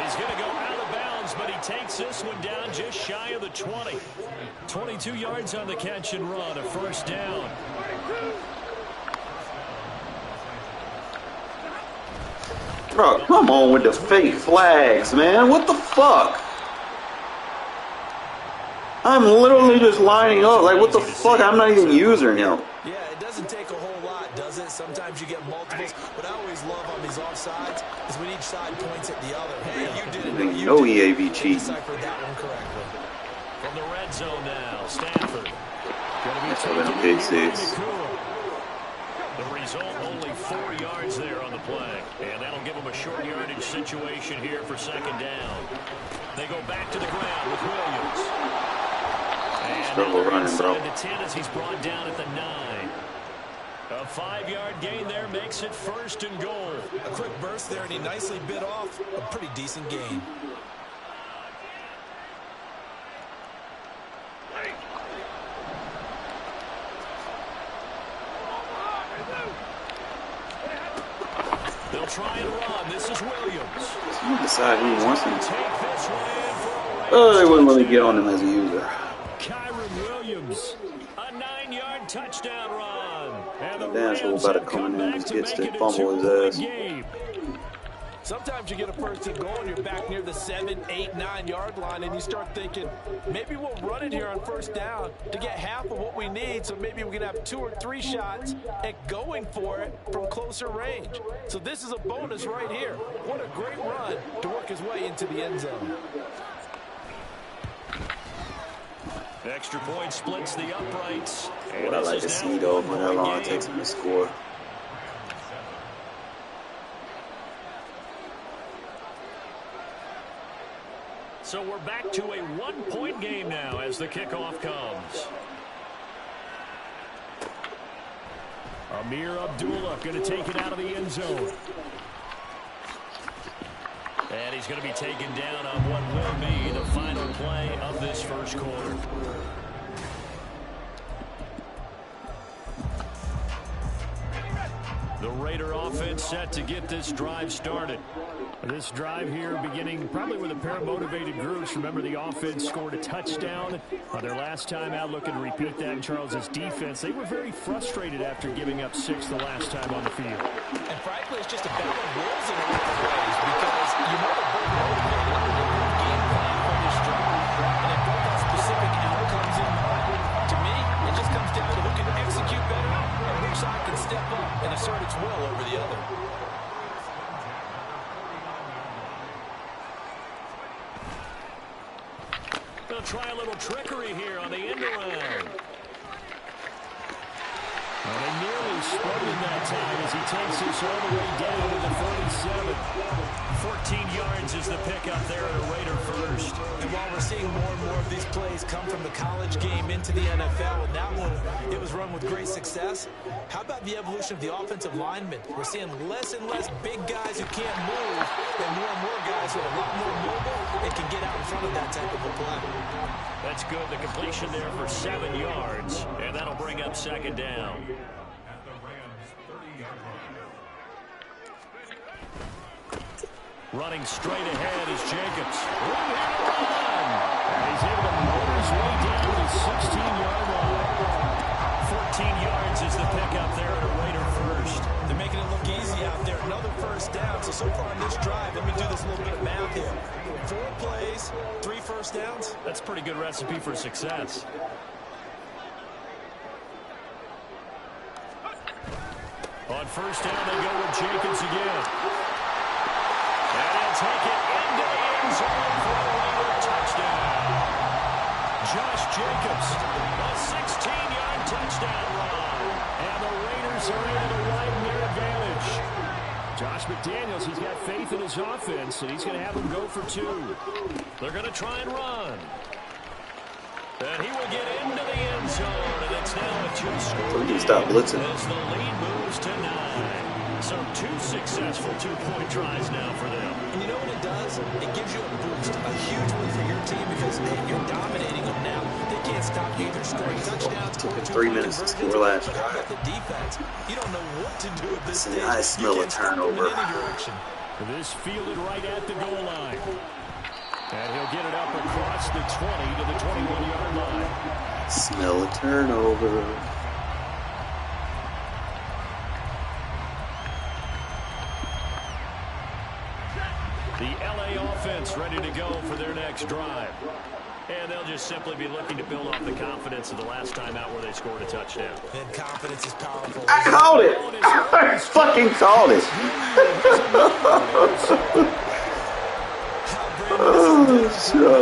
He's going to go out of bounds, but he takes this one down just shy of the 20. 22 yards on the catch and run, a first down. Bro, come on with the fake flags, man. What the fuck? I'm literally just lining up. Like, what the fuck? I'm not even using him. Yeah, it doesn't take a whole lot, does it? Sometimes you get multiples. What I always love on these offsides is when each side points at the other. Hey, you did it. No, you No did it. EAV cheating. Deciphered that one correctly. From the red zone now, Stafford. That's a big 6. The result, only 4 yards there on the play. And that'll give them a short yardage situation here for 2nd down. They go back to the ground with Williams. And Struggle running, bro. the 10 as he's brought down at the 9. A 5-yard gain there makes it 1st and goal. A quick burst there, and he nicely bit off a pretty decent gain. They'll try and run. This is Williams. You decide who wants him. Take this one in for a Oh, they wouldn't let me get on him as a user. Kyron Williams, a 9-yard touchdown run. And the Damn, so Rams about to have come in there and back just to get make it to a fumble his 2-point ass. game. Sometimes you get a first and goal and you're back near the 7, 8, 9-yard line and you start thinking, maybe we'll run it here on first down to get half of what we need, so maybe we can have 2 or 3 shots at going for it from closer range. So this is a bonus right here. What a great run to work his way into the end zone. Extra point splits the uprights. What I like to see, though, when how long it takes him to score. So we're back to a 1-point game now as the kickoff comes. Amir Abdullah going to take it out of the end zone. And he's going to be taken down on what will be the final play of this first quarter. The Raider offense set to get this drive started. This drive here beginning probably with a pair of motivated groups. Remember, the offense scored a touchdown their last time out. Looking to repeat that in Charles's defense. They were very frustrated after giving up 6 the last time on the field. And frankly, it's just a battle of wills in a lot of ways because you know they're both motivated on the game plan for this drive. And they both have specific outcomes in mind. To me, it just comes down to who can execute better and which side can step up and assert its will over the other. They'll try a little trickery here on the end around. Well, they nearly spotted that time as he takes this all the way down to the 47. 14 yards is the pickup there at a Raider first. And while we're seeing more and more of these plays come from the college game into the NFL, and that one, it was run with great success. How about the evolution of the offensive linemen? We're seeing less and less big guys who can't move, and more guys who are a lot more mobile and can get out in front of that type of a play. That's good. The completion there for 7 yards, and that'll bring up second down. At the Rams' 30-yard line. Running straight ahead is Jacobs. And he's able to motor his way down to the 16-yard line. 14 yards is the pickup there at a Raider first. They're making it look easy out there. Another first down. So far in this drive, let me do this little bit of math here. 4 plays, 3 first downs. That's a pretty good recipe for success. On first down, they go with Jacobs again. And he'll take it into the end zone for a Raider touchdown. Josh Jacobs, a 16-yard touchdown run. And the Raiders are able to widen their advantage. Josh McDaniels, he's got faith in his offense, and he's going to have them go for 2. They're going to try and run. And he will get into the end zone, and it's now a 2-score. So he can stop blitzing. As the lead moves to 9. So 2 successful 2-point tries now for them. And you know what it does? It gives you a boost, a huge one for your team because, hey, you're dominating them now. They can't stop you either scoring touchdowns. Took him 3 minutes to score last drive. The defense, you don't know what to do with this thing. I smell a turnover. This fielded right at the goal line. And he'll get it up across the 20 to the 21-yard line. Smell a turnover. The LA offense ready to go for their next drive. And they'll just simply be looking to build off the confidence of the last time out where they scored a touchdown. And confidence is powerful. I called it. I fucking called it.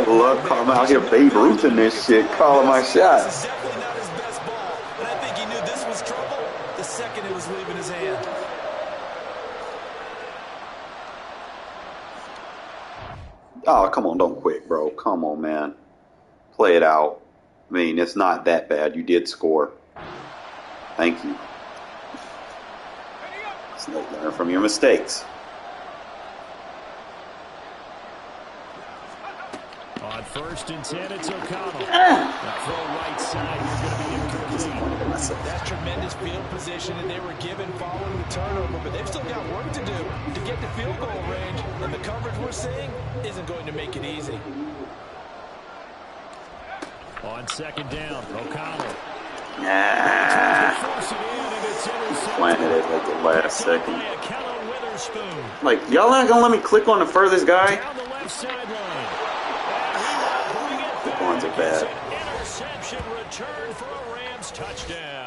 Look, I'm out here Babe Ruth in this shit, calling my shot. This is definitely not his best ball. And I think he knew this was trouble the second it was leaving his hand. Oh, come on, don't quit, bro. Come on, man. Play it out. I mean, it's not that bad. You did score. Thank you. Learn from your mistakes. On first and 10, it's O'Connell. The throw right side is going to be incomplete. That's tremendous field position, and they were given following the turnover, but they've still got work to do to get to field goal range, and the coverage we're seeing isn't going to make it easy. On second down, O'Connell. Planted it at the last second. Like, y'all not gonna let me click on the furthest guy? Down the left sideline. The ones are bad. Interception return for a Rams touchdown.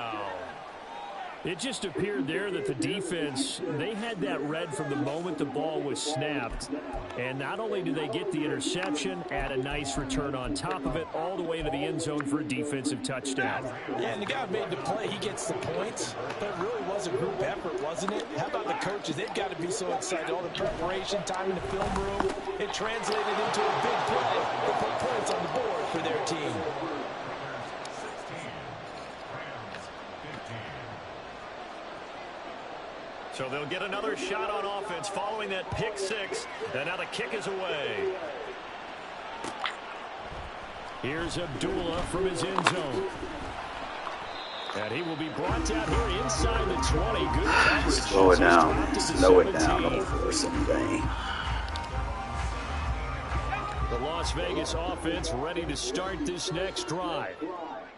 It just appeared there that the defense, they had that read from the moment the ball was snapped. And not only did they get the interception, add a nice return on top of it, all the way to the end zone for a defensive touchdown. Yeah, and the guy who made the play, he gets the points. But it really was a group effort, wasn't it? How about the coaches? They've got to be so excited. All the preparation, time in the film room, it translated into a big play. They put points on the board for their team. So they'll get another shot on offense following that pick six. And now the kick is away. Here's Abdullah from his end zone. And he will be brought down here inside the 20. Good coverage. Slow it down. Slow it down. Don't force anything. The Las Vegas offense ready to start this next drive.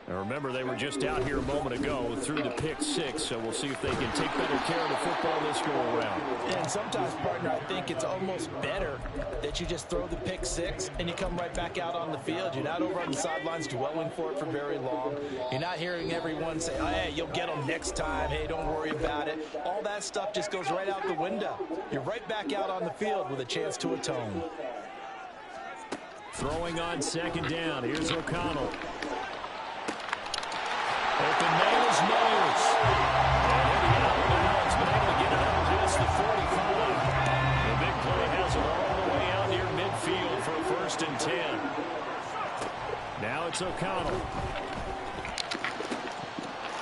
Now remember, they were just out here a moment ago through the pick six, so we'll see if they can take better care of the football this go around. And sometimes, partner, I think it's almost better that you just throw the pick six and you come right back out on the field. You're not over on the sidelines dwelling for it for very long. You're not hearing everyone say, oh, hey, you'll get them next time. Hey, don't worry about it. All that stuff just goes right out the window. You're right back out on the field with a chance to atone. Throwing on second down. Here's O'Connell. Open nails. And Eddie Allen's been able to get out past the 45. The big play has it all the way out near midfield for a 1st and 10. Now it's O'Connell.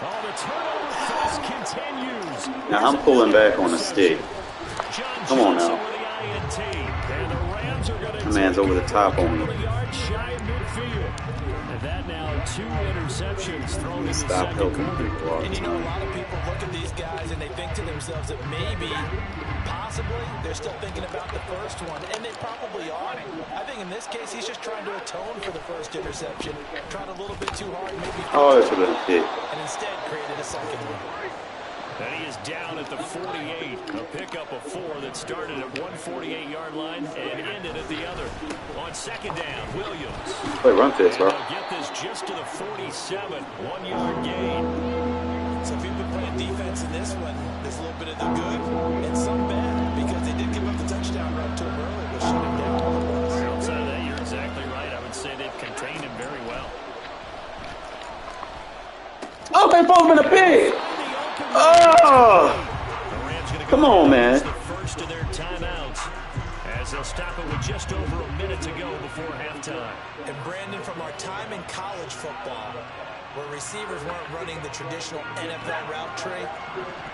Oh, the turnover fest continues. Now I'm pulling back on the stick. Come on now. The man's over the top on me. And that now 2 interceptions thrown in the Stop second helping quarter. people all the And you know, a time. lot of people look at these guys and they think to themselves that maybe, possibly, they're still thinking about the first one. And they probably are. I think in this case, he's just trying to atone for the first interception. Tried a little bit too hard, maybe. Oh, it should have been a pick. And instead created a second one. And he is down at the 48. A pickup of 4 that started at 148-yard line and ended at the other. On second down, Williams. Play run fits, bro. They'll get this just to the 47. 1-yard gain. So if you've been playing defense in this one, there's a little bit of the good and some bad because they did give up the touchdown run to him early, but shut him down otherwise. Outside of that, you're exactly right. I would say they've contained him very well. Oh, they both been a pick. Oh! Come on, man. The first of their timeouts as they'll stop it with just over a minute to go before halftime. And Brandon, from our time in college football, where receivers weren't running the traditional NFL route tree,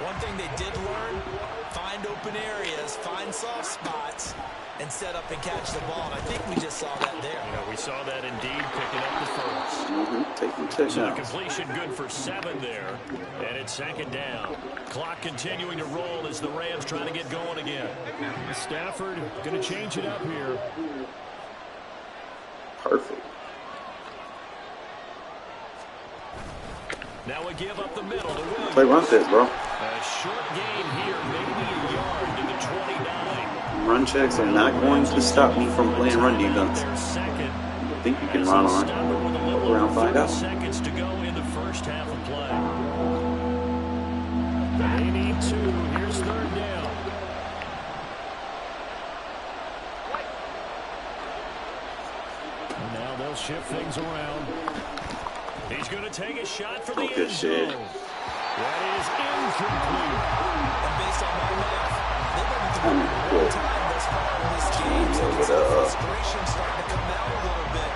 one thing they did learn, find open areas, find soft spots, and set up and catch the ball. And I think we just saw that there. You know, we saw that indeed picking up the first. Taking So the touchdowns. completion good for 7 there. And it's second down. Clock continuing to roll as the Rams trying to get going again. Stafford going to change it up here. Perfect. Now we give up the middle to Williams. Play run fits, bro. A short gain here, maybe a yard to the 29. Run checks are not going to stop me from playing run defense. Their second. I think you can run on. Go around, find out. Seconds to go in the first half of play. They need 2. Here's 3rd down. And now they'll shift things around. He's going to take a shot for the end zone. That is incomplete. And based on my math, they've been through a long time thus far in this game. So it's the frustration starting to come out a little bit.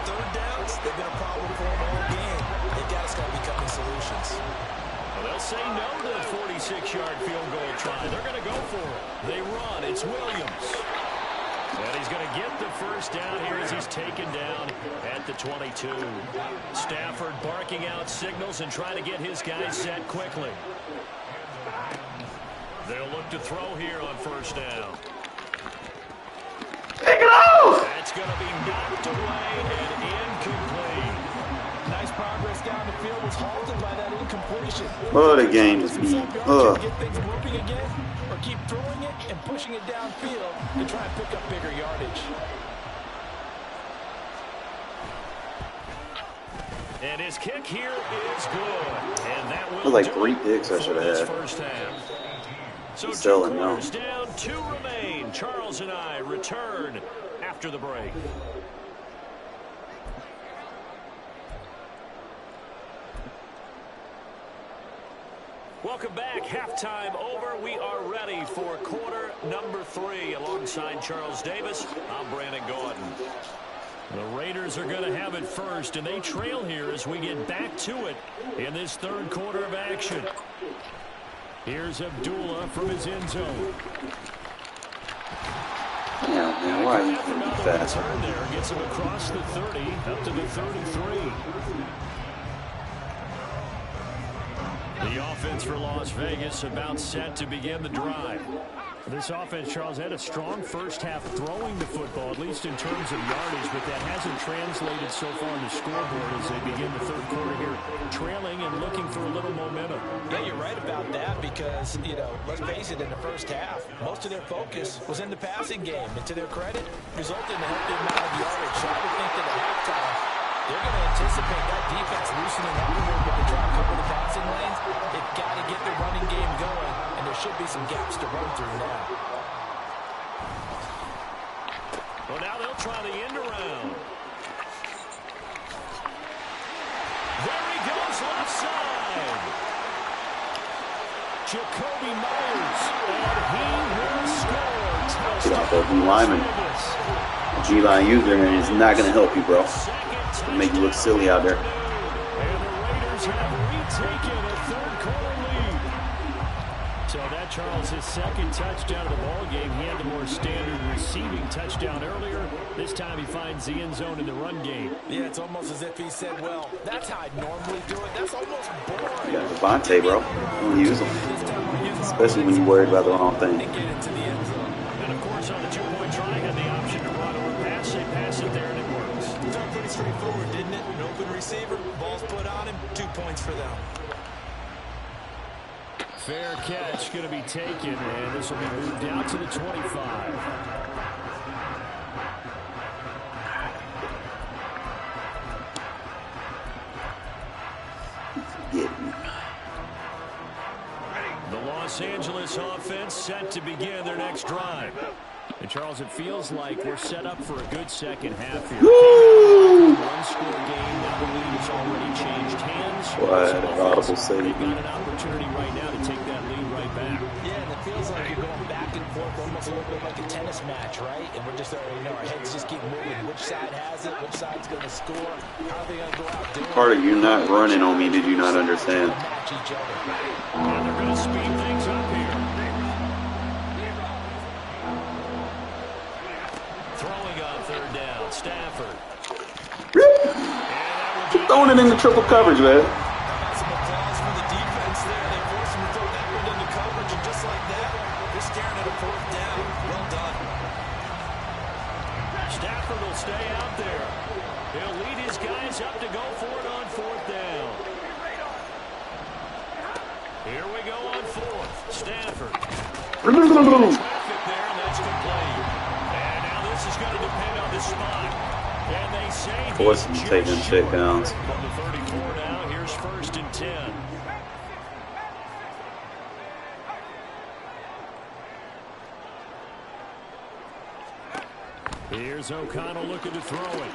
3rd downs, they've been a problem for them all game. They've got to start becoming solutions. Well, they'll say no to the 46-yard field goal try. They're going to go for it. They run. It's Williams. And he's going to get the first down here as he's taken down at the 22. Stafford barking out signals and trying to get his guys set quickly. They'll look to throw here on 1st down. Take it off! That's going to be knocked away and incomplete. Nice progress down the field was halted by that incompletion. Oh, the game just beat. Get things moving again, or keep throwing it and pushing it downfield to try and pick up bigger yardage. And his kick here is good. And that will like do 3 it picks I should for this have. first half. So He's 2 selling now. quarters down, 2 remain. Charles and I return after the break. Welcome back. Halftime over. We are ready for quarter number 3. Alongside Charles Davis, I'm Brandon Gordon. The Raiders are going to have it first, and they trail here as we get back to it in this 3rd quarter of action. Here's Abdullah from his end zone. Yeah, man, why are you doing that? Turn there gets him across the 30 up to the 33. The offense for Las Vegas about set to begin the drive. This offense, Charles, had a strong first half throwing the football, at least in terms of yardage, but that hasn't translated so far on the scoreboard as they begin the third quarter here, trailing and looking for a little momentum. Yeah, you're right about that because, you know, let's face it, in the first half, most of their focus was in the passing game. And to their credit, resulted in a healthy amount of yardage. So I would think that at halftime, they're going to anticipate that defense loosening up a little bit to try to cover the passing lanes. They've got to get the running game going, and there should be some gaps to run through now. Well, now they'll try the end around. There he goes left side. Jacoby Myers, and he will score. Get off that D lineman. G-line user is not going to help you, bro. It'll make you look silly out there. And the Raiders have retaken a third quarter lead. So that, Charles, his second touchdown of the ball game. He had the more standard receiving touchdown earlier. This time he finds the end zone in the run game. Yeah, it's almost as if he said, well, that's how I'd normally do it. That's almost boring. You got Devontae, bro. Don't use him. Especially when you're worried about the wrong thing. And get into the end zone. And, of course, on the two-point try, had the option to run or pass. They pass it there, and it works. It was pretty straightforward, didn't it? An open receiver, ball's put on him, 2 points for them. Fair catch going to be taken, and this will be moved out to the 25. The Los Angeles offense set to begin their next drive. And, Charles, it feels like we're set up for a good second half here. One-score game, now the lead has already changed hands. Audible save. They've got an opportunity right now to take that lead right back. Yeah, and it feels like you're going back and forth, almost a little bit like a tennis match, right? And we're just, you know, our heads just keep moving. Which side has it? Which side's going to score? How are they going to go out doing it? Carter, you're not running on me. Did you not understand? Match each other. And they're going to speed things up here. Throwing on third down, Stafford. Keep throwing it into triple coverage, man. Some applause for the defense there. They forced him to throw that one into coverage, and just like that, they're staring at a fourth down. Well done. Stafford will stay out there. He'll lead his guys up to go for it on fourth down. Here we go on fourth. Stafford. Traffic there, and that's complete. And now this is going to depend on the spot. And they say Force him to take them check downs. From the 34 now, here's first and 10. Here's O'Connell looking to throw it.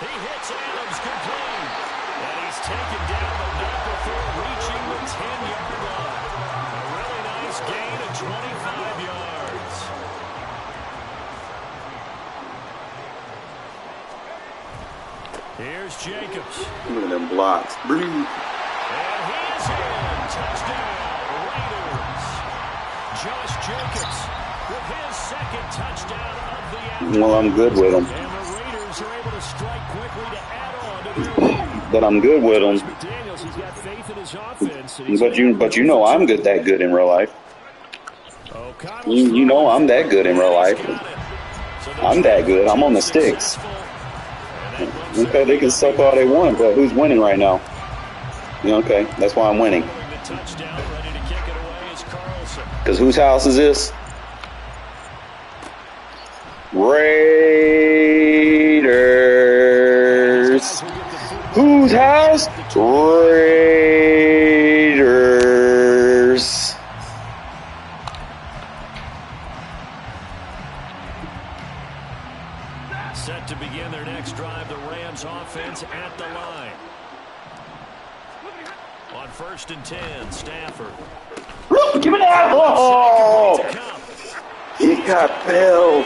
He hits Adams complete. And he's taken down, but not before reaching the 10-yard line. A really nice gain of 25 yards. Here's Jacobs. Look at them blocks. And he is in. Touchdown, Raiders. Josh Jacobs with his second touchdown of the afternoon. Well, I'm good with them. And the Raiders are able to strike quickly to add on to their lead. But I'm good with them. McDaniels, he's got faith in his offense. But you know I'm that good in real life. You know I'm that good in real life. I'm that good. I'm on the sticks. Okay, they can suck all they want, but who's winning right now? Yeah, okay, that's why I'm winning. Because whose house is this? Raiders. Whose house? Raiders. Set to begin their next drive, the Rams offense at the line. On first and 10, Stafford. Give me that ball! He got felled.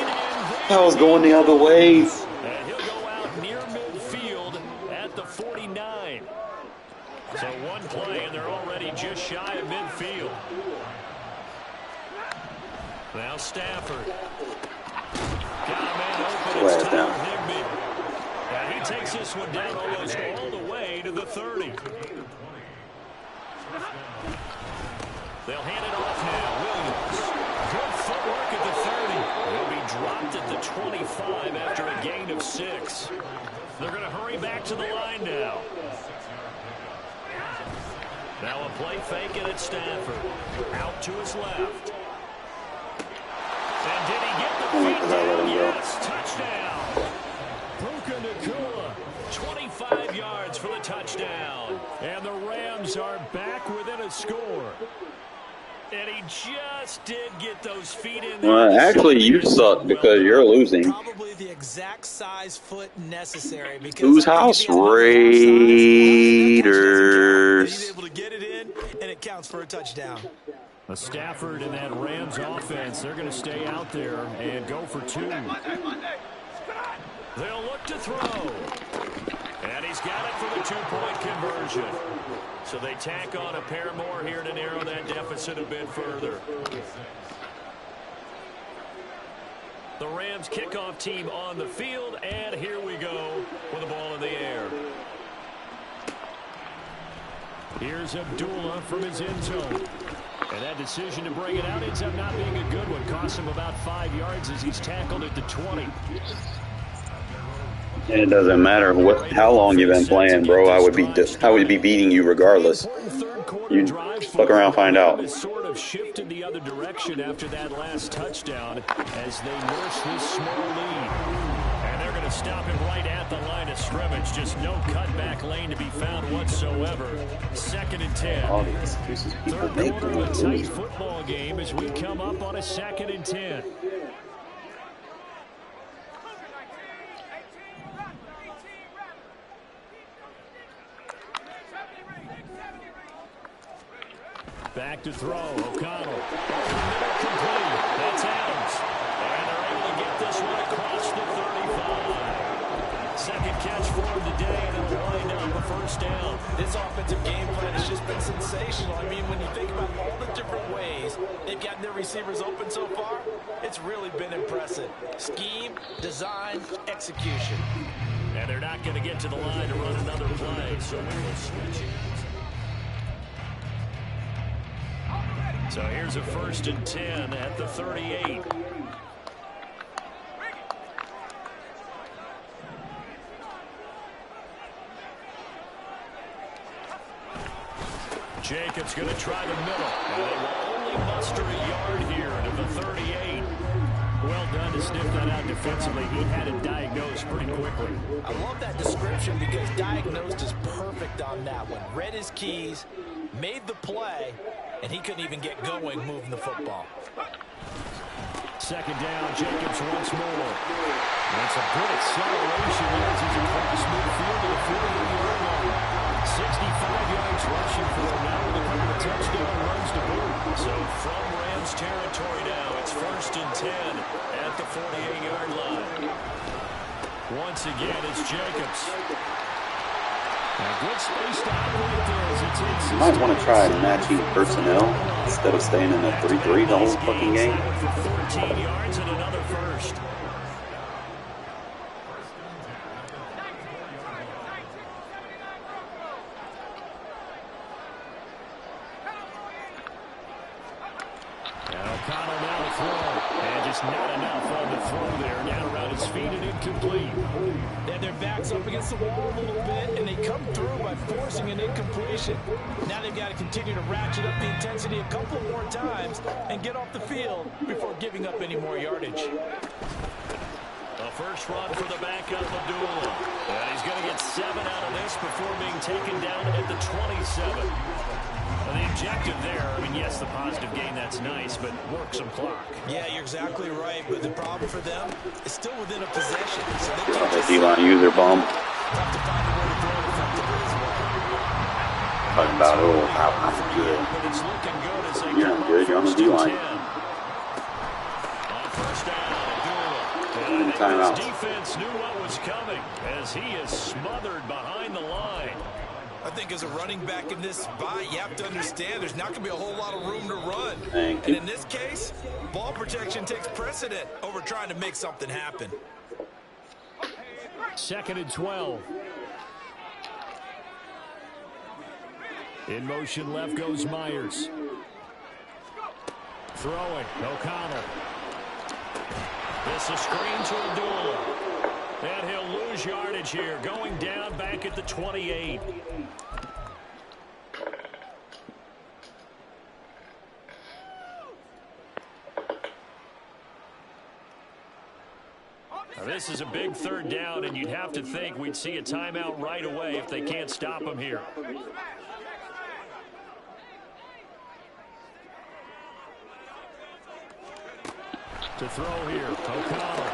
I was going the other way. And he'll go out near midfield at the 49. So one play, and they're already just shy of midfield. Now Stafford. Got a man open. It's Tyler Higbee. And he takes this one down almost all the way to the 30. They'll hand it off now. Williams. Good footwork at the 30. He'll be dropped at the 25 after a gain of 6. They're going to hurry back to the line now. Now a play fake it at Stafford. Out to his left. And did he get the feet down? Yes, touchdown. Puka Nacua, 25 yards for the touchdown. And the Rams are back within a score. And he just did get those feet in there. Well, actually, you suck because you're losing. Probably the exact size foot necessary. Whose house? Raiders. He's able to get it in, and it counts for a touchdown. A Stafford and that Rams offense, they're going to stay out there and go for 2. They'll look to throw. And he's got it for the 2-point conversion. So they tack on a pair more here to narrow that deficit a bit further. The Rams kickoff team on the field, and here we go with the ball in the air. Here's Abdullah from his end zone. And that decision to bring it out ends up not being a good one. Cost him about 5 yards as he's tackled at the 20. And it doesn't matter how long you've been playing, bro. I would be beating you regardless. You fuck around, find out. Sort of shifted the other direction after that last touchdown as they nurse this small lead. And they're going to stop him right at the line of scrimmage. Just no cutback lane to be found whatsoever. 2nd and 10. All the excuses people make Third quarter of a tight football game as we come up on a 2nd and 10. Back to throw. O'Connell. Complete. That's Adams. And they're able to get this one across the 35. Second catch for him today, and it'll wind up a first down. This offensive game plan has just been sensational. I mean, when you think about all the different ways they've gotten their receivers open so far, it's really been impressive. Scheme, design, execution. And they're not going to get to the line to run another play, so we will switch it. So here's a 1st and 10 at the 38. Jacobs going to try the middle. And they will only muster a yard here to the 38. Well done to sniff that out defensively. He had it diagnosed pretty quickly. I love that description because diagnosed is perfect on that one. Read his keys, made the play, and he couldn't even get going moving the football. 2nd down, Jacobs once more. That's a good acceleration as he's across midfield to the 40-yard line. 65 yards rushing for him now with a couple of touchdown runs to boot. So from Rams territory now, it's 1st and 10 at the 48-yard line. Once again, it's Jacobs. Good space to operate there as it's You might want to try matching personnel instead of staying in the 3-3 the whole fucking game. 14 yards and another first. Now O'Connell now to throw. And just not enough on the throw there. Down around his feet and incomplete. They had their backs up against the wall a little bit, and they come through by forcing an incompletion. Now they've got to continue to ratchet up the intensity a couple more times and get off the field before giving up any more yardage. A first run for the backup, Abdullah. And he's going to get 7 out of this before being taken down at the 27. The objective there, I mean, yes, the positive gain, that's nice, but work some clock. Yeah, you're exactly right, but the problem for them is still within a possession. So they Oh, the D-line user bomb. tough to find a way to throw it effectively as well. Talking about, oh, how I'm good. But it's looking good as they You're come good, up you're on the 1st and D-line. 10. On first down, Abdullah. And Timeout. his defense knew what was coming as he is smothered behind the line. I think as a running back in this spot, you have to understand there's not going to be a whole lot of room to run. Thank And you. in this case, ball protection takes precedent over trying to make something happen. 2nd and 12. In motion left goes Myers. Throwing, O'Connell. This is screen to Abdullah. And he'll lose yardage here, going down back at the 28. Now this is a big 3rd down, and you'd have to think we'd see a timeout right away if they can't stop him here. To throw here, O'Connell.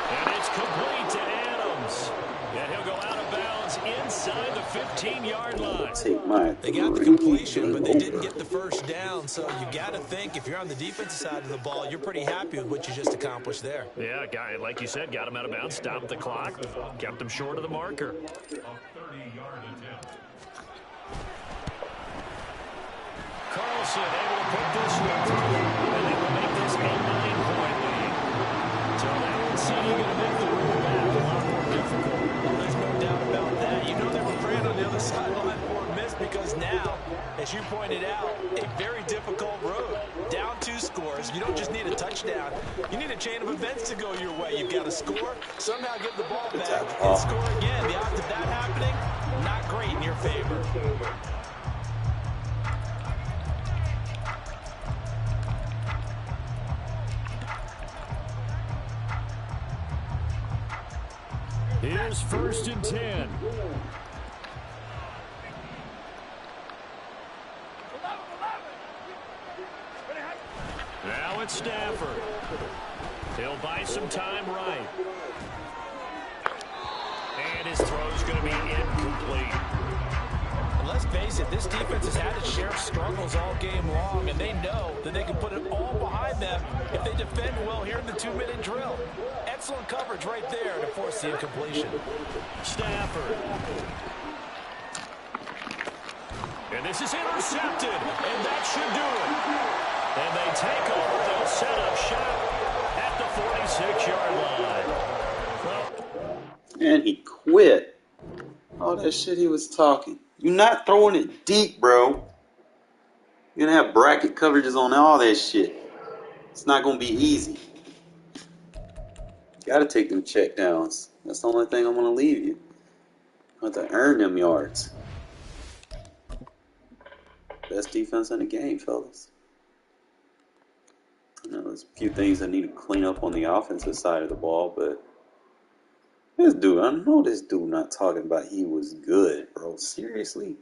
And it's complete to Adams. And he'll go out of bounds inside the 15-yard line. They got the completion, but they didn't get the first down. So you got to think if you're on the defensive side of the ball, you're pretty happy with what you just accomplished there. Yeah, guy, like you said, got him out of bounds, stopped the clock, kept him short of the marker. A 30-yard attempt. Carlson able to put this one through, and they will make this a 9-point lead. So that one seeing going to make the road back a lot more difficult. Well, there's no doubt about that. You know they were praying on the other sideline for a miss because now, as you pointed out, a very difficult road. Down 2 scores. You don't just need a touchdown. You need a chain of events to go your way. You've got to score, somehow get the ball back, and score again. The odds of that happening, not great in your favor. Here's 1st and 10. Now it's Stafford. He'll buy some time right. And his throw's going to be incomplete. And let's face it, this defense has had its share of struggles all game long, and they know that they can put it all behind them if they defend well here in the 2-minute drill. Excellent coverage right there to force the incompletion. Stafford. And this is intercepted, and that should do it. And they take over. They'll set up shop at the 46-yard line. And he quit. All that shit he was talking. You're not throwing it deep, bro. You're going to have bracket coverages on all that shit. It's not going to be easy. Got to take them check downs. That's the only thing I'm going to leave you. You have to earn them yards. Best defense in the game, fellas. I know there's a few things I need to clean up on the offensive side of the ball, but this dude, I know this dude not talking about he was good, bro. Seriously?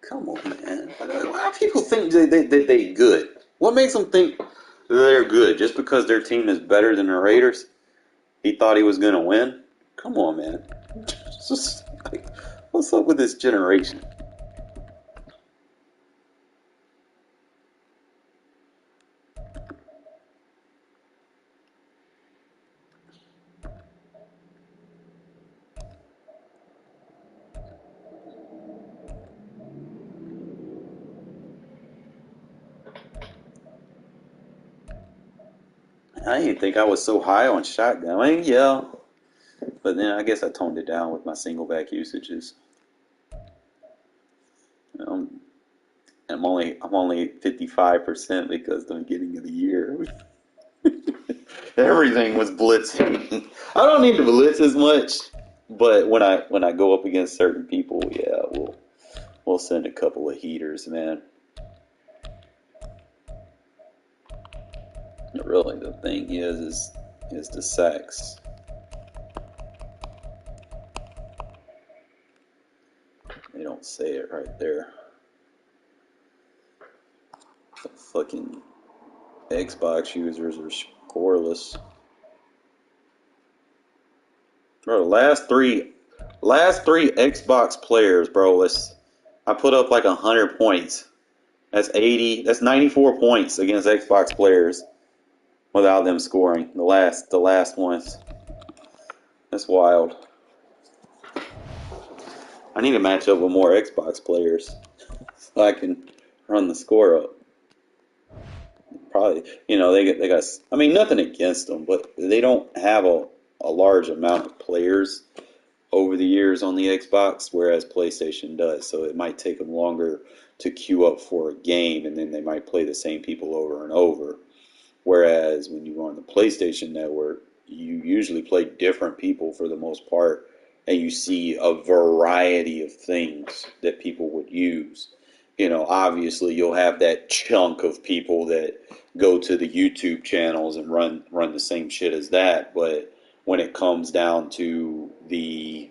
Come on, man. Why do people think they good? What makes them think they're good? Just because their team is better than the Raiders? He thought he was going to win? Come on, man. Just, like, what's up with this generation? I didn't think I was so high on shotgun. I mean, yeah. But then I guess I toned it down with my single back usages. I'm only 55% because the beginning of the year everything was blitzing. I don't need to blitz as much, but when I go up against certain people, yeah, we'll send a couple of heaters, man. Really, the thing is the sacks. They don't say it right there. The fucking Xbox users are scoreless. Bro, the last three Xbox players, bro. I put up like 100 points. That's 80. That's 94 points against Xbox players without them scoring. The last ones. That's wild. I need to match up with more Xbox players so I can run the score up. Probably, they got. I mean, nothing against them, but they don't have a large amount of players over the years on the Xbox, whereas PlayStation does. So it might take them longer to queue up for a game, and then they might play the same people over and over. Whereas when you go on the PlayStation Network, you usually play different people for the most part, and you see a variety of things that people would use. Obviously you'll have that chunk of people that go to the YouTube channels and run the same shit as that, but when it comes down to the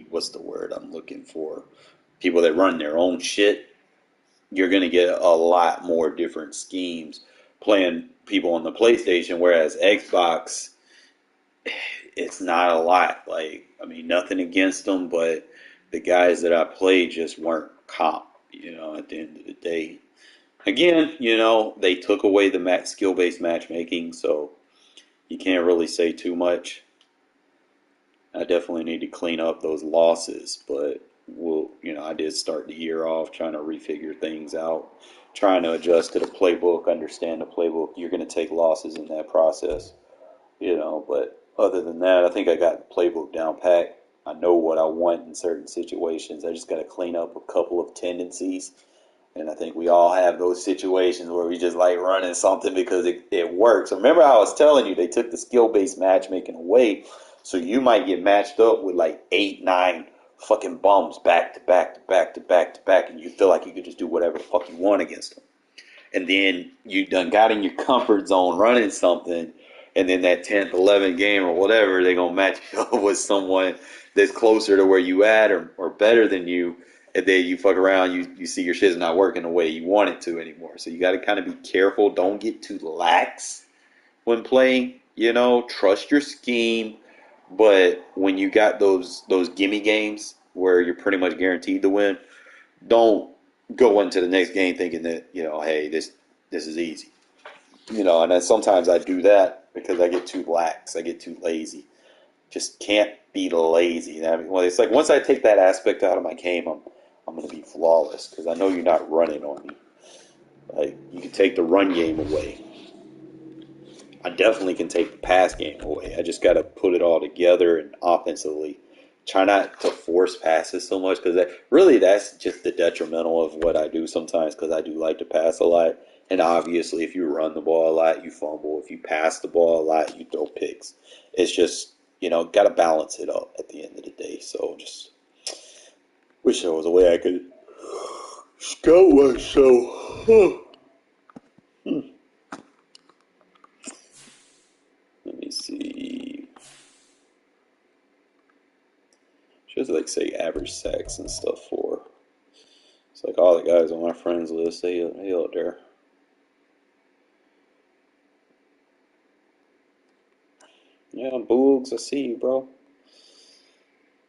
what's the word I'm looking for? People that run their own shit, you're going to get a lot more different schemes playing people on the PlayStation, whereas Xbox, it's not a lot. Like, I mean, nothing against them, but the guys that I played just weren't comp, at the end of the day. Again, they took away the skill-based matchmaking, so you can't really say too much. I definitely need to clean up those losses, but I did start the year off trying to refigure things out, trying to adjust to the playbook, understand the playbook. You're going to take losses in that process, but other than that, I think I got the playbook down pat. I know what I want in certain situations. I just got to clean up a couple of tendencies. And I think we all have those situations where we just like running something because it works. Remember I was telling you they took the skill-based matchmaking away, so you might get matched up with like 8, 9 fucking bums back to back to back to back to back, and you feel like you could just do whatever the fuck you want against them. And then you done got in your comfort zone running something, and then that 10th, 11th game or whatever, they're going to match you up with someone that's closer to where you at or better than you. And then you fuck around, you see your shit's not working the way you want it to anymore. So you got to kind of be careful. Don't get too lax when playing. Trust your scheme. But when you got those gimme games where you're pretty much guaranteed to win, don't go into the next game thinking that, hey, this is easy. And then sometimes I do that because I get too lax. I get too lazy. Just can't be lazy. It's like once I take that aspect out of my game, I'm going to be flawless because I know you're not running on me. Like, you can take the run game away. I definitely can take the pass game away. I just got to put it all together and offensively try not to force passes so much because that's just the detrimental of what I do sometimes because I do like to pass a lot. And obviously, if you run the ball a lot, you fumble. If you pass the ball a lot, you throw picks. It's just, got to balance it up at the end of the day. So just wish there was a way I could scout myself. Let me see. Just like say average sacks and stuff for. It's like all the guys on my friends list, they out there. Yeah, Boogs, I see you, bro.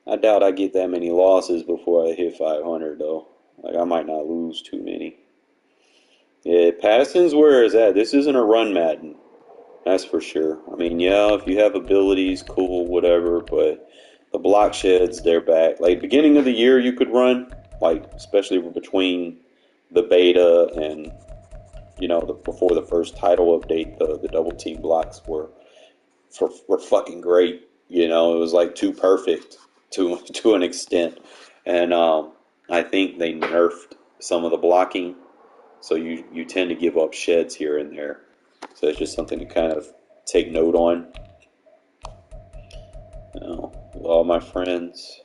I doubt I get that many losses before I hit 500, though. Like, I might not lose too many. Yeah, passing's where it's at. This isn't a run Madden. That's for sure. I mean, yeah, if you have abilities, cool, whatever, but the block sheds, they're back. Like, beginning of the year, you could run, like, especially between the beta and, before the first title update, the double team blocks were fucking great. It was like too perfect to an extent, and I think they nerfed some of the blocking, so you tend to give up sheds here and there. So it's just something to kind of take note on. With all my friends,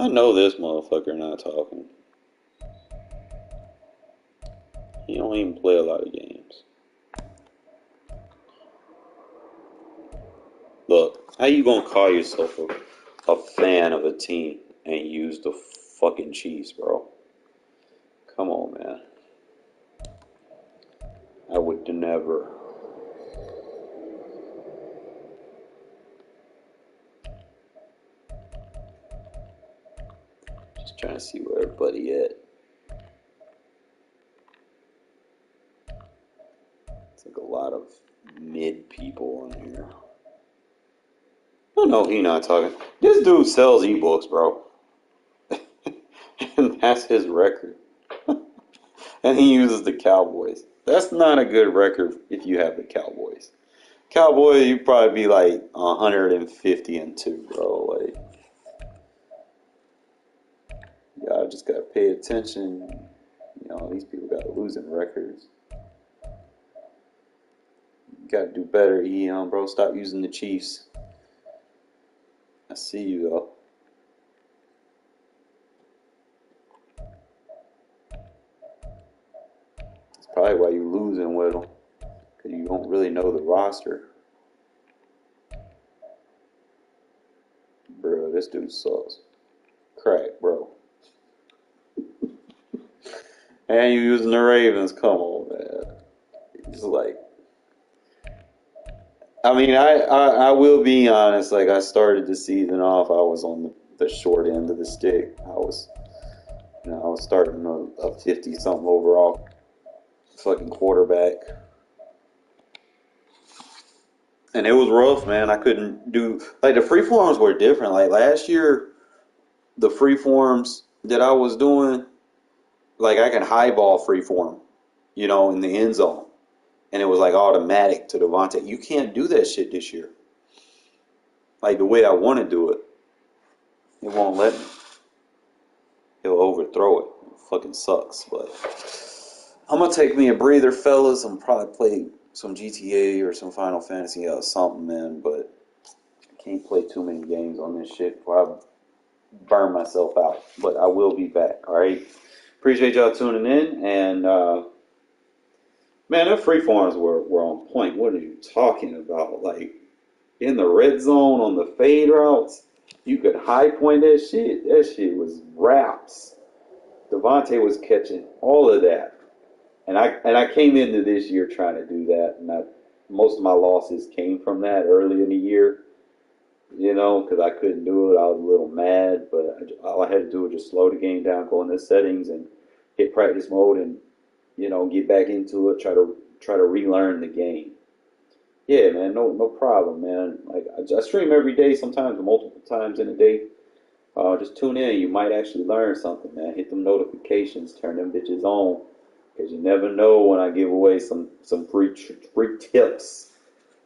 I know this motherfucker not talking. He don't even play a lot of games. Look, how you gonna call yourself a fan of a team and use the fucking Chiefs, bro? Come on, man. I would never. Just trying to see where everybody at. It's like a lot of mid people on here. Oh no, he not talking. This dude sells ebooks, bro. And that's his record. And he uses the Cowboys. That's not a good record if you have the Cowboys. Cowboy, you probably be like 150-2, bro. Like, y'all just gotta pay attention. You know, these people got losing records. You gotta do better, bro. Stop using the Chiefs. I see you though. That's probably why you losing with them, because you don't really know the roster. Bro, this dude sucks. Crack, bro. And you using the Ravens? Come on, man. It's like, I mean, I will be honest. Like, I started the season off, I was on the short end of the stick. I was starting a 50-something overall fucking quarterback. And it was rough, man. I couldn't do, like, the freeforms were different. Like, last year, the freeforms that I was doing, like, I can highball freeform, in the end zone. And it was, like, automatic to Devontae. You can't do that shit this year. Like, the way I want to do it. It won't let me. He'll overthrow it. It fucking sucks, but I'm going to take me a breather, fellas. I'm probably play some GTA or some Final Fantasy or something, man, but I can't play too many games on this shit before I burn myself out. But I will be back, all right? Appreciate y'all tuning in, and man, the freeforms were on point. What are you talking about? Like, in the red zone on the fade routes, you could high point that shit. That shit was raps. Devontae was catching all of that. And I came into this year trying to do that, and most of my losses came from that early in the year, because I couldn't do it. I was a little mad, but all I had to do was just slow the game down, go into settings, and hit practice mode, and get back into it. Try to relearn the game. Yeah, man, no problem, man. Like, I stream every day, sometimes multiple times in a day. Just tune in. You might actually learn something, man. Hit them notifications, turn them bitches on. Because you never know when I give away some free tips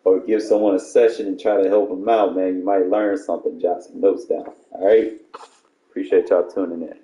or give someone a session and try to help them out, man. You might learn something, jot some notes down. All right? Appreciate y'all tuning in.